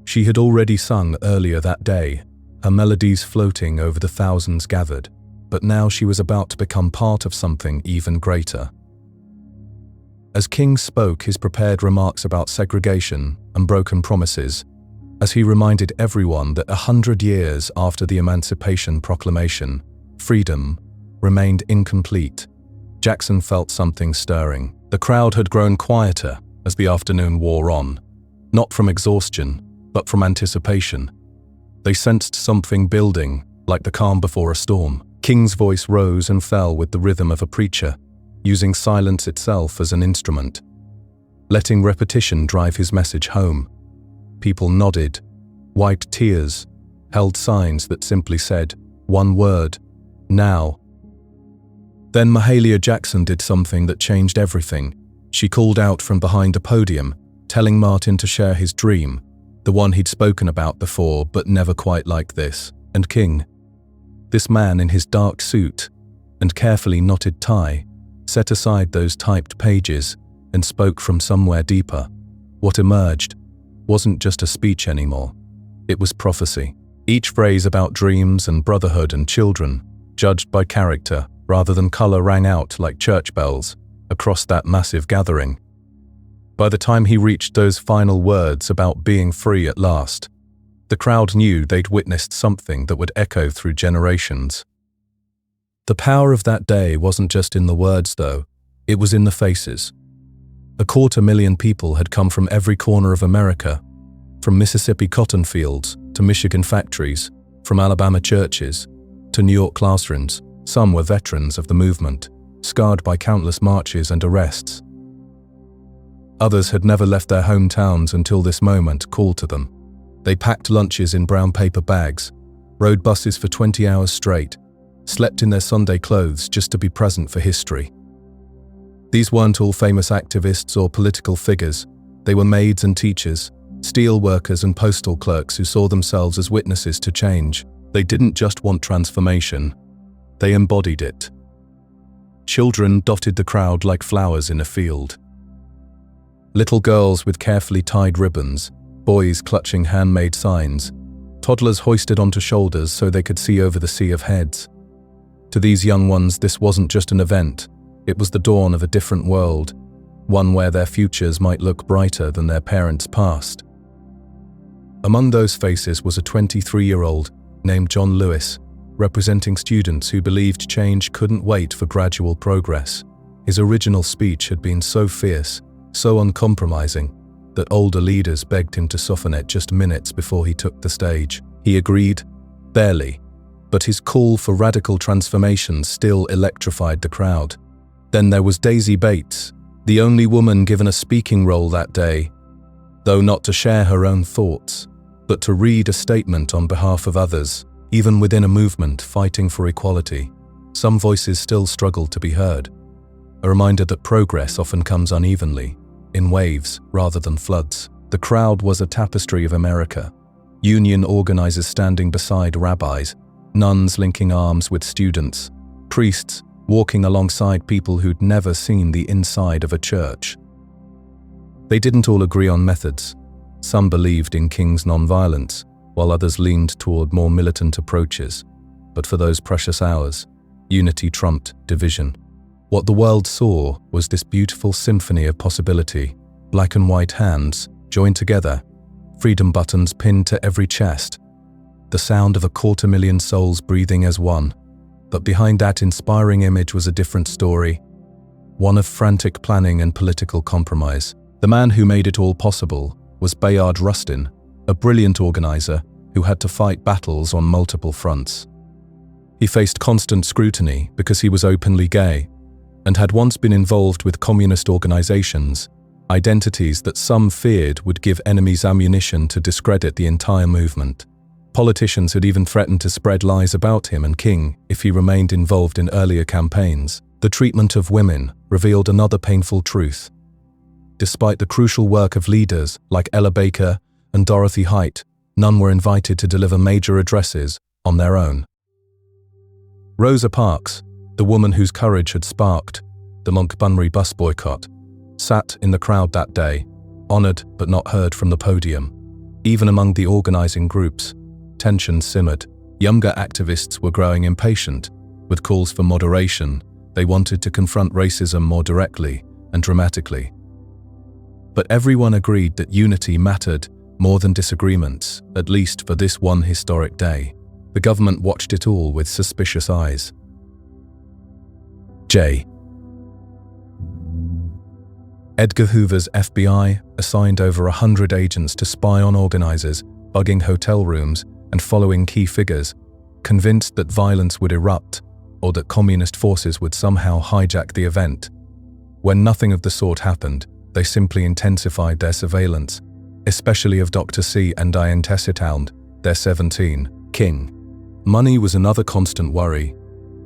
She had already sung earlier that day, her melodies floating over the thousands gathered, but now she was about to become part of something even greater. As King spoke his prepared remarks about segregation and broken promises, as he reminded everyone that 100 years after the Emancipation Proclamation, freedom remained incomplete, Jackson felt something stirring. The crowd had grown quieter as the afternoon wore on, not from exhaustion, but from anticipation. They sensed something building, like the calm before a storm. King's voice rose and fell with the rhythm of a preacher, using silence itself as an instrument, letting repetition drive his message home. People nodded, wiped tears, held signs that simply said, one word, now. Then Mahalia Jackson did something that changed everything. She called out from behind a podium, telling Martin to share his dream, the one he'd spoken about before but never quite like this. And King, this man in his dark suit and carefully knotted tie, set aside those typed pages and spoke from somewhere deeper. What emerged wasn't just a speech anymore. It was prophecy. Each phrase about dreams and brotherhood and children, judged by character rather than color, rang out like church bells across that massive gathering. By the time he reached those final words about being free at last, the crowd knew they'd witnessed something that would echo through generations. The power of that day wasn't just in the words, though, it was in the faces. 250,000 people had come from every corner of America, from Mississippi cotton fields to Michigan factories, from Alabama churches to New York classrooms. Some were veterans of the movement, scarred by countless marches and arrests. Others had never left their hometowns until this moment called to them. They packed lunches in brown paper bags, rode buses for 20 hours straight, slept in their Sunday clothes just to be present for history. These weren't all famous activists or political figures. They were maids and teachers, steel workers and postal clerks who saw themselves as witnesses to change. They didn't just want transformation, they embodied it. Children dotted the crowd like flowers in a field. Little girls with carefully tied ribbons, boys clutching handmade signs, toddlers hoisted onto shoulders so they could see over the sea of heads. To these young ones, this wasn't just an event, it was the dawn of a different world, one where their futures might look brighter than their parents' past. Among those faces was a 23-year-old named John Lewis, representing students who believed change couldn't wait for gradual progress. His original speech had been so fierce, so uncompromising that older leaders begged him to soften it just minutes before he took the stage. He agreed, barely, but his call for radical transformation still electrified the crowd. Then there was Daisy Bates, the only woman given a speaking role that day, though not to share her own thoughts, but to read a statement on behalf of others, even within a movement fighting for equality. Some voices still struggled to be heard, a reminder that progress often comes unevenly, in waves rather than floods. The crowd was a tapestry of America. Union organizers standing beside rabbis, nuns linking arms with students, priests walking alongside people who'd never seen the inside of a church. They didn't all agree on methods. Some believed in King's nonviolence, while others leaned toward more militant approaches. But for those precious hours, unity trumped division. What the world saw was this beautiful symphony of possibility, black and white hands joined together, freedom buttons pinned to every chest, the sound of 250,000 souls breathing as one. But behind that inspiring image was a different story, one of frantic planning and political compromise. The man who made it all possible was Bayard Rustin, a brilliant organizer who had to fight battles on multiple fronts. He faced constant scrutiny because he was openly gay, and had once been involved with communist organizations, identities that some feared would give enemies ammunition to discredit the entire movement. Politicians had even threatened to spread lies about him and King if he remained involved in earlier campaigns. The treatment of women revealed another painful truth. Despite the crucial work of leaders like Ella Baker and Dorothy Height, none were invited to deliver major addresses on their own. Rosa Parks, the woman whose courage had sparked the Montgomery bus boycott, sat in the crowd that day, honored but not heard from the podium. Even among the organizing groups, tension simmered. Younger activists were growing impatient, with calls for moderation. They wanted to confront racism more directly and dramatically. But everyone agreed that unity mattered more than disagreements, at least for this one historic day. The government watched it all with suspicious eyes. J. Edgar Hoover's FBI assigned over 100 agents to spy on organizers, bugging hotel rooms and following key figures, convinced that violence would erupt or that communist forces would somehow hijack the event. When nothing of the sort happened, they simply intensified their surveillance, especially of Dr. C and Diane Tessitown, their 17, King. Money was another constant worry.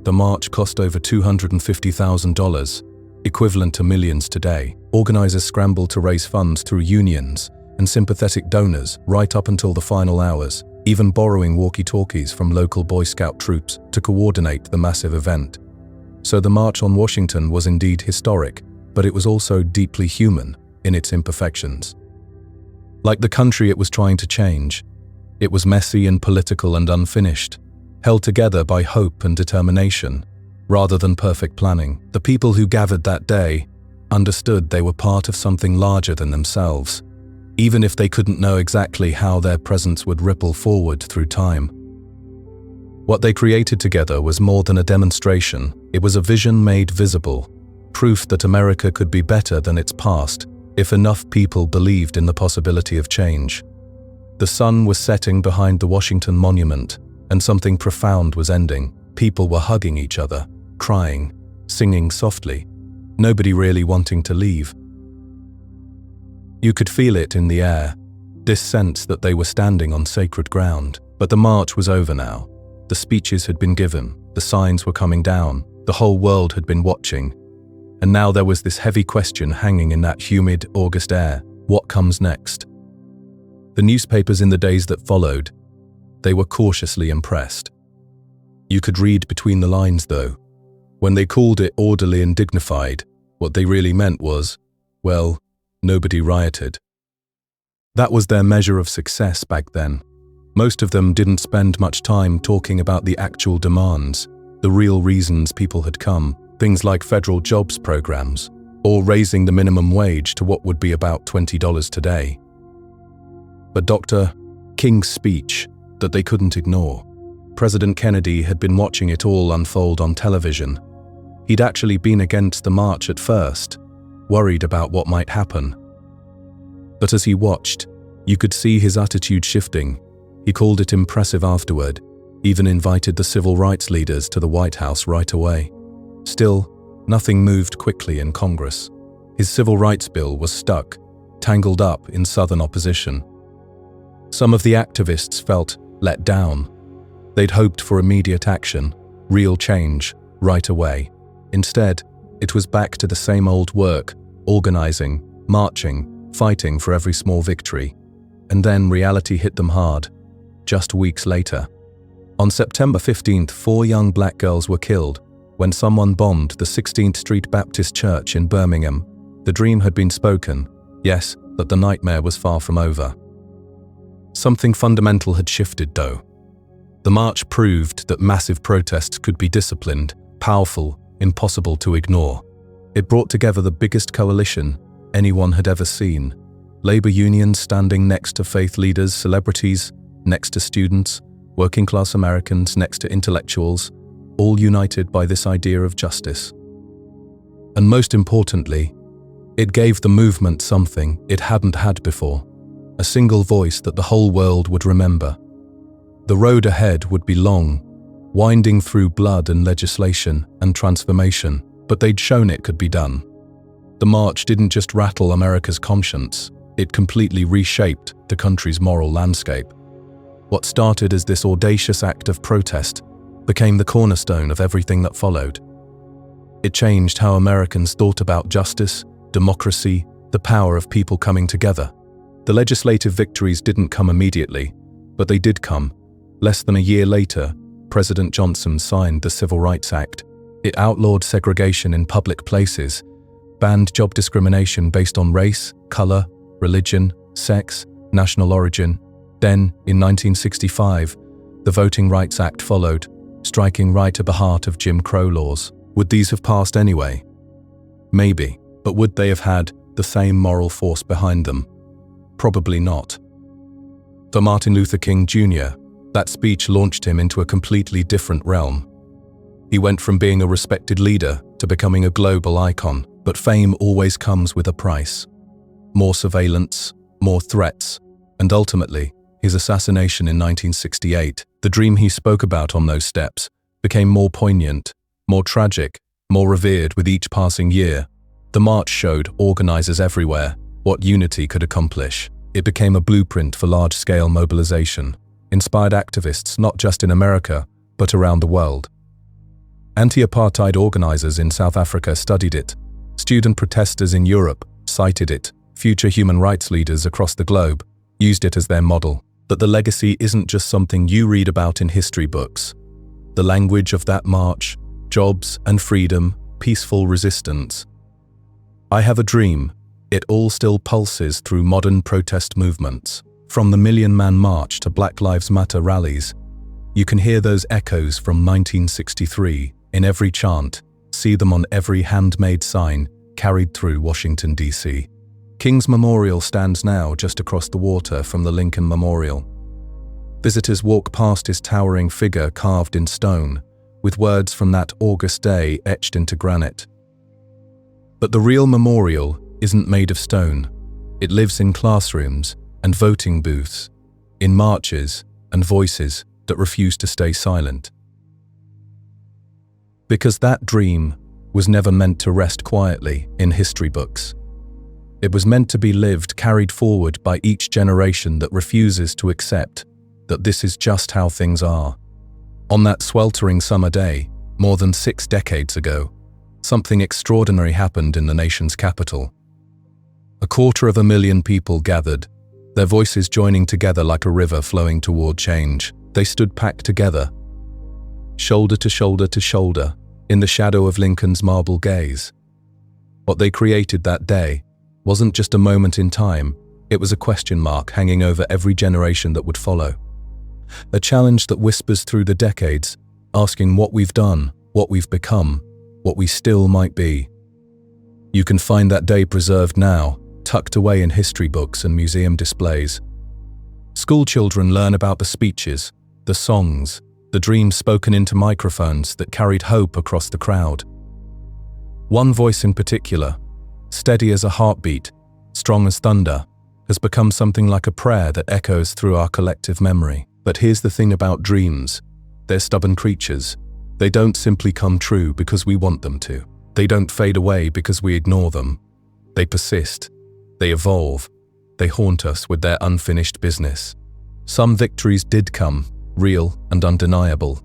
The march cost over $250,000, equivalent to millions today. Organizers scrambled to raise funds through unions and sympathetic donors right up until the final hours, even borrowing walkie-talkies from local Boy Scout troops to coordinate the massive event. So the March on Washington was indeed historic, but it was also deeply human in its imperfections. Like the country it was trying to change, it was messy and political and unfinished, held together by hope and determination, rather than perfect planning. The people who gathered that day understood they were part of something larger than themselves, even if they couldn't know exactly how their presence would ripple forward through time. What they created together was more than a demonstration. It was a vision made visible, proof that America could be better than its past if enough people believed in the possibility of change. The sun was setting behind the Washington Monument, and something profound was ending. People were hugging each other, crying, singing softly, nobody really wanting to leave. You could feel it in the air, this sense that they were standing on sacred ground. But the march was over now. The speeches had been given, the signs were coming down, the whole world had been watching. And now there was this heavy question hanging in that humid August air: what comes next? The newspapers in the days that followed, they were cautiously impressed. You could read between the lines though. When they called it orderly and dignified, what they really meant was, well, nobody rioted. That was their measure of success back then. Most of them didn't spend much time talking about the actual demands, the real reasons people had come, things like federal jobs programs, or raising the minimum wage to what would be about $20 today. But Dr. King's speech, that they couldn't ignore. President Kennedy had been watching it all unfold on television. He'd actually been against the march at first, worried about what might happen. But as he watched, you could see his attitude shifting. He called it impressive afterward, even invited the civil rights leaders to the White House right away. Still, nothing moved quickly in Congress. His civil rights bill was stuck, tangled up in Southern opposition. Some of the activists felt let down. They'd hoped for immediate action, real change, right away. Instead, it was back to the same old work, organizing, marching, fighting for every small victory. And then reality hit them hard, just weeks later. On September 15th, 4 young black girls were killed when someone bombed the 16th Street Baptist Church in Birmingham. The dream had been spoken, yes, but the nightmare was far from over. Something fundamental had shifted, though. The march proved that massive protests could be disciplined, powerful, impossible to ignore. It brought together the biggest coalition anyone had ever seen. Labor unions standing next to faith leaders, celebrities next to students, working-class Americans next to intellectuals, all united by this idea of justice. And most importantly, it gave the movement something it hadn't had before, a single voice that the whole world would remember. The road ahead would be long, winding through blood and legislation and transformation, but they'd shown it could be done. The march didn't just rattle America's conscience, it completely reshaped the country's moral landscape. What started as this audacious act of protest became the cornerstone of everything that followed. It changed how Americans thought about justice, democracy, the power of people coming together. The legislative victories didn't come immediately, but they did come. Less than a year later, President Johnson signed the Civil Rights Act. It outlawed segregation in public places, banned job discrimination based on race, color, religion, sex, national origin. Then, in 1965, the Voting Rights Act followed, striking right at the heart of Jim Crow laws. Would these have passed anyway? Maybe, but would they have had the same moral force behind them? Probably not. For Martin Luther King Jr., that speech launched him into a completely different realm. He went from being a respected leader to becoming a global icon, but fame always comes with a price. More surveillance, more threats, and ultimately, his assassination in 1968, the dream he spoke about on those steps, became more poignant, more tragic, more revered with each passing year. The march showed organizers everywhere what unity could accomplish. It became a blueprint for large-scale mobilization, inspired activists not just in America, but around the world. Anti-apartheid organizers in South Africa studied it. Student protesters in Europe cited it. Future human rights leaders across the globe used it as their model. That the legacy isn't just something you read about in history books. The language of that march, jobs and freedom, peaceful resistance. I have a dream. It all still pulses through modern protest movements. From the Million Man March to Black Lives Matter rallies, you can hear those echoes from 1963 in every chant, see them on every handmade sign carried through Washington, D.C. King's Memorial stands now just across the water from the Lincoln Memorial. Visitors walk past his towering figure carved in stone, with words from that August day etched into granite. But the real memorial isn't made of stone. It lives in classrooms and voting booths, in marches and voices that refuse to stay silent. Because that dream was never meant to rest quietly in history books. It was meant to be lived, carried forward by each generation that refuses to accept that this is just how things are. On that sweltering summer day, more than 6 decades ago, something extraordinary happened in the nation's capital. 250,000 people gathered, their voices joining together like a river flowing toward change. They stood packed together, shoulder to shoulder to shoulder, in the shadow of Lincoln's marble gaze. What they created that day wasn't just a moment in time, it was a question mark hanging over every generation that would follow. A challenge that whispers through the decades, asking what we've done, what we've become, what we still might be. You can find that day preserved now, tucked away in history books and museum displays. School children learn about the speeches, the songs, the dreams spoken into microphones that carried hope across the crowd. One voice in particular, steady as a heartbeat, strong as thunder, has become something like a prayer that echoes through our collective memory. But here's the thing about dreams. They're stubborn creatures. They don't simply come true because we want them to. They don't fade away because we ignore them. They persist. They evolve. They haunt us with their unfinished business. Some victories did come, real and undeniable.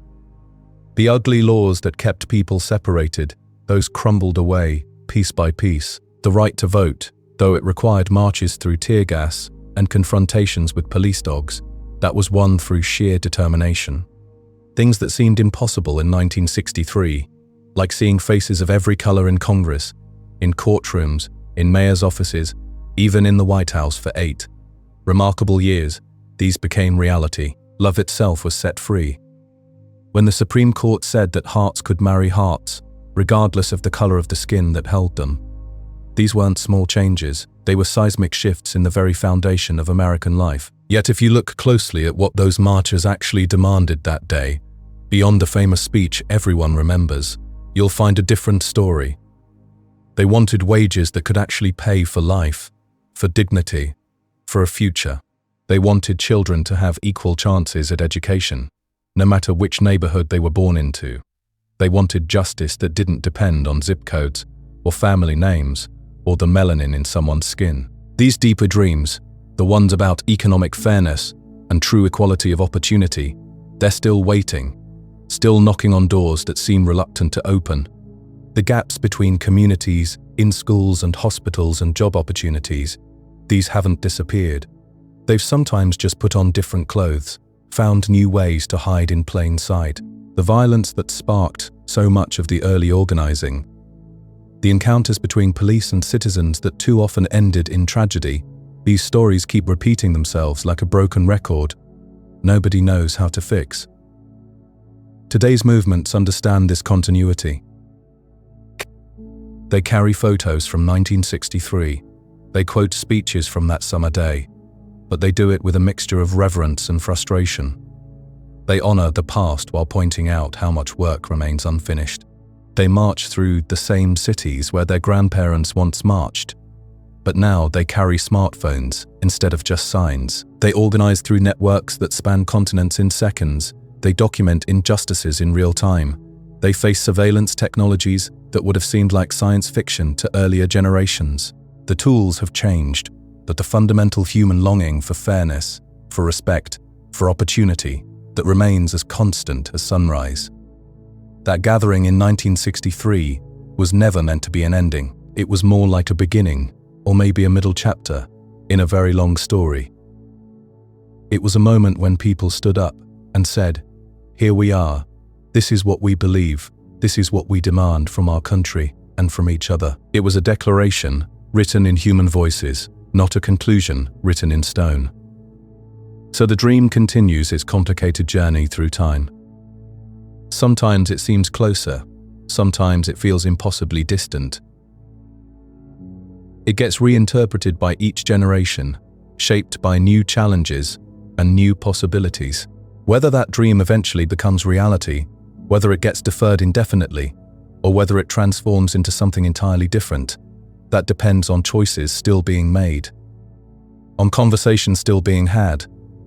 The ugly laws that kept people separated, those crumbled away, piece by piece. The right to vote, though it required marches through tear gas and confrontations with police dogs, that was won through sheer determination. Things that seemed impossible in 1963, like seeing faces of every color in Congress, in courtrooms, in mayors' offices, even in the White House for 8 remarkable years, these became reality. Love itself was set free. When the Supreme Court said that hearts could marry hearts, regardless of the color of the skin that held them. These weren't small changes, they were seismic shifts in the very foundation of American life. Yet if you look closely at what those marchers actually demanded that day, beyond the famous speech everyone remembers, you'll find a different story. They wanted wages that could actually pay for life, for dignity, for a future. They wanted children to have equal chances at education, no matter which neighborhood they were born into. They wanted justice that didn't depend on zip codes, or family names, or the melanin in someone's skin. These deeper dreams, the ones about economic fairness and true equality of opportunity, they're still waiting, still knocking on doors that seem reluctant to open. The gaps between communities, in schools and hospitals and job opportunities, these haven't disappeared. They've sometimes just put on different clothes, found new ways to hide in plain sight. The violence that sparked so much of the early organizing, the encounters between police and citizens that too often ended in tragedy, these stories keep repeating themselves like a broken record nobody knows how to fix. Today's movements understand this continuity. They carry photos from 1963. They quote speeches from that summer day, but they do it with a mixture of reverence and frustration. They honor the past while pointing out how much work remains unfinished. They march through the same cities where their grandparents once marched, but now they carry smartphones instead of just signs. They organize through networks that span continents in seconds. They document injustices in real time. They face surveillance technologies that would have seemed like science fiction to earlier generations. The tools have changed, but the fundamental human longing for fairness, for respect, for opportunity, that remains as constant as sunrise. That gathering in 1963 was never meant to be an ending. It was more like a beginning, or maybe a middle chapter, in a very long story. It was a moment when people stood up and said, "Here we are. This is what we believe. This is what we demand from our country and from each other." It was a declaration written in human voices, not a conclusion written in stone. So the dream continues its complicated journey through time. Sometimes it seems closer, sometimes it feels impossibly distant. It gets reinterpreted by each generation, shaped by new challenges and new possibilities. Whether that dream eventually becomes reality, whether it gets deferred indefinitely, or whether it transforms into something entirely different, that depends on choices still being made, on conversations still being had,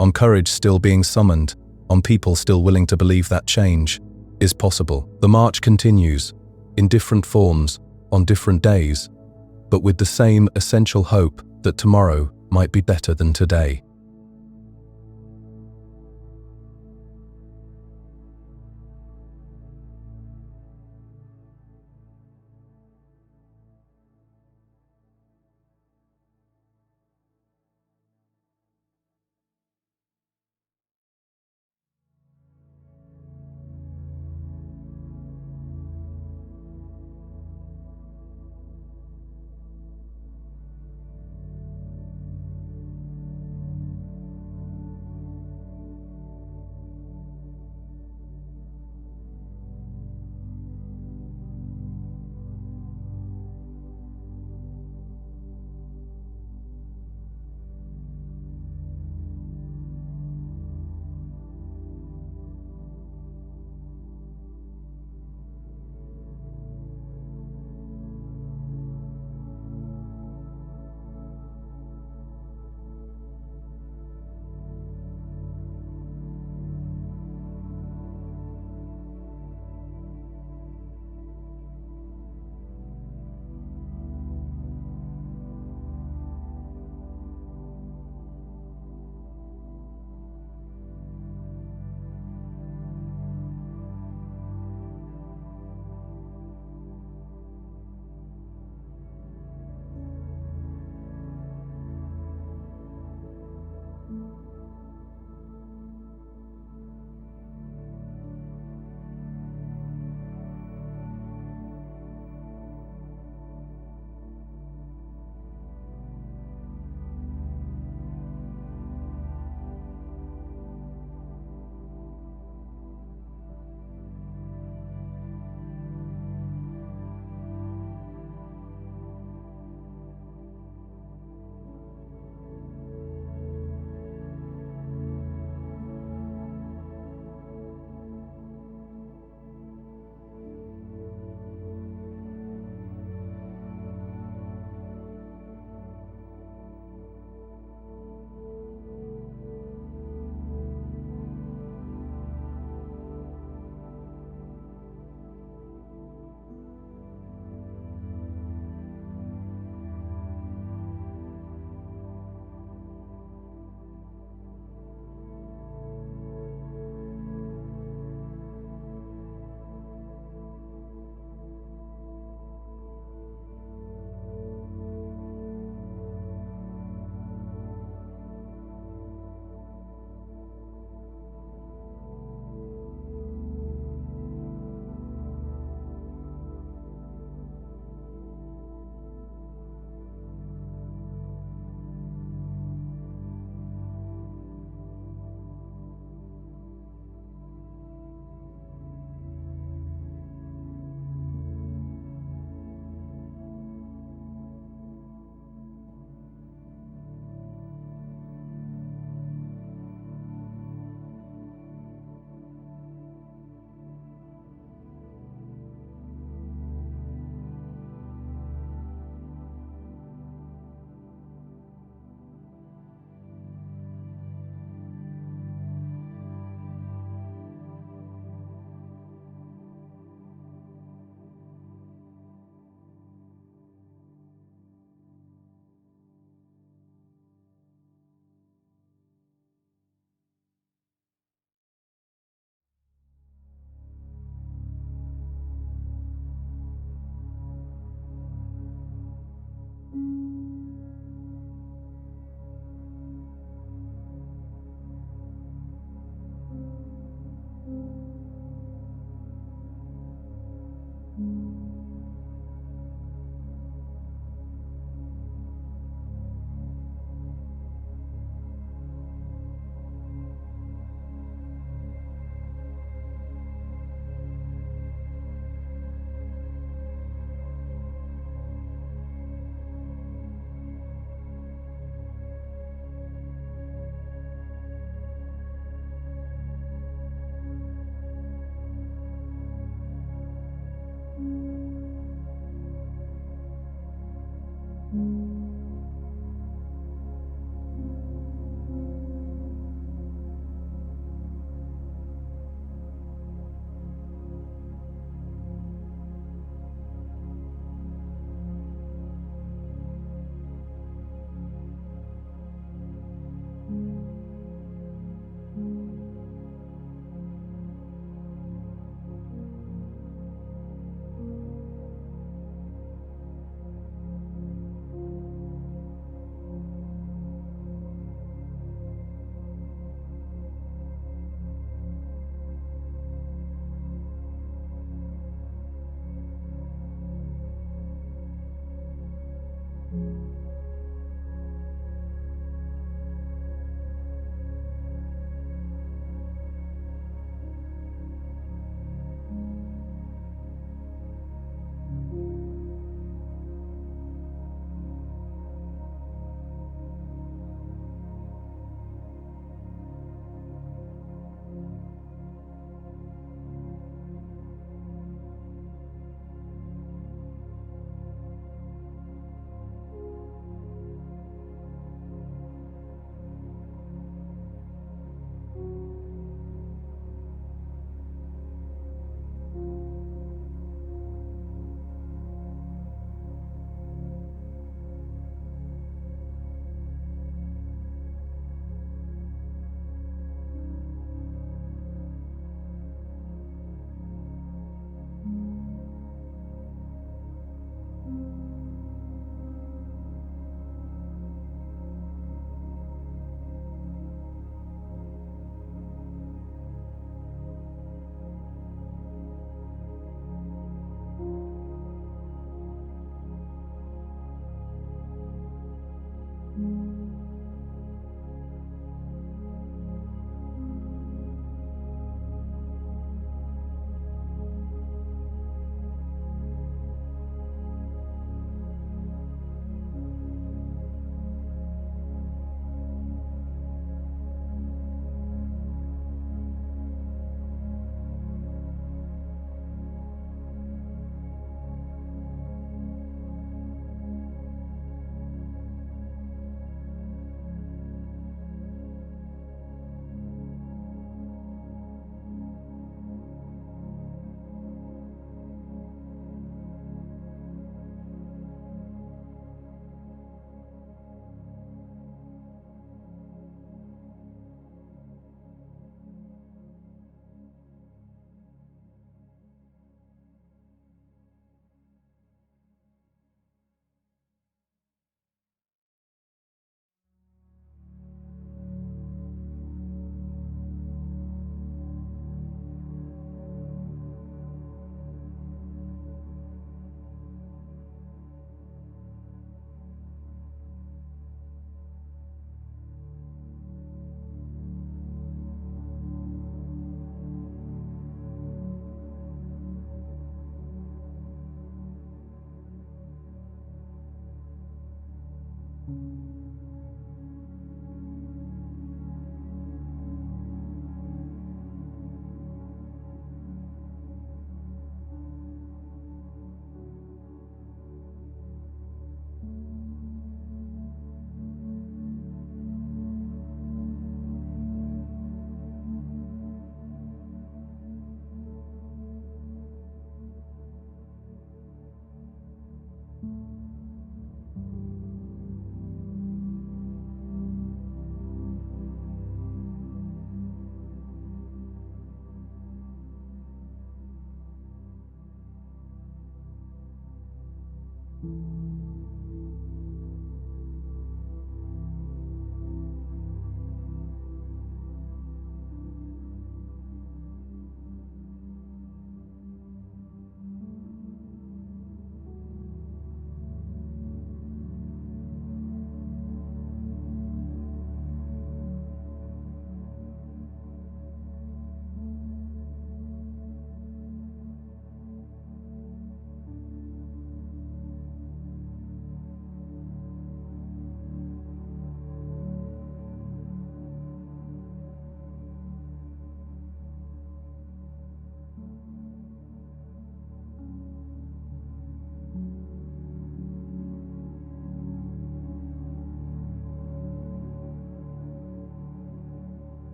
on courage still being summoned, on people still willing to believe that change is possible. The march continues, in different forms, on different days, but with the same essential hope that tomorrow might be better than today.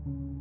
you.